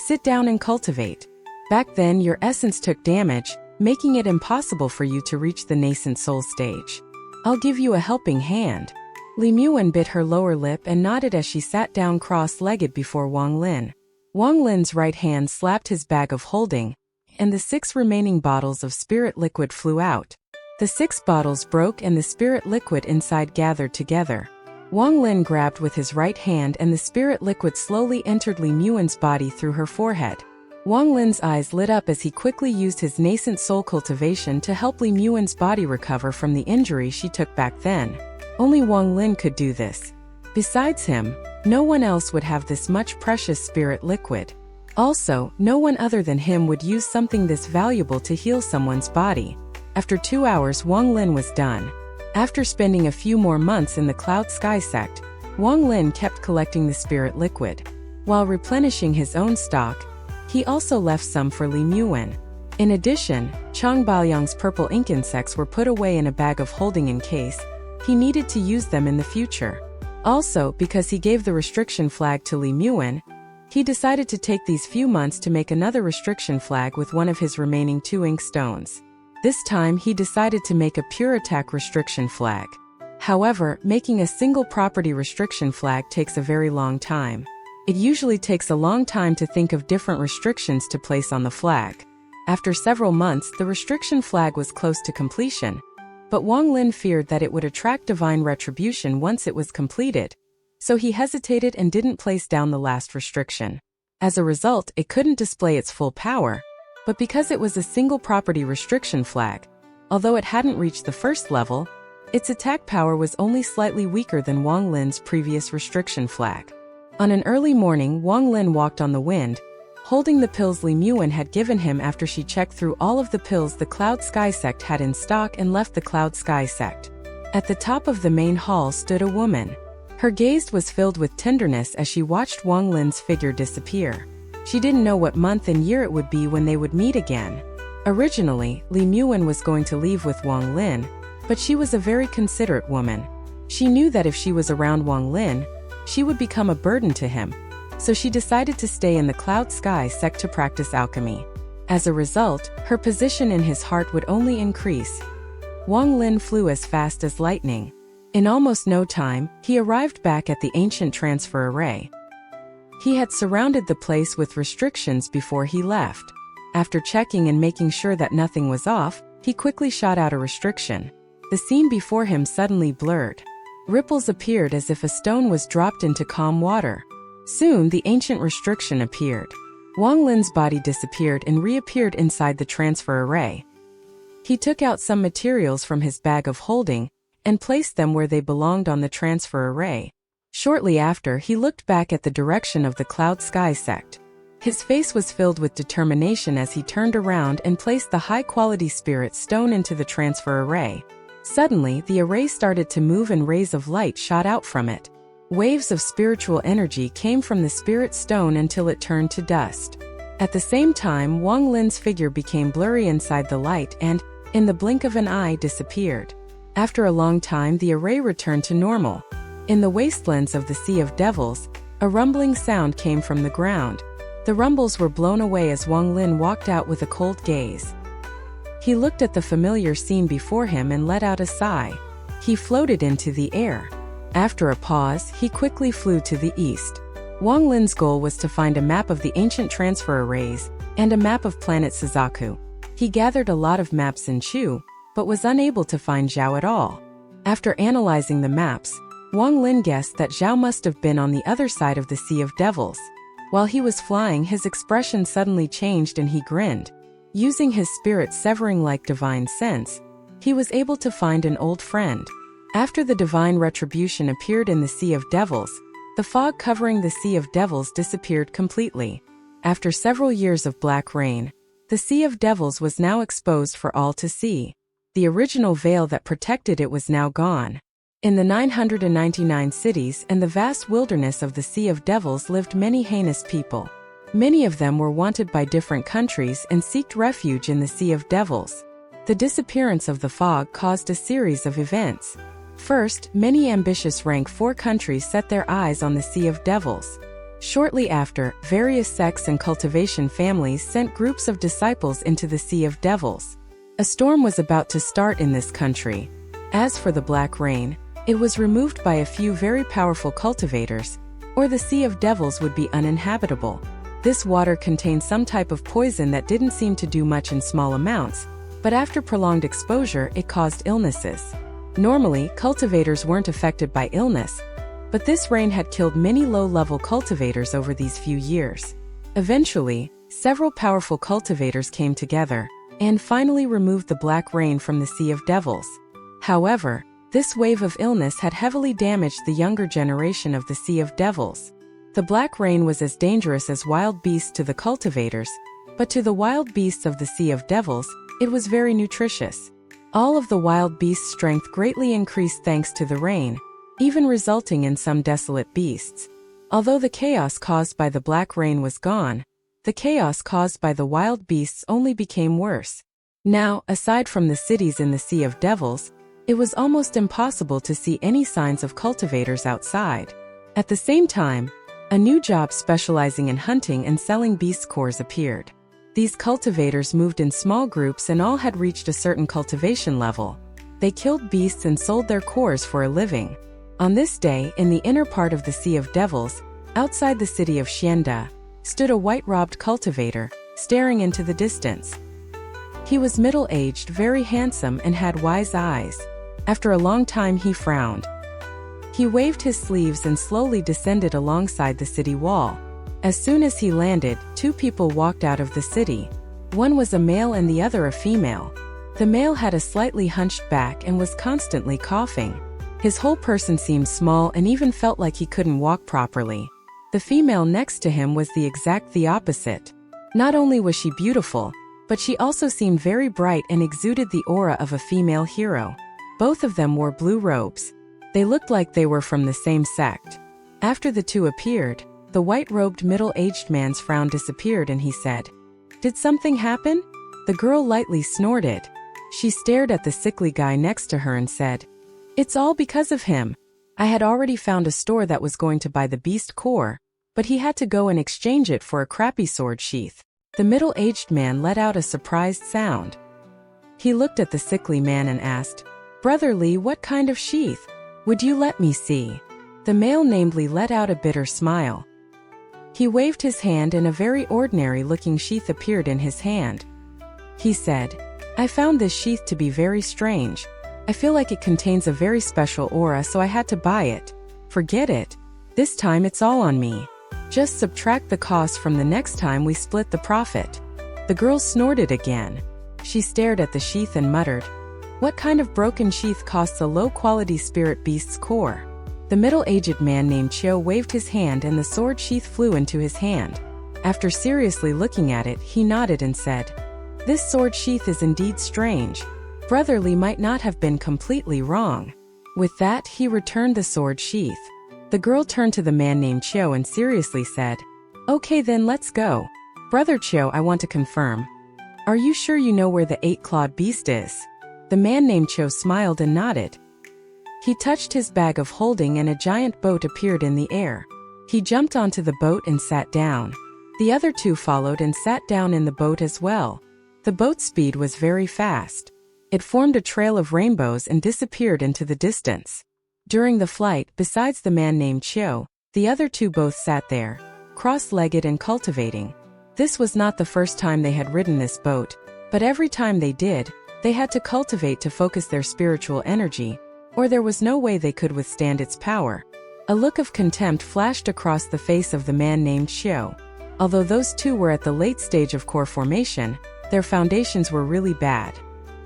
"Sit down and cultivate. Back then, your essence took damage, making it impossible for you to reach the nascent soul stage. I'll give you a helping hand. Li Muwen bit her lower lip and nodded as she sat down cross-legged before Wang Lin. Wang Lin's right hand slapped his bag of holding, and the 6 remaining bottles of spirit liquid flew out. The 6 bottles broke and the spirit liquid inside gathered together. Wang Lin grabbed with his right hand and the spirit liquid slowly entered Li Muwen's body through her forehead. Wang Lin's eyes lit up as he quickly used his nascent soul cultivation to help Li Muwen's body recover from the injury she took back then. Only Wang Lin could do this. Besides him, no one else would have this much precious spirit liquid. Also, no one other than him would use something this valuable to heal someone's body. After 2 hours, Wang Lin was done. After spending a few more months in the Cloud Sky sect, Wang Lin kept collecting the spirit liquid. While replenishing his own stock, he also left some for Li Muwen. In addition, Chang Baoyang's purple ink insects were put away in a bag of holding in case he needed to use them in the future. Also, because he gave the restriction flag to Li Muwen, he decided to take these few months to make another restriction flag with one of his remaining 2 ink stones. This time he decided to make a pure attack restriction flag. However, making a single property restriction flag takes a very long time. It usually takes a long time to think of different restrictions to place on the flag. After several months, the restriction flag was close to completion. But Wang Lin feared that it would attract divine retribution once it was completed, so he hesitated and didn't place down the last restriction. As a result, it couldn't display its full power, but because it was a single property restriction flag, although it hadn't reached the first level, its attack power was only slightly weaker than Wang Lin's previous restriction flag. On an early morning, Wang Lin walked on the wind, holding the pills Li Muwen had given him after she checked through all of the pills the Cloud Sky sect had in stock and left the Cloud Sky sect. At the top of the main hall stood a woman. Her gaze was filled with tenderness as she watched Wang Lin's figure disappear. She didn't know what month and year it would be when they would meet again. Originally, Li Muwen was going to leave with Wang Lin, but she was a very considerate woman. She knew that if she was around Wang Lin, she would become a burden to him. So she decided to stay in the Cloud Sky sect to practice alchemy. As a result, her position in his heart would only increase. Wang Lin flew as fast as lightning. In almost no time, he arrived back at the ancient transfer array. He had surrounded the place with restrictions before he left. After checking and making sure that nothing was off, he quickly shot out a restriction. The scene before him suddenly blurred. Ripples appeared as if a stone was dropped into calm water. Soon, the ancient restriction appeared. Wang Lin's body disappeared and reappeared inside the transfer array. He took out some materials from his bag of holding and placed them where they belonged on the transfer array. Shortly after, he looked back at the direction of the Cloud Sky sect. His face was filled with determination as he turned around and placed the high-quality spirit stone into the transfer array. Suddenly, the array started to move and rays of light shot out from it. Waves of spiritual energy came from the spirit stone until it turned to dust. At the same time, Wang Lin's figure became blurry inside the light and, in the blink of an eye, disappeared. After a long time, the array returned to normal. In the wastelands of the Sea of Devils, a rumbling sound came from the ground. The rumbles were blown away as Wang Lin walked out with a cold gaze. He looked at the familiar scene before him and let out a sigh. He floated into the air. After a pause, he quickly flew to the east. Wang Lin's goal was to find a map of the ancient transfer arrays and a map of planet Suzaku. He gathered a lot of maps in Chu, but was unable to find Zhao at all. After analyzing the maps, Wang Lin guessed that Zhao must have been on the other side of the Sea of Devils. While he was flying, his expression suddenly changed and he grinned. Using his spirit severing-like divine sense, he was able to find an old friend. After the divine retribution appeared in the Sea of Devils, the fog covering the Sea of Devils disappeared completely. After several years of black rain, the Sea of Devils was now exposed for all to see. The original veil that protected it was now gone. In the 999 cities and the vast wilderness of the Sea of Devils lived many heinous people. Many of them were wanted by different countries and sought refuge in the Sea of Devils. The disappearance of the fog caused a series of events. First, many ambitious rank 4 countries set their eyes on the Sea of Devils. Shortly after, various sects and cultivation families sent groups of disciples into the Sea of Devils. A storm was about to start in this country. As for the black rain, it was removed by a few very powerful cultivators, or the Sea of Devils would be uninhabitable. This water contained some type of poison that didn't seem to do much in small amounts, but after prolonged exposure it caused illnesses. Normally, cultivators weren't affected by illness, but this rain had killed many low-level cultivators over these few years. Eventually, several powerful cultivators came together and finally removed the black rain from the Sea of Devils. However, this wave of illness had heavily damaged the younger generation of the Sea of Devils. The black rain was as dangerous as wild beasts to the cultivators, but to the wild beasts of the Sea of Devils, it was very nutritious. All of the wild beasts' strength greatly increased thanks to the rain, even resulting in some desolate beasts. Although the chaos caused by the black rain was gone, the chaos caused by the wild beasts only became worse. Now, aside from the cities in the Sea of Devils, it was almost impossible to see any signs of cultivators outside. At the same time, a new job specializing in hunting and selling beast cores appeared. These cultivators moved in small groups and all had reached a certain cultivation level. They killed beasts and sold their cores for a living. On this day, in the inner part of the Sea of Devils, outside the city of XIAN, stood a white-robed cultivator, staring into the distance. He was middle-aged, very handsome, and had wise eyes. After a long time he frowned. He waved his sleeves and slowly descended alongside the city wall. As soon as he landed, two people walked out of the city. One was a male and the other a female. The male had a slightly hunched back and was constantly coughing. His whole person seemed small and even felt like he couldn't walk properly. The female next to him was the exact opposite. Not only was she beautiful, but she also seemed very bright and exuded the aura of a female hero. Both of them wore blue robes. They looked like they were from the same sect. After the two appeared, the white-robed middle-aged man's frown disappeared and he said, "Did something happen?" The girl lightly snorted. She stared at the sickly guy next to her and said, "It's all because of him. I had already found a store that was going to buy the beast core, but he had to go and exchange it for a crappy sword sheath." The middle-aged man let out a surprised sound. He looked at the sickly man and asked, "Brother Lee, what kind of sheath? Would you let me see?" The male namely let out a bitter smile. He waved his hand and a very ordinary-looking sheath appeared in his hand. He said, "I found this sheath to be very strange. I feel like it contains a very special aura, so I had to buy it." "Forget it. This time it's all on me. Just subtract the cost from the next time we split the profit." The girl snorted again. She stared at the sheath and muttered, "What kind of broken sheath costs a low-quality spirit beast's core?" The middle-aged man named Chiu waved his hand and the sword sheath flew into his hand. After seriously looking at it, he nodded and said, "This sword sheath is indeed strange. Brother Lee might not have been completely wrong." With that, he returned the sword sheath. The girl turned to the man named Chiu and seriously said, "Okay then, let's go. Brother Chiu, I want to confirm. Are you sure you know where the 8-clawed beast is?" The man named Chiu smiled and nodded. He touched his bag of holding and a giant boat appeared in the air. He jumped onto the boat and sat down. The other two followed and sat down in the boat as well. The boat's speed was very fast. It formed a trail of rainbows and disappeared into the distance. During the flight, besides the man named Chiu, the other two both sat there, cross-legged and cultivating. This was not the first time they had ridden this boat, but every time they did, they had to cultivate to focus their spiritual energy, or there was no way they could withstand its power. A look of contempt flashed across the face of the man named Chiu. Although those two were at the late stage of core formation, their foundations were really bad.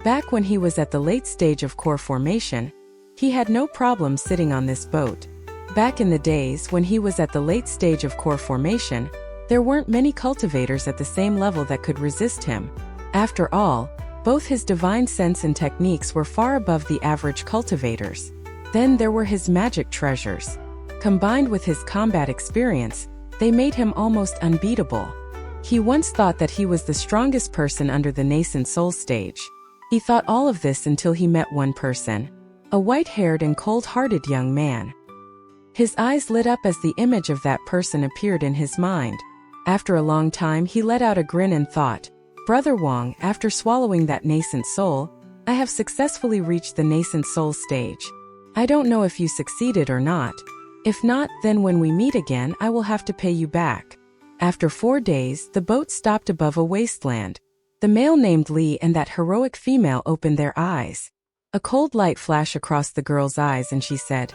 Back when he was at the late stage of core formation, he had no problem sitting on this boat. Back in the days when he was at the late stage of core formation, there weren't many cultivators at the same level that could resist him. After all, both his divine sense and techniques were far above the average cultivators. Then there were his magic treasures. Combined with his combat experience, they made him almost unbeatable. He once thought that he was the strongest person under the nascent soul stage. He thought all of this until he met one person, a white-haired and cold-hearted young man. His eyes lit up as the image of that person appeared in his mind. After a long time he let out a grin and thought, Brother Wang, after swallowing that nascent soul, I have successfully reached the nascent soul stage. I don't know if you succeeded or not. If not, then when we meet again I will have to pay you back. After 4 days, the boat stopped above a wasteland. The male named Li and that heroic female opened their eyes. A cold light flashed across the girl's eyes and she said,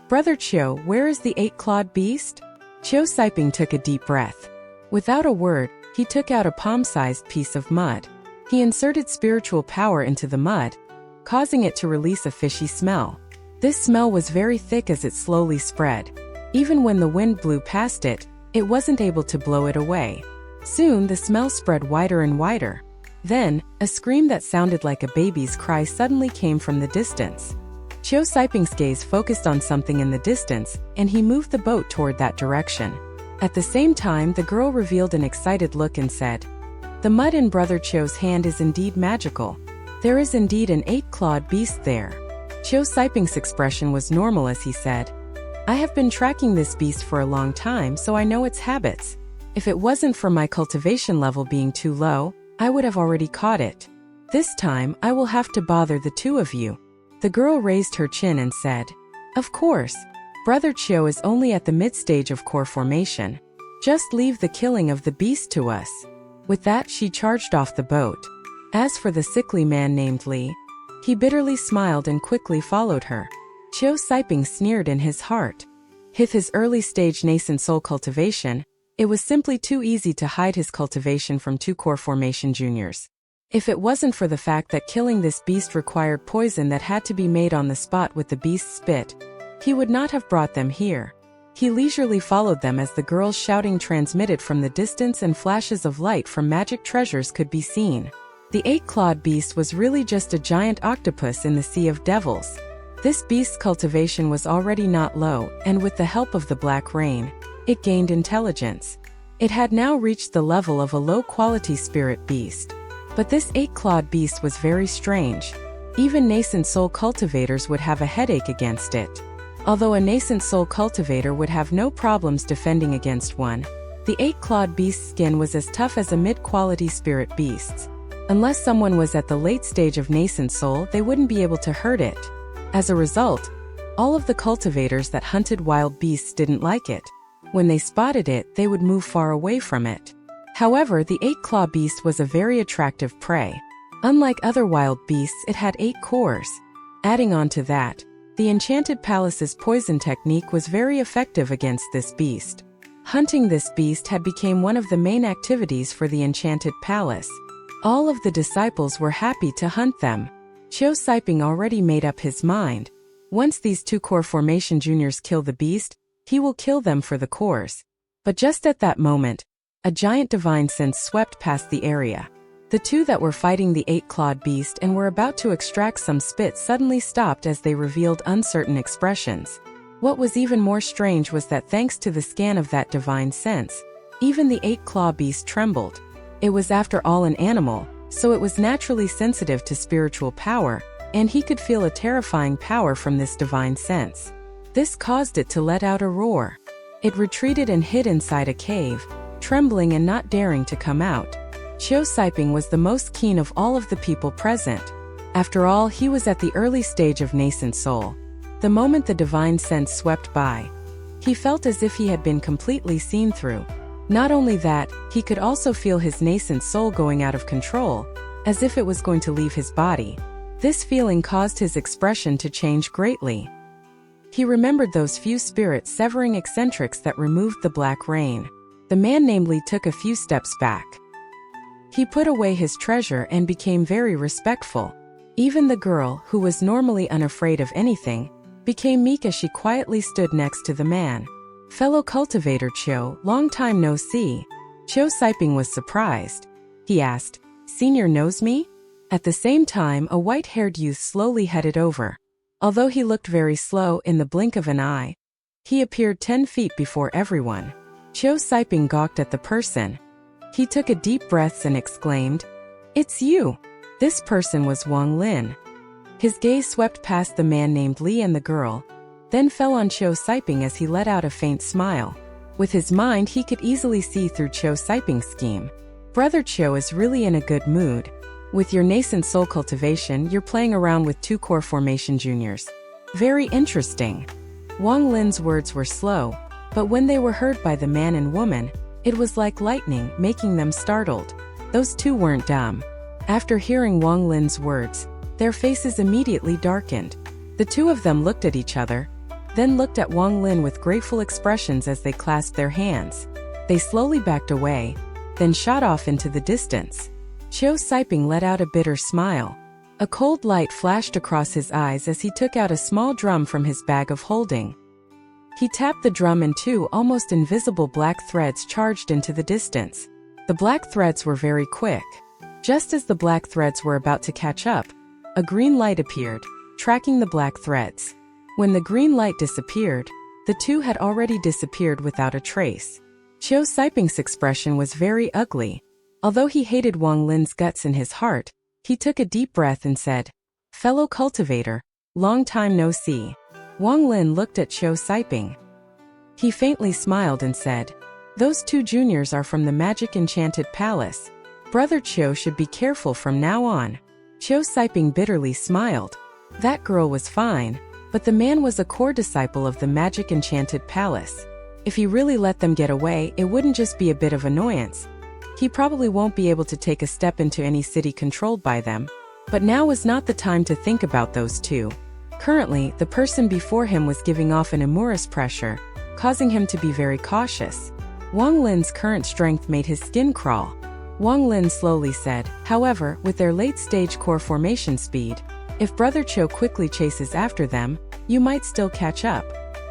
"Brother Chiu, where is the 8-clawed beast?" Chiu Siping took a deep breath. Without a word, he took out a palm-sized piece of mud. He inserted spiritual power into the mud, causing it to release a fishy smell. This smell was very thick as it slowly spread. Even when the wind blew past it, it wasn't able to blow it away. Soon the smell spread wider and wider. Then, a scream that sounded like a baby's cry suddenly came from the distance. Chiu Siping's gaze focused on something in the distance, and he moved the boat toward that direction. At the same time, the girl revealed an excited look and said, "The mud in Brother Chiu's hand is indeed magical. There is indeed an 8-clawed beast there." Chiu Siping's expression was normal as he said, "I have been tracking this beast for a long time, so I know its habits. If it wasn't for my cultivation level being too low, I would have already caught it. This time, I will have to bother the two of you." The girl raised her chin and said, "Of course. Brother Chiu is only at the mid-stage of core formation. Just leave the killing of the beast to us." With that, she charged off the boat. As for the sickly man named Li, he bitterly smiled and quickly followed her. Chiu Siping sneered in his heart. With his early-stage nascent soul cultivation, it was simply too easy to hide his cultivation from 2 core formation juniors. If it wasn't for the fact that killing this beast required poison that had to be made on the spot with the beast's spit, he would not have brought them here. He leisurely followed them as the girl's shouting transmitted from the distance and flashes of light from magic treasures could be seen. The 8-clawed beast was really just a giant octopus in the Sea of Devils. This beast's cultivation was already not low, and with the help of the black rain, it gained intelligence. It had now reached the level of a low-quality spirit beast. But this 8-clawed beast was very strange. Even nascent soul cultivators would have a headache against it. Although a nascent soul cultivator would have no problems defending against one, the 8-clawed beast's skin was as tough as a mid-quality spirit beast's. Unless someone was at the late stage of nascent soul, they wouldn't be able to hurt it. As a result, all of the cultivators that hunted wild beasts didn't like it. When they spotted it, they would move far away from it. However, the 8-claw beast was a very attractive prey. Unlike other wild beasts, it had 8 cores. Adding on to that, the Enchanted Palace's poison technique was very effective against this beast. Hunting this beast had become one of the main activities for the Enchanted Palace. All of the disciples were happy to hunt them. Chiu Siping already made up his mind. Once these 2 core formation juniors kill the beast, he will kill them for the cores. But just at that moment, a giant divine sense swept past the area. The 2 that were fighting the 8-clawed beast and were about to extract some spit suddenly stopped as they revealed uncertain expressions. What was even more strange was that thanks to the scan of that divine sense, even the 8-claw beast trembled. It was after all an animal, so it was naturally sensitive to spiritual power, and he could feel a terrifying power from this divine sense. This caused it to let out a roar. It retreated and hid inside a cave, trembling and not daring to come out. Chiu Siping was the most keen of all of the people present. After all, he was at the early stage of nascent soul. The moment the divine sense swept by, he felt as if he had been completely seen through. Not only that, he could also feel his nascent soul going out of control, as if it was going to leave his body. This feeling caused his expression to change greatly. He remembered those few spirits severing eccentrics that removed the black rain. The man namely took a few steps back. He put away his treasure and became very respectful. Even the girl, who was normally unafraid of anything, became meek as she quietly stood next to the man. "Fellow cultivator Chiu, long time no see." Chiu Siping was surprised. He asked, "Senior knows me?" At the same time, a white-haired youth slowly headed over. Although he looked very slow in the blink of an eye, he appeared 10 feet before everyone. Chiu Siping gawked at the person. He took a deep breath and exclaimed, "It's you!" This person was Wang Lin. His gaze swept past the man named Li and the girl, then fell on Chiu Siping as he let out a faint smile. With his mind, he could easily see through Chiu Siping's scheme. Brother Chiu is really in a good mood. With your nascent soul cultivation, you're playing around with 2 core formation juniors. Very interesting. Wang Lin's words were slow, but when they were heard by the man and woman, it was like lightning, making them startled. Those 2 weren't dumb. After hearing Wang Lin's words, their faces immediately darkened. The 2 of them looked at each other, then looked at Wang Lin with grateful expressions as they clasped their hands. They slowly backed away, then shot off into the distance. Chiu Siping let out a bitter smile. A cold light flashed across his eyes as he took out a small drum from his bag of holding. He tapped the drum and 2 almost invisible black threads charged into the distance. The black threads were very quick. Just as the black threads were about to catch up, a green light appeared, tracking the black threads. When the green light disappeared, the 2 had already disappeared without a trace. Chiu Siping's expression was very ugly. Although he hated Wang Lin's guts in his heart, he took a deep breath and said, "Fellow cultivator, long time no see." Wang Lin looked at Chiu Siping. He faintly smiled and said, "Those 2 juniors are from the magic enchanted palace. Brother Chiu should be careful from now on." Chiu Siping bitterly smiled. That girl was fine, but the man was a core disciple of the magic enchanted palace. If he really let them get away, it wouldn't just be a bit of annoyance. He probably won't be able to take a step into any city controlled by them. But now was not the time to think about those 2. Currently, the person before him was giving off an amorous pressure, causing him to be very cautious. Wang Lin's current strength made his skin crawl. Wang Lin slowly said, "However, with their late-stage core formation speed, if Brother Chiu quickly chases after them, you might still catch up."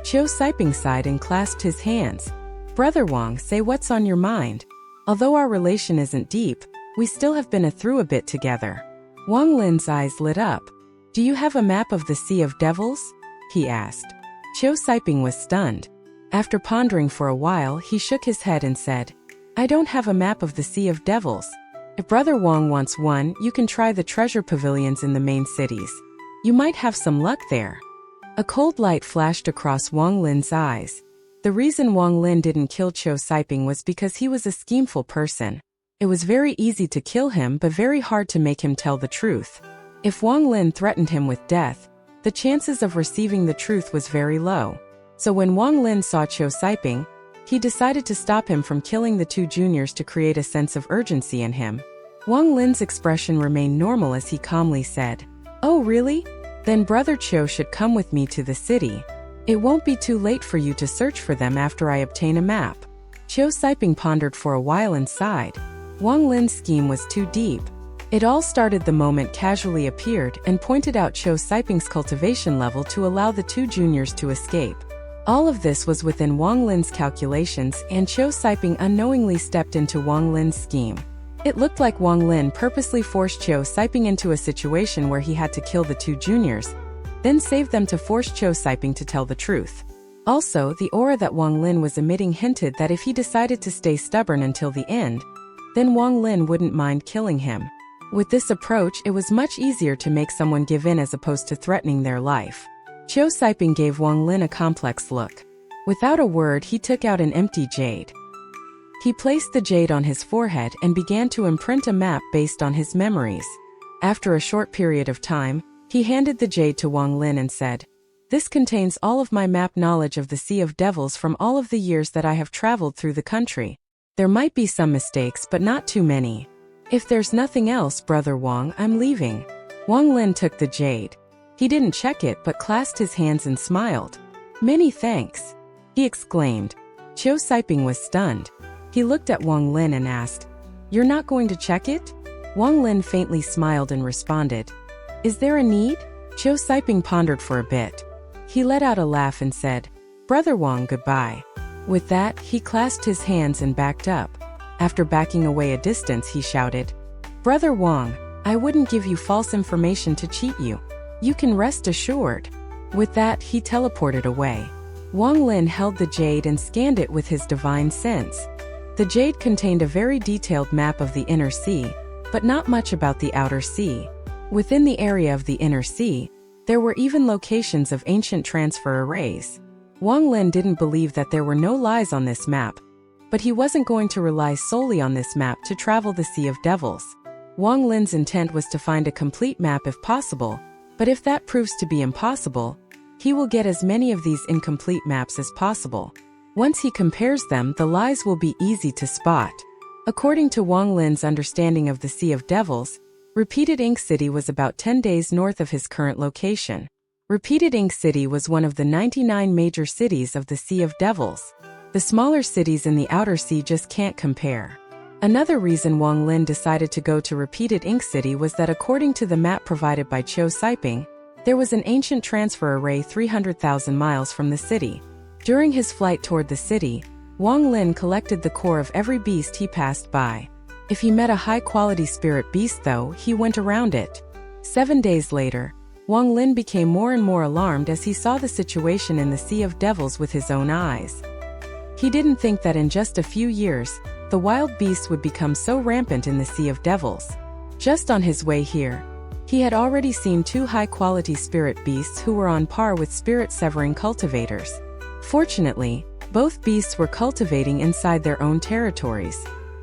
Chiu Siping sighed and clasped his hands. "Brother Wang, say what's on your mind. Although our relation isn't deep, we still have been through a bit together." Wang Lin's eyes lit up. "Do you have a map of the Sea of Devils?" he asked. Chiu Siping was stunned. After pondering for a while, he shook his head and said, "I don't have a map of the Sea of Devils. If Brother Wang wants one, you can try the treasure pavilions in the main cities. You might have some luck there." A cold light flashed across Wang Lin's eyes. The reason Wang Lin didn't kill Chiu Siping was because he was a schemeful person. It was very easy to kill him but very hard to make him tell the truth. If Wang Lin threatened him with death, the chances of receiving the truth was very low. So when Wang Lin saw Chiu Siping, he decided to stop him from killing the 2 juniors to create a sense of urgency in him. Wang Lin's expression remained normal as he calmly said, "Oh really? Then Brother Chiu should come with me to the city. It won't be too late for you to search for them after I obtain a map." Chiu Siping pondered for a while and sighed. Wang Lin's scheme was too deep. It all started the moment casually appeared and pointed out Chiu Siping's cultivation level to allow the 2 juniors to escape. All of this was within Wang Lin's calculations, and Chiu Siping unknowingly stepped into Wang Lin's scheme. It looked like Wang Lin purposely forced Chiu Siping into a situation where he had to kill the 2 juniors, then save them to force Chiu Siping to tell the truth. Also, the aura that Wang Lin was emitting hinted that if he decided to stay stubborn until the end, then Wang Lin wouldn't mind killing him. With this approach, it was much easier to make someone give in as opposed to threatening their life. Chiu Siping gave Wang Lin a complex look. Without a word, he took out an empty jade. He placed the jade on his forehead and began to imprint a map based on his memories. After a short period of time, he handed the jade to Wang Lin and said, "This contains all of my map knowledge of the Sea of Devils from all of the years that I have traveled through the country. There might be some mistakes but not too many. If there's nothing else, Brother Wang, I'm leaving." Wang Lin took the jade. He didn't check it but clasped his hands and smiled. "Many thanks," he exclaimed. Chiu Siping was stunned. He looked at Wang Lin and asked, "You're not going to check it?" Wang Lin faintly smiled and responded, "Is there a need?" Chiu Siping pondered for a bit. He let out a laugh and said, "Brother Wang, goodbye." With that, he clasped his hands and backed up. After backing away a distance, he shouted, "Brother Wang, I wouldn't give you false information to cheat you. You can rest assured." With that, he teleported away. Wang Lin held the jade and scanned it with his divine sense. The jade contained a very detailed map of the inner sea, but not much about the outer sea. Within the area of the inner sea, there were even locations of ancient transfer arrays. Wang Lin didn't believe that there were no lies on this map, but he wasn't going to rely solely on this map to travel the Sea of Devils. Wang Lin's intent was to find a complete map if possible, but if that proves to be impossible, he will get as many of these incomplete maps as possible. Once he compares them, the lies will be easy to spot. According to Wang Lin's understanding of the Sea of Devils, Repeated Ink City was about 10 days north of his current location. Repeated Ink City was one of the 99 major cities of the Sea of Devils. The smaller cities in the Outer Sea just can't compare. Another reason Wang Lin decided to go to Repeated Ink City was that according to the map provided by Qiu Siping, there was an ancient transfer array 300,000 miles from the city. During his flight toward the city, Wang Lin collected the core of every beast he passed by. If he met a high-quality spirit beast though, he went around it. 7 days later, Wang Lin became more and more alarmed as he saw the situation in the Sea of Devils with his own eyes. He didn't think that in just a few years, the wild beasts would become so rampant in the Sea of Devils. Just on his way here, he had already seen 2 high-quality spirit beasts who were on par with spirit-severing cultivators. Fortunately, both beasts were cultivating inside their own territories.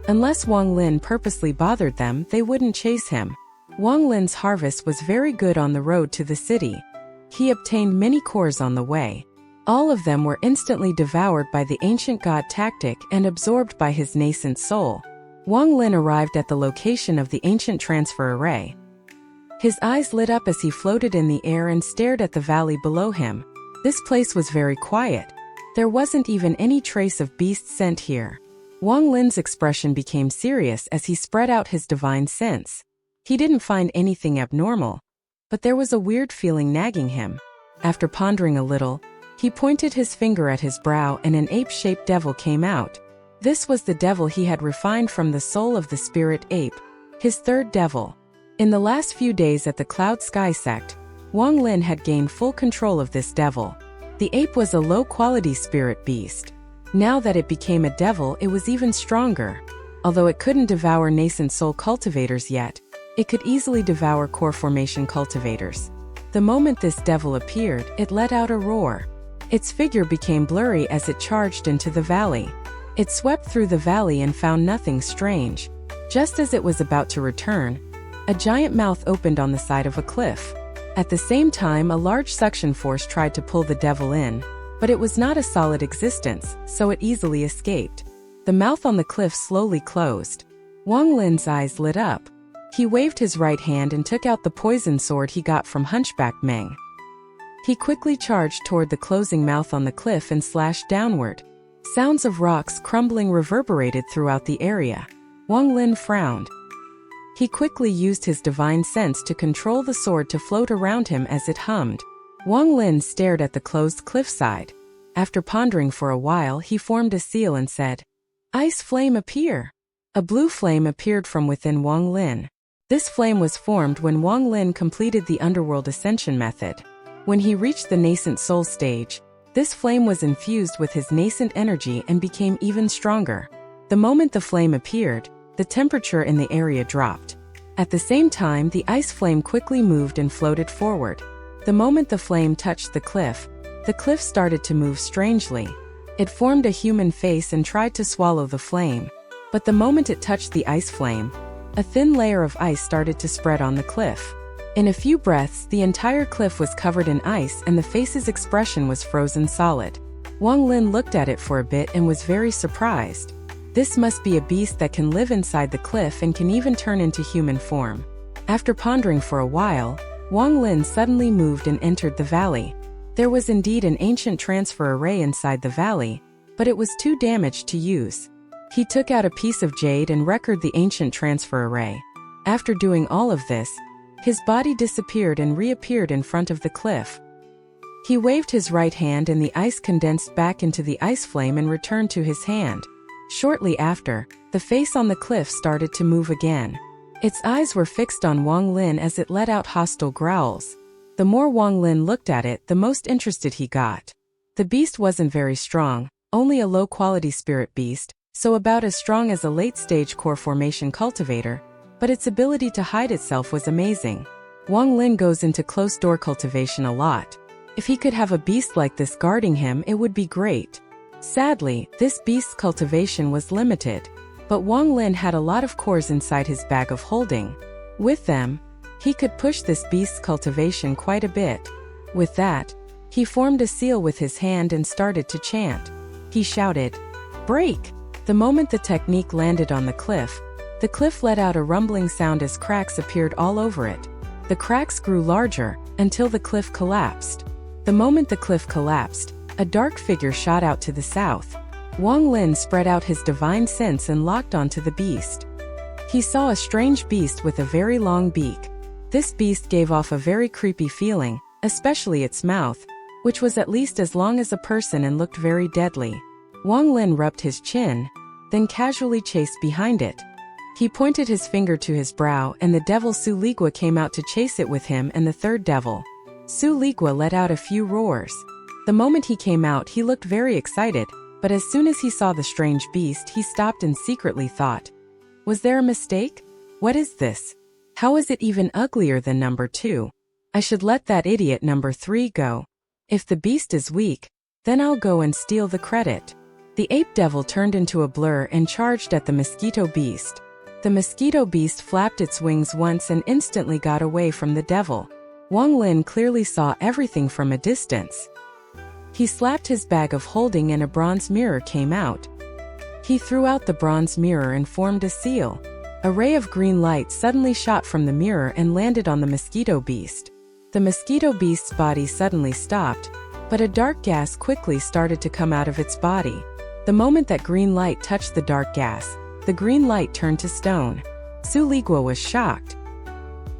Unless Wang Lin purposely bothered them, they wouldn't chase him. Wang Lin's harvest was very good on the road to the city. He obtained many cores on the way. All of them were instantly devoured by the ancient god tactic and absorbed by his nascent soul. Wang Lin arrived at the location of the ancient transfer array. His eyes lit up as he floated in the air and stared at the valley below him. This place was very quiet. There wasn't even any trace of beast scent here. Wang Lin's expression became serious as he spread out his divine sense. He didn't find anything abnormal, but there was a weird feeling nagging him. After pondering a little, he pointed his finger at his brow and an ape-shaped devil came out. This was the devil he had refined from the soul of the spirit ape, his third devil. In the last few days at the Cloud Sky sect, Wang Lin had gained full control of this devil. The ape was a low-quality spirit beast. Now that it became a devil, it was even stronger. Although it couldn't devour nascent soul cultivators yet, it could easily devour core formation cultivators. The moment this devil appeared, it let out a roar. Its figure became blurry as it charged into the valley. It swept through the valley and found nothing strange. Just as it was about to return, a giant mouth opened on the side of a cliff. At the same time, a large suction force tried to pull the devil in, but it was not a solid existence, so it easily escaped. The mouth on the cliff slowly closed. Wang Lin's eyes lit up. He waved his right hand and took out the poison sword he got from Hunchback Meng. He quickly charged toward the closing mouth on the cliff and slashed downward. Sounds of rocks crumbling reverberated throughout the area. Wang Lin frowned. He quickly used his divine sense to control the sword to float around him as it hummed. Wang Lin stared at the closed cliffside. After pondering for a while, he formed a seal and said, "Ice flame appear." A blue flame appeared from within Wang Lin. This flame was formed when Wang Lin completed the underworld ascension method. When he reached the nascent soul stage, this flame was infused with his nascent energy and became even stronger. The moment the flame appeared, the temperature in the area dropped. At the same time, the ice flame quickly moved and floated forward. The moment the flame touched the cliff started to move strangely. It formed a human face and tried to swallow the flame. But the moment it touched the ice flame, a thin layer of ice started to spread on the cliff. In a few breaths, the entire cliff was covered in ice and the face's expression was frozen solid. Wang Lin looked at it for a bit and was very surprised. This must be a beast that can live inside the cliff and can even turn into human form. After pondering for a while, Wang Lin suddenly moved and entered the valley. There was indeed an ancient transfer array inside the valley, but it was too damaged to use. He took out a piece of jade and recorded the ancient transfer array. After doing all of this, his body disappeared and reappeared in front of the cliff. He waved his right hand and the ice condensed back into the ice flame and returned to his hand. Shortly after, the face on the cliff started to move again. Its eyes were fixed on Wang Lin as it let out hostile growls. The more Wang Lin looked at it, the most interested he got. The beast wasn't very strong, only a low-quality spirit beast, so about as strong as a late-stage core formation cultivator, but its ability to hide itself was amazing. Wang Lin goes into close-door cultivation a lot. If he could have a beast like this guarding him, it would be great. Sadly, this beast's cultivation was limited, but Wang Lin had a lot of cores inside his bag of holding. With them, he could push this beast's cultivation quite a bit. With that, he formed a seal with his hand and started to chant. He shouted, "Break!" The moment the technique landed on the cliff let out a rumbling sound as cracks appeared all over it. The cracks grew larger, until the cliff collapsed. The moment the cliff collapsed, a dark figure shot out to the south. Wang Lin spread out his divine sense and locked onto the beast. He saw a strange beast with a very long beak. This beast gave off a very creepy feeling, especially its mouth, which was at least as long as a person and looked very deadly. Wang Lin rubbed his chin, then casually chased behind it. He pointed his finger to his brow and the devil Su Ligua came out to chase it with him and the third devil. Su Ligua let out a few roars. The moment he came out he looked very excited, but as soon as he saw the strange beast he stopped and secretly thought, "Was there a mistake? What is this? How is it even uglier than number 2? I should let that idiot number 3 go. If the beast is weak, then I'll go and steal the credit." The ape devil turned into a blur and charged at the mosquito beast. The mosquito beast flapped its wings once and instantly got away from the devil. Wang Lin clearly saw everything from a distance. He slapped his bag of holding and a bronze mirror came out. He threw out the bronze mirror and formed a seal. A ray of green light suddenly shot from the mirror and landed on the mosquito beast. The mosquito beast's body suddenly stopped, but a dark gas quickly started to come out of its body. The moment that green light touched the dark gas, the green light turned to stone. Su Ligua was shocked.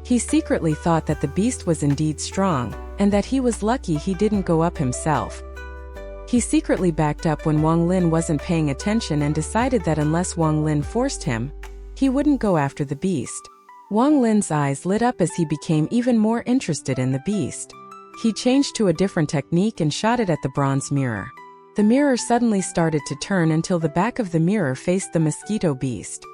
He secretly thought that the beast was indeed strong, and that he was lucky he didn't go up himself. He secretly backed up when Wang Lin wasn't paying attention and decided that unless Wang Lin forced him, he wouldn't go after the beast. Wang Lin's eyes lit up as he became even more interested in the beast. He changed to a different technique and shot it at the bronze mirror. The mirror suddenly started to turn until the back of the mirror faced the mosquito beast.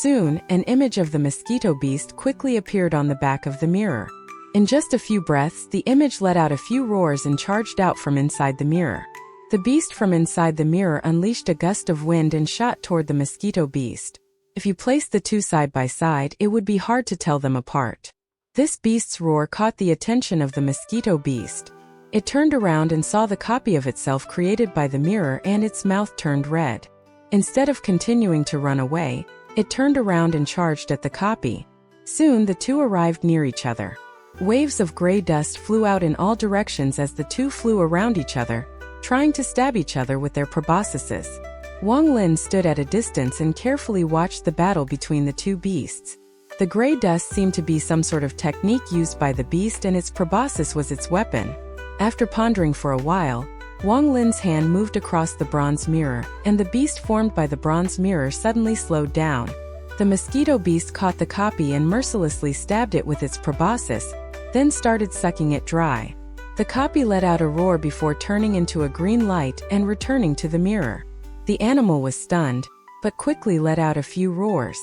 Soon, an image of the mosquito beast quickly appeared on the back of the mirror. In just a few breaths, the image let out a few roars and charged out from inside the mirror. The beast from inside the mirror unleashed a gust of wind and shot toward the mosquito beast. If you placed the two side by side, it would be hard to tell them apart. This beast's roar caught the attention of the mosquito beast. It turned around and saw the copy of itself created by the mirror and its mouth turned red. Instead of continuing to run away, it turned around and charged at the copy. Soon the two arrived near each other. Waves of gray dust flew out in all directions as the two flew around each other, trying to stab each other with their proboscises. Wang Lin stood at a distance and carefully watched the battle between the two beasts. The gray dust seemed to be some sort of technique used by the beast and its proboscis was its weapon. After pondering for a while, Wang Lin's hand moved across the bronze mirror, and the beast formed by the bronze mirror suddenly slowed down. The mosquito beast caught the copy and mercilessly stabbed it with its proboscis, then started sucking it dry. The copy let out a roar before turning into a green light and returning to the mirror. The animal was stunned, but quickly let out a few roars.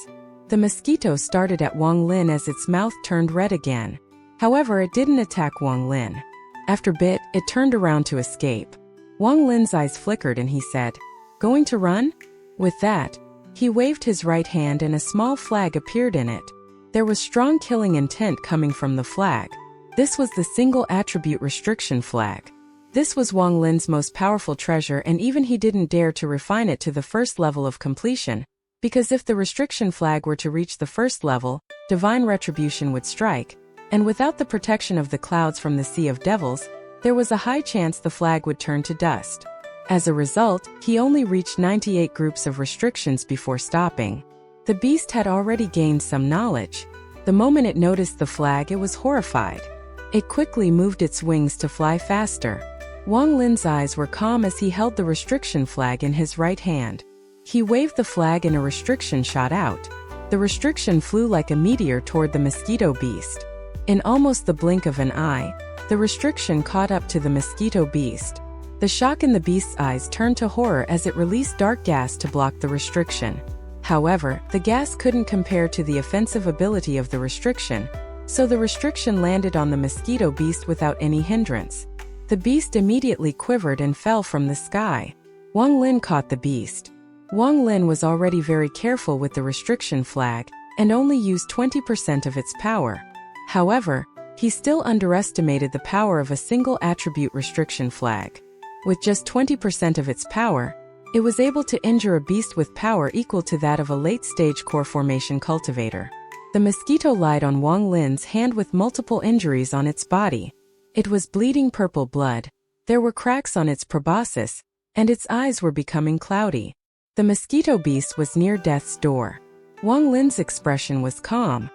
The mosquito started at Wang Lin as its mouth turned red again. However, it didn't attack Wang Lin. After a bit, it turned around to escape. Wang Lin's eyes flickered and he said, "Going to run?" With that, he waved his right hand and a small flag appeared in it. There was strong killing intent coming from the flag. This was the single attribute restriction flag. This was Wang Lin's most powerful treasure and even he didn't dare to refine it to the first level of completion, because if the restriction flag were to reach the first level, divine retribution would strike, and without the protection of the clouds from the Sea of Devils, there was a high chance the flag would turn to dust. As a result, he only reached 98 groups of restrictions before stopping. The beast had already gained some knowledge. The moment it noticed the flag, it was horrified. It quickly moved its wings to fly faster. Wang Lin's eyes were calm as he held the restriction flag in his right hand. He waved the flag and a restriction shot out. The restriction flew like a meteor toward the mosquito beast. In almost the blink of an eye, the restriction caught up to the mosquito beast. The shock in the beast's eyes turned to horror as it released dark gas to block the restriction. However, the gas couldn't compare to the offensive ability of the restriction, so the restriction landed on the mosquito beast without any hindrance. The beast immediately quivered and fell from the sky. Wang Lin caught the beast. Wang Lin was already very careful with the restriction flag, and only used 20% of its power. However, he still underestimated the power of a single attribute restriction flag. With just 20% of its power, it was able to injure a beast with power equal to that of a late-stage core formation cultivator. The mosquito lied on Wang Lin's hand with multiple injuries on its body. It was bleeding purple blood, there were cracks on its proboscis, and its eyes were becoming cloudy. The mosquito beast was near death's door. Wang Lin's expression was calm.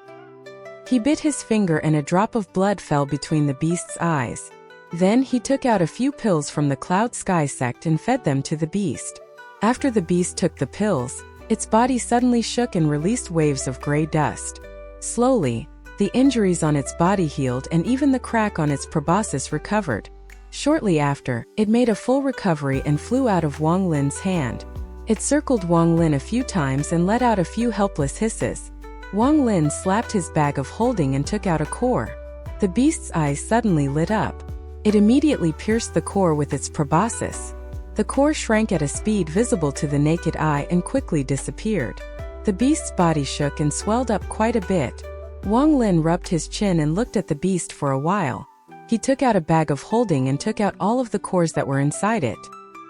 He bit his finger and a drop of blood fell between the beast's eyes. Then he took out a few pills from the cloud sky sect and fed them to the beast. After the beast took the pills, its body suddenly shook and released waves of gray dust. Slowly, the injuries on its body healed and even the crack on its proboscis recovered. Shortly after, it made a full recovery and flew out of Wang Lin's hand. It circled Wang Lin a few times and let out a few helpless hisses. Wang Lin slapped his bag of holding and took out a core. The beast's eyes suddenly lit up. It immediately pierced the core with its proboscis. The core shrank at a speed visible to the naked eye and quickly disappeared. The beast's body shook and swelled up quite a bit. Wang Lin rubbed his chin and looked at the beast for a while. He took out a bag of holding and took out all of the cores that were inside it.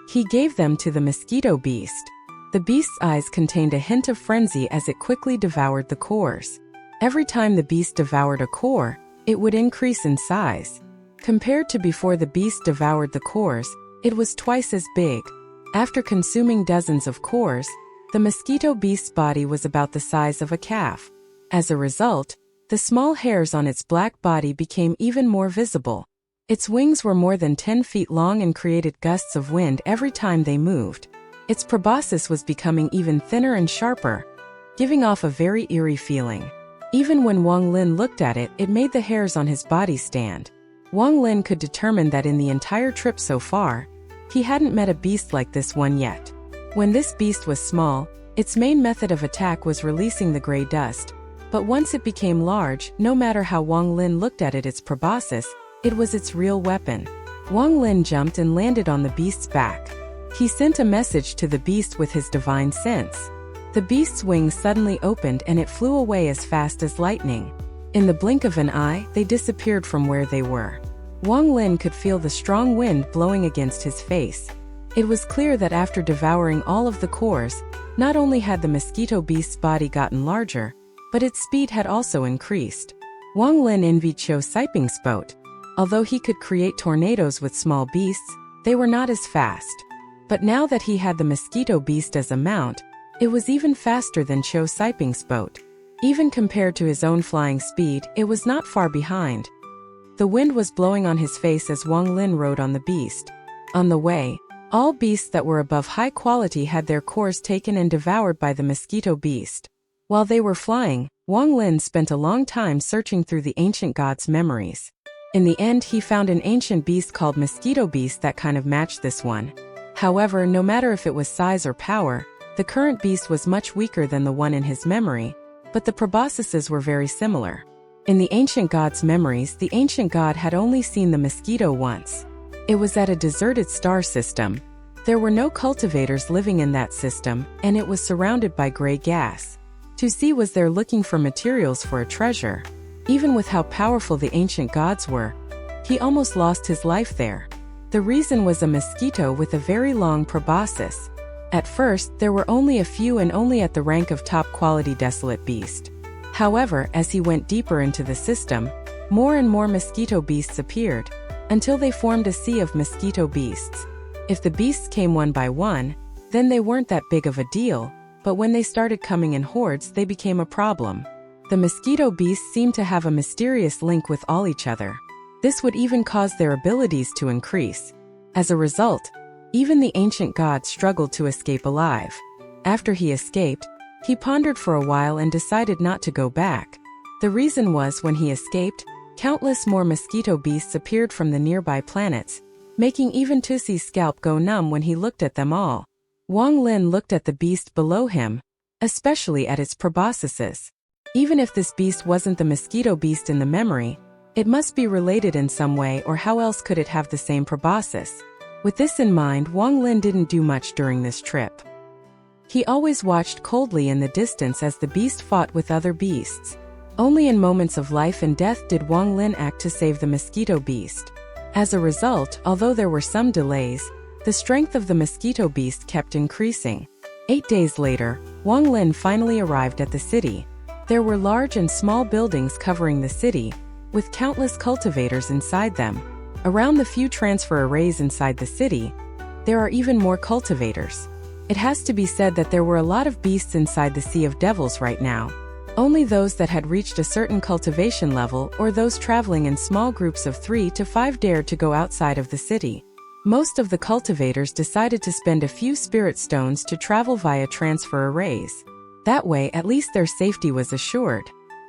He gave them to the mosquito beast. The beast's eyes contained a hint of frenzy as it quickly devoured the cores. Every time the beast devoured a core, it would increase in size. Compared to before the beast devoured the cores, it was twice as big. After consuming dozens of cores, the mosquito beast's body was about the size of a calf. As a result, the small hairs on its black body became even more visible. Its wings were more than 10 feet long and created gusts of wind every time they moved. Its proboscis was becoming even thinner and sharper, giving off a very eerie feeling. Even when Wang Lin looked at it, it made the hairs on his body stand. Wang Lin could determine that in the entire trip so far, he hadn't met a beast like this one yet. When this beast was small, its main method of attack was releasing the gray dust. But once it became large, no matter how Wang Lin looked at it, its proboscis, it was its real weapon. Wang Lin jumped and landed on the beast's back. He sent a message to the beast with his divine sense. The beast's wings suddenly opened and it flew away as fast as lightning. In the blink of an eye, they disappeared from where they were. Wang Lin could feel the strong wind blowing against his face. It was clear that after devouring all of the cores, not only had the mosquito beast's body gotten larger, but its speed had also increased. Wang Lin envied Cho Siping's boat. Although he could create tornadoes with small beasts, they were not as fast. But now that he had the mosquito beast as a mount, it was even faster than Cho Siping's boat. Even compared to his own flying speed, it was not far behind. The wind was blowing on his face as Wang Lin rode on the beast. On the way, all beasts that were above high quality had their cores taken and devoured by the mosquito beast. While they were flying, Wang Lin spent a long time searching through the ancient god's memories. In the end, he found an ancient beast called Mosquito Beast that kind of matched this one. However, no matter if it was size or power, the current beast was much weaker than the one in his memory, but the proboscises were very similar. In the ancient god's memories, the ancient god had only seen the mosquito once. It was at a deserted star system. There were no cultivators living in that system, and it was surrounded by gray gas. To see was there looking for materials for a treasure. Even with how powerful the ancient gods were, he almost lost his life there. The reason was a mosquito with a very long proboscis. At first, there were only a few and only at the rank of top-quality desolate beast. However, as he went deeper into the system, more and more mosquito beasts appeared, until they formed a sea of mosquito beasts. If the beasts came one by one, then they weren't that big of a deal, but when they started coming in hordes, they became a problem. The mosquito beasts seemed to have a mysterious link with all each other. This would even cause their abilities to increase. As a result, even the ancient god struggled to escape alive. After he escaped, he pondered for a while and decided not to go back. The reason was when he escaped, countless more mosquito beasts appeared from the nearby planets, making even Tussi's scalp go numb when he looked at them all. Wang Lin looked at the beast below him, especially at its proboscises. Even if this beast wasn't the mosquito beast in the memory, it must be related in some way, or how else could it have the same proboscis? With this in mind, Wang Lin didn't do much during this trip. He always watched coldly in the distance as the beast fought with other beasts. Only in moments of life and death did Wang Lin act to save the mosquito beast. As a result, although there were some delays, the strength of the mosquito beast kept increasing. 8 days later, Wang Lin finally arrived at the city. There were large and small buildings covering the city, with countless cultivators inside them. Around the few transfer arrays inside the city, there are even more cultivators. It has to be said that there were a lot of beasts inside the Sea of Devils right now. Only those that had reached a certain cultivation level or those traveling in small groups of 3 to 5 dared to go outside of the city. Most of the cultivators decided to spend a few spirit stones to travel via transfer arrays. That way, at least their safety was assured.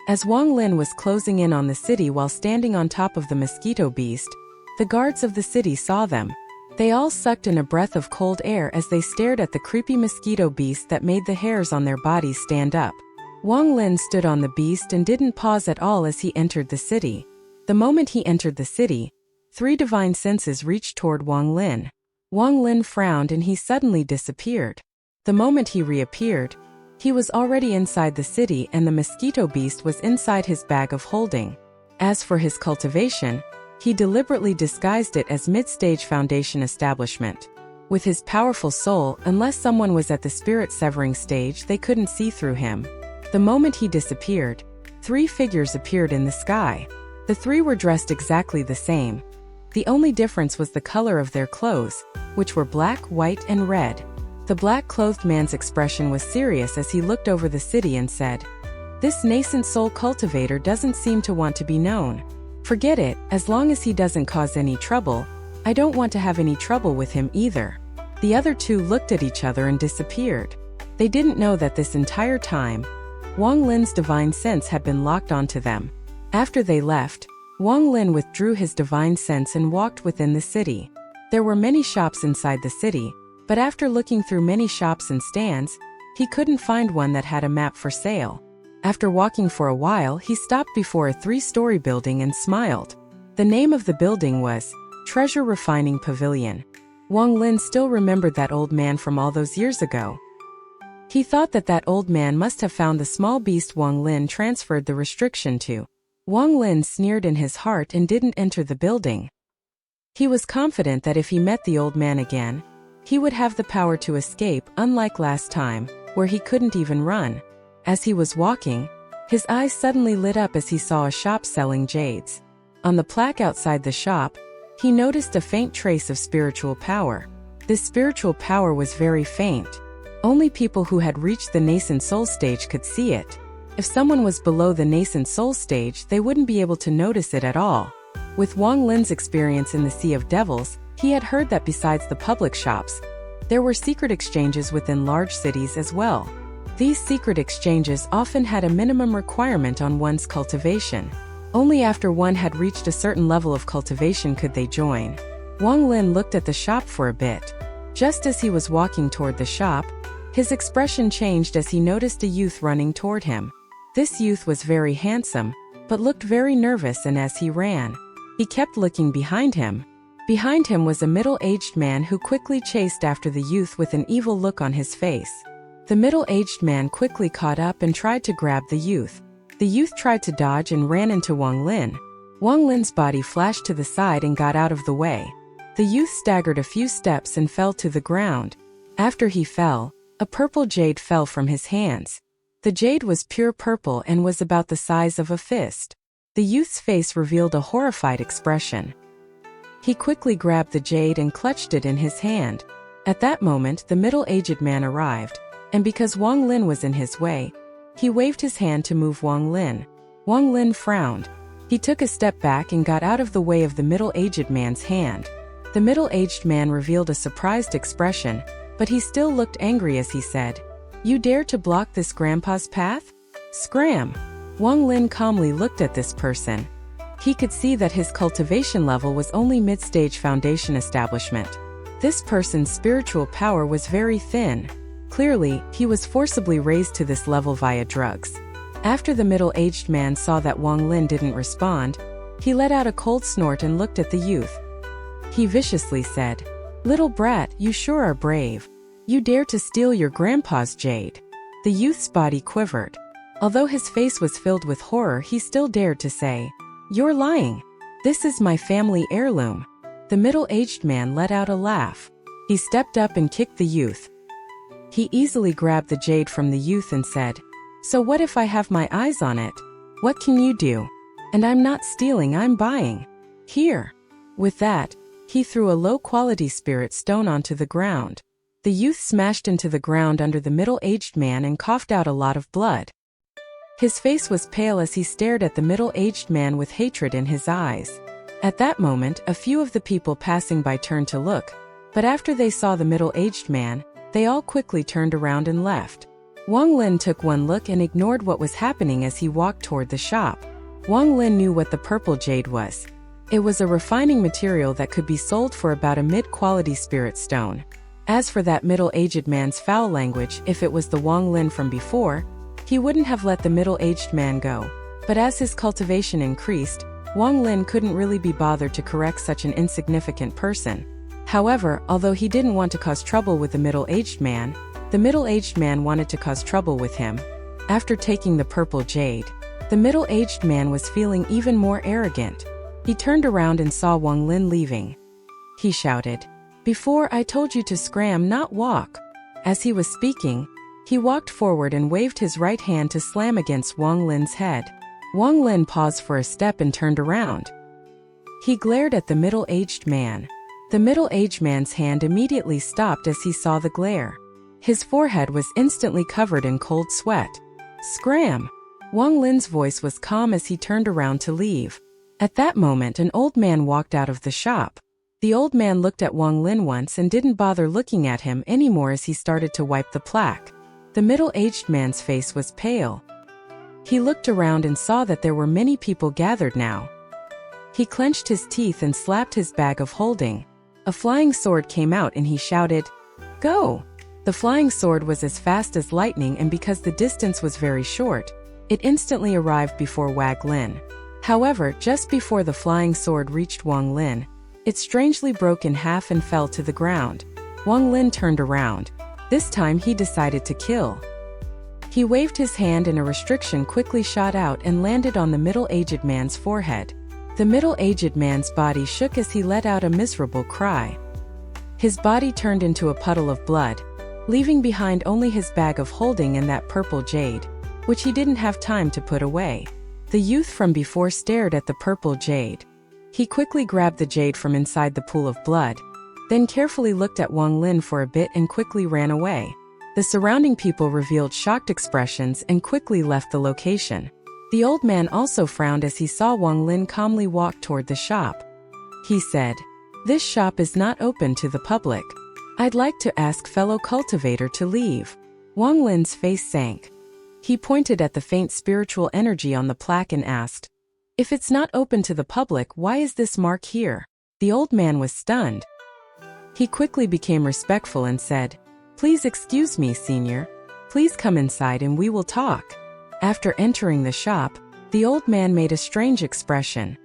As Wang Lin was closing in on the city while standing on top of the mosquito beast, the guards of the city saw them. They all sucked in a breath of cold air as they stared at the creepy mosquito beast that made the hairs on their bodies stand up. Wang Lin stood on the beast and didn't pause at all as he entered the city. The moment he entered the city, 3 divine senses reached toward Wang Lin. Wang Lin frowned and he suddenly disappeared. The moment he reappeared, he was already inside the city and the mosquito beast was inside his bag of holding. As for his cultivation, he deliberately disguised it as mid-stage foundation establishment. With his powerful soul, unless someone was at the spirit-severing stage, they couldn't see through him. The moment he disappeared, 3 figures appeared in the sky. The 3 were dressed exactly the same. The only difference was the color of their clothes, which were black, white, and red. The black-clothed man's expression was serious as he looked over the city and said, "This nascent soul cultivator doesn't seem to want to be known. Forget it, as long as he doesn't cause any trouble. I don't want to have any trouble with him either." The other 2 looked at each other and disappeared. They didn't know that this entire time, Wang Lin's divine sense had been locked onto them. After they left, Wang Lin withdrew his divine sense and walked within the city. There were many shops inside the city, but after looking through many shops and stands, he couldn't find one that had a map for sale. After walking for a while, he stopped before a 3-story building and smiled. The name of the building was Treasure Refining Pavilion. Wang Lin still remembered that old man from all those years ago. He thought that that old man must have found the small beast Wang Lin transferred the restriction to. Wang Lin sneered in his heart and didn't enter the building. He was confident that if he met the old man again, he would have the power to escape, unlike last time, where he couldn't even run. As he was walking, his eyes suddenly lit up as he saw a shop selling jades. On the plaque outside the shop, he noticed a faint trace of spiritual power. This spiritual power was very faint. Only people who had reached the nascent soul stage could see it. If someone was below the nascent soul stage, they wouldn't be able to notice it at all. With Wang Lin's experience in the Sea of Devils, he had heard that besides the public shops, there were secret exchanges within large cities as well. These secret exchanges often had a minimum requirement on one's cultivation. Only after one had reached a certain level of cultivation could they join. Wang Lin looked at the shop for a bit. Just as he was walking toward the shop, his expression changed as he noticed a youth running toward him. This youth was very handsome, but looked very nervous, and as he ran, he kept looking behind him. Behind him was a middle-aged man who quickly chased after the youth with an evil look on his face. The middle-aged man quickly caught up and tried to grab the youth. The youth tried to dodge and ran into Wang Lin. Wang Lin's body flashed to the side and got out of the way. The youth staggered a few steps and fell to the ground. After he fell, a purple jade fell from his hands. The jade was pure purple and was about the size of a fist. The youth's face revealed a horrified expression. He quickly grabbed the jade and clutched it in his hand. At that moment, the middle-aged man arrived, and because Wang Lin was in his way, he waved his hand to move Wang Lin. Wang Lin frowned. He took a step back and got out of the way of the middle-aged man's hand. The middle-aged man revealed a surprised expression, but he still looked angry as he said, "You dare to block this grandpa's path? Scram!" Wang Lin calmly looked at this person. He could see that his cultivation level was only mid-stage foundation establishment. This person's spiritual power was very thin. Clearly, he was forcibly raised to this level via drugs. After the middle-aged man saw that Wang Lin didn't respond, he let out a cold snort and looked at the youth. He viciously said, "Little brat, you sure are brave. You dare to steal your grandpa's jade." The youth's body quivered. Although his face was filled with horror, he still dared to say, "You're lying. This is my family heirloom." The middle-aged man let out a laugh. He stepped up and kicked the youth. He easily grabbed the jade from the youth and said, "So what if I have my eyes on it? What can you do? And I'm not stealing, I'm buying. Here." With that, he threw a low-quality spirit stone onto the ground. The youth smashed into the ground under the middle-aged man and coughed out a lot of blood. His face was pale as he stared at the middle-aged man with hatred in his eyes. At that moment, a few of the people passing by turned to look, but after they saw the middle-aged man, they all quickly turned around and left. Wang Lin took one look and ignored what was happening as he walked toward the shop. Wang Lin knew what the purple jade was. It was a refining material that could be sold for about a mid-quality spirit stone. As for that middle-aged man's foul language, if it was the Wang Lin from before, he wouldn't have let the middle-aged man go. But as his cultivation increased, Wang Lin couldn't really be bothered to correct such an insignificant person. However, although he didn't want to cause trouble with the middle-aged man wanted to cause trouble with him. After taking the purple jade, the middle-aged man was feeling even more arrogant. He turned around and saw Wang Lin leaving. He shouted, "Before, I told you to scram, not walk." As he was speaking, he walked forward and waved his right hand to slam against Wang Lin's head. Wang Lin paused for a step and turned around. He glared at the middle-aged man. The middle-aged man's hand immediately stopped as he saw the glare. His forehead was instantly covered in cold sweat. "Scram!" Wang Lin's voice was calm as he turned around to leave. At that moment, an old man walked out of the shop. The old man looked at Wang Lin once and didn't bother looking at him anymore as he started to wipe the plaque. The middle-aged man's face was pale. He looked around and saw that there were many people gathered now. He clenched his teeth and slapped his bag of holding. A flying sword came out and he shouted, "Go!" The flying sword was as fast as lightning, and because the distance was very short, it instantly arrived before Wang Lin. However, just before the flying sword reached Wang Lin, it strangely broke in half and fell to the ground. Wang Lin turned around. This time he decided to kill. He waved his hand and a restriction quickly shot out and landed on the middle-aged man's forehead. The middle-aged man's body shook as he let out a miserable cry. His body turned into a puddle of blood, leaving behind only his bag of holding and that purple jade, which he didn't have time to put away. The youth from before stared at the purple jade. He quickly grabbed the jade from inside the pool of blood, then carefully looked at Wang Lin for a bit and quickly ran away. The surrounding people revealed shocked expressions and quickly left the location. The old man also frowned as he saw Wang Lin calmly walk toward the shop. He said, "This shop is not open to the public. I'd like to ask fellow cultivator to leave." Wang Lin's face sank. He pointed at the faint spiritual energy on the plaque and asked, "If it's not open to the public, why is this mark here?" The old man was stunned. He quickly became respectful and said, "Please excuse me, senior. Please come inside and we will talk." After entering the shop, the old man made a strange expression.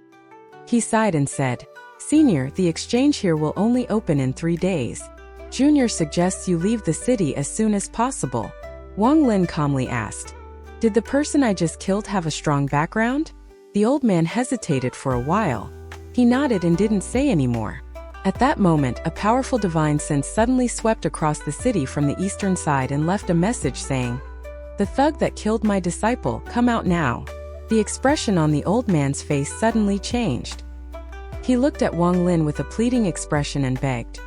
He sighed and said, "Senior, the exchange here will only open in 3 days. Junior suggests you leave the city as soon as possible." Wang Lin calmly asked, "Did the person I just killed have a strong background?" The old man hesitated for a while. He nodded and didn't say any more. At that moment, a powerful divine sense suddenly swept across the city from the eastern side and left a message saying, "The thug that killed my disciple, come out now." The expression on the old man's face suddenly changed. He looked at Wang Lin with a pleading expression and begged,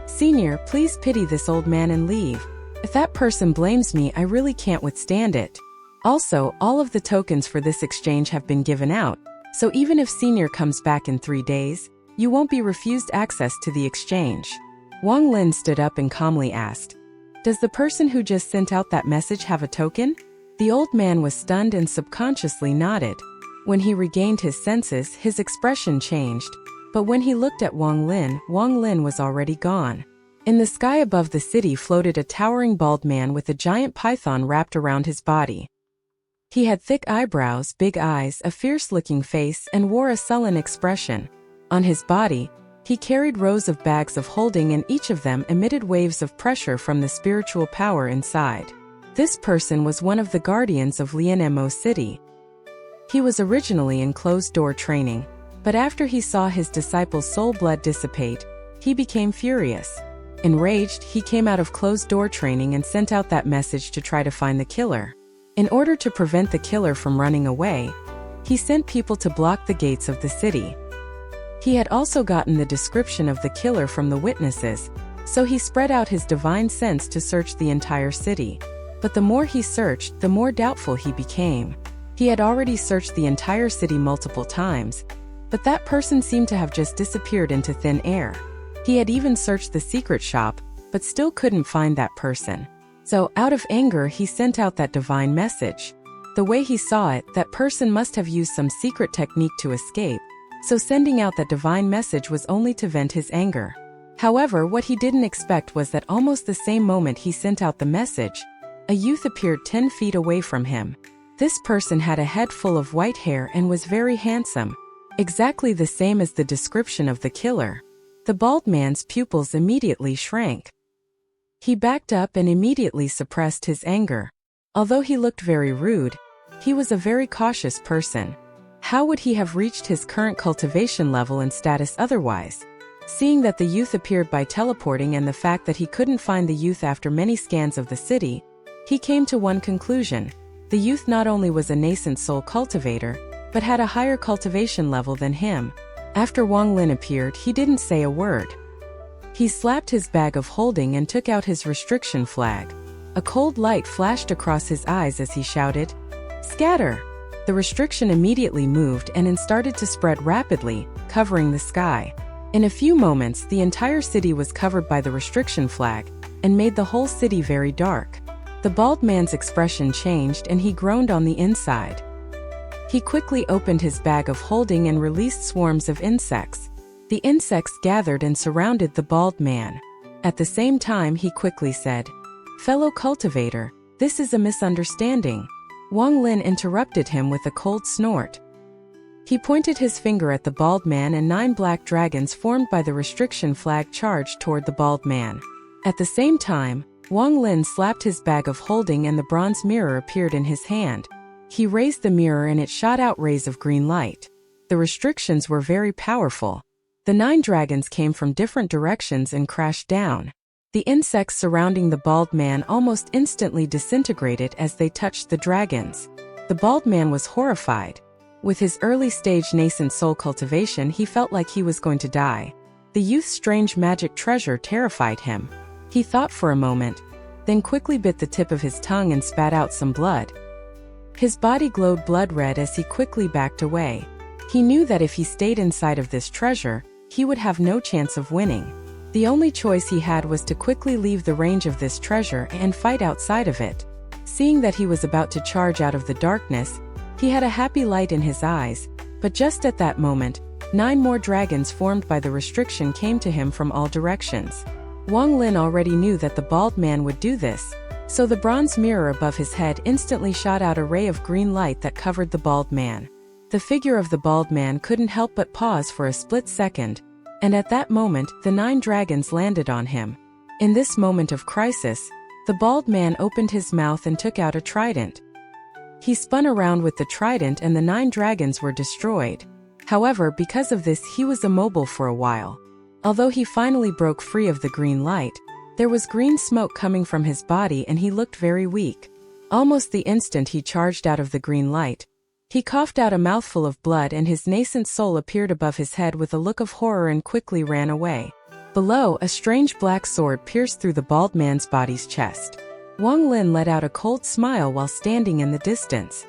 "Senior, please pity this old man and leave. If that person blames me, I really can't withstand it. Also, all of the tokens for this exchange have been given out, so even if Senior comes back in 3 days, you won't be refused access to the exchange." Wang Lin stood up and calmly asked, "Does the person who just sent out that message have a token?" The old man was stunned and subconsciously nodded. When he regained his senses, his expression changed, but when he looked at Wang Lin was already gone. In the sky above the city floated a towering bald man with a giant python wrapped around his body. He had thick eyebrows, big eyes, a fierce-looking face, and wore a sullen expression. On his body, He carried rows of bags of holding, and each of them emitted waves of pressure from the spiritual power inside. This person was one of the guardians of Lianemo City. He was originally in closed-door training, but after he saw his disciple's soul blood dissipate, he became furious. Enraged, he came out of closed-door training and sent out that message to try to find the killer. In order to prevent the killer from running away, he sent people to block the gates of the city. He had also gotten the description of the killer from the witnesses, so he spread out his divine sense to search the entire city. But the more he searched, the more doubtful he became. He had already searched the entire city multiple times, but that person seemed to have just disappeared into thin air. He had even searched the secret shop, but still couldn't find that person. So, out of anger, he sent out that divine message. The way he saw it, that person must have used some secret technique to escape, so sending out that divine message was only to vent his anger. However, what he didn't expect was that almost the same moment he sent out the message, a youth appeared 10 feet away from him. This person had a head full of white hair and was very handsome, exactly the same as the description of the killer. The bald man's pupils immediately shrank. He backed up and immediately suppressed his anger. Although he looked very rude, he was a very cautious person. How would he have reached his current cultivation level and status otherwise? Seeing that the youth appeared by teleporting and the fact that he couldn't find the youth after many scans of the city, he came to one conclusion. The youth not only was a nascent soul cultivator, but had a higher cultivation level than him. After Wang Lin appeared, he didn't say a word. He slapped his bag of holding and took out his restriction flag. A cold light flashed across his eyes as he shouted, "Scatter!" The restriction immediately moved and started to spread rapidly, covering the sky. In a few moments, the entire city was covered by the restriction flag, and made the whole city very dark. The bald man's expression changed and he groaned on the inside. He quickly opened his bag of holding and released swarms of insects. The insects gathered and surrounded the bald man. At the same time, he quickly said, "Fellow cultivator, this is a misunderstanding." Wang Lin interrupted him with a cold snort. He pointed his finger at the bald man, and 9 black dragons formed by the restriction flag charged toward the bald man. At the same time, Wang Lin slapped his bag of holding and the bronze mirror appeared in his hand. He raised the mirror and it shot out rays of green light. The restrictions were very powerful. The 9 dragons came from different directions and crashed down. The insects surrounding the bald man almost instantly disintegrated as they touched the dragons. The bald man was horrified. With his early-stage nascent soul cultivation, he felt like he was going to die. The youth's strange magic treasure terrified him. He thought for a moment, then quickly bit the tip of his tongue and spat out some blood. His body glowed blood red as he quickly backed away. He knew that if he stayed inside of this treasure, he would have no chance of winning. The only choice he had was to quickly leave the range of this treasure and fight outside of it. Seeing that he was about to charge out of the darkness, he had a happy light in his eyes, but just at that moment, 9 more dragons formed by the restriction came to him from all directions. Wang Lin already knew that the bald man would do this, so the bronze mirror above his head instantly shot out a ray of green light that covered the bald man. The figure of the bald man couldn't help but pause for a split second, and at that moment, the 9 dragons landed on him. In this moment of crisis, the bald man opened his mouth and took out a trident. He spun around with the trident and the 9 dragons were destroyed. However, because of this, he was immobile for a while. Although he finally broke free of the green light, there was green smoke coming from his body and he looked very weak. Almost the instant he charged out of the green light, he coughed out a mouthful of blood and his nascent soul appeared above his head with a look of horror and quickly ran away. Below, a strange black sword pierced through the bald man's body's chest. Wang Lin let out a cold smile while standing in the distance.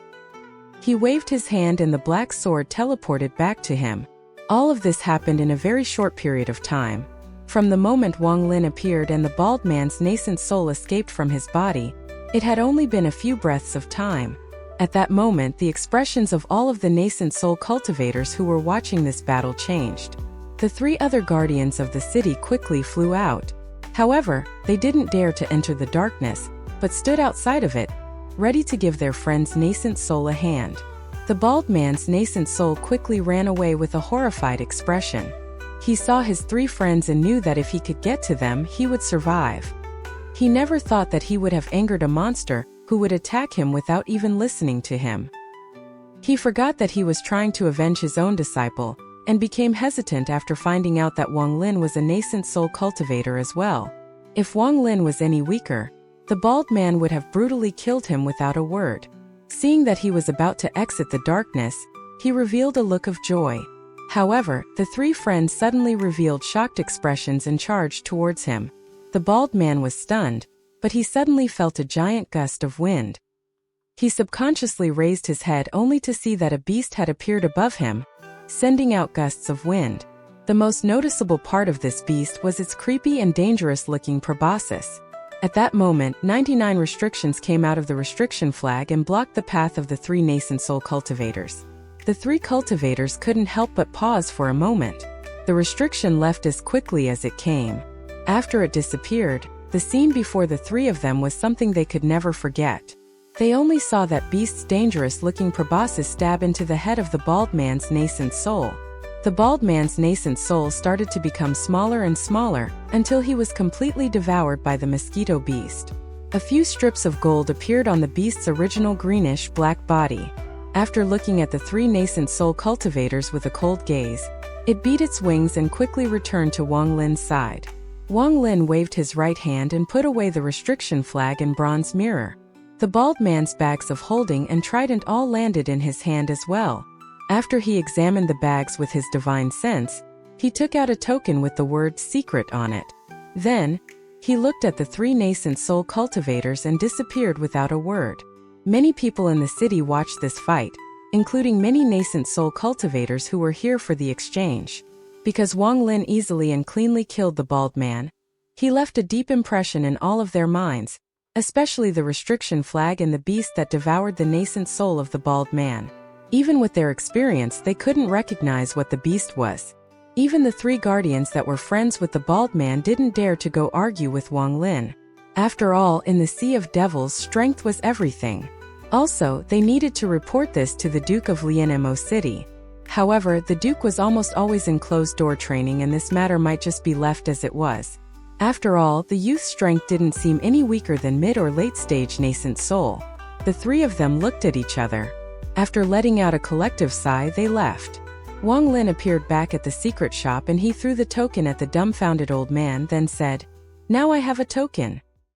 He waved his hand and the black sword teleported back to him. All of this happened in a very short period of time. From the moment Wang Lin appeared and the bald man's nascent soul escaped from his body, it had only been a few breaths of time. At that moment, the expressions of all of the nascent soul cultivators who were watching this battle changed. The 3 other guardians of the city quickly flew out. However, they didn't dare to enter the darkness, but stood outside of it, ready to give their friend's nascent soul a hand. The bald man's nascent soul quickly ran away with a horrified expression. He saw his 3 friends and knew that if he could get to them, he would survive. He never thought that he would have angered a monster who would attack him without even listening to him. He forgot that he was trying to avenge his own disciple, and became hesitant after finding out that Wang Lin was a nascent soul cultivator as well. If Wang Lin was any weaker, the bald man would have brutally killed him without a word. Seeing that he was about to exit the darkness, he revealed a look of joy. However, the 3 friends suddenly revealed shocked expressions and charged towards him. The bald man was stunned, but he suddenly felt a giant gust of wind. He subconsciously raised his head only to see that a beast had appeared above him, sending out gusts of wind. The most noticeable part of this beast was its creepy and dangerous-looking proboscis. At that moment, 99 restrictions came out of the restriction flag and blocked the path of the 3 nascent soul cultivators. The 3 cultivators couldn't help but pause for a moment. The restriction left as quickly as it came. After it disappeared, the scene before the 3 of them was something they could never forget. They only saw that beast's dangerous-looking proboscis stab into the head of the bald man's nascent soul. The bald man's nascent soul started to become smaller and smaller, until he was completely devoured by the mosquito beast. A few strips of gold appeared on the beast's original greenish-black body. After looking at the 3 nascent soul cultivators with a cold gaze, it beat its wings and quickly returned to Wang Lin's side. Wang Lin waved his right hand and put away the restriction flag and bronze mirror. The bald man's bags of holding and trident all landed in his hand as well. After he examined the bags with his divine sense, he took out a token with the word secret on it. Then, he looked at the 3 nascent soul cultivators and disappeared without a word. Many people in the city watched this fight, including many nascent soul cultivators who were here for the exchange. Because Wang Lin easily and cleanly killed the bald man, he left a deep impression in all of their minds, especially the restriction flag and the beast that devoured the nascent soul of the bald man. Even with their experience, they couldn't recognize what the beast was. Even the 3 guardians that were friends with the bald man didn't dare to go argue with Wang Lin. After all, in the Sea of Devils, strength was everything. Also, they needed to report this to the Duke of Lianmo City. However, the Duke was almost always in closed-door training and this matter might just be left as it was. After all, the youth's strength didn't seem any weaker than mid- or late-stage nascent soul. The 3 of them looked at each other. After letting out a collective sigh, they left. Wang Lin appeared back at the secret shop and he threw the token at the dumbfounded old man, then said, "Now I have a token."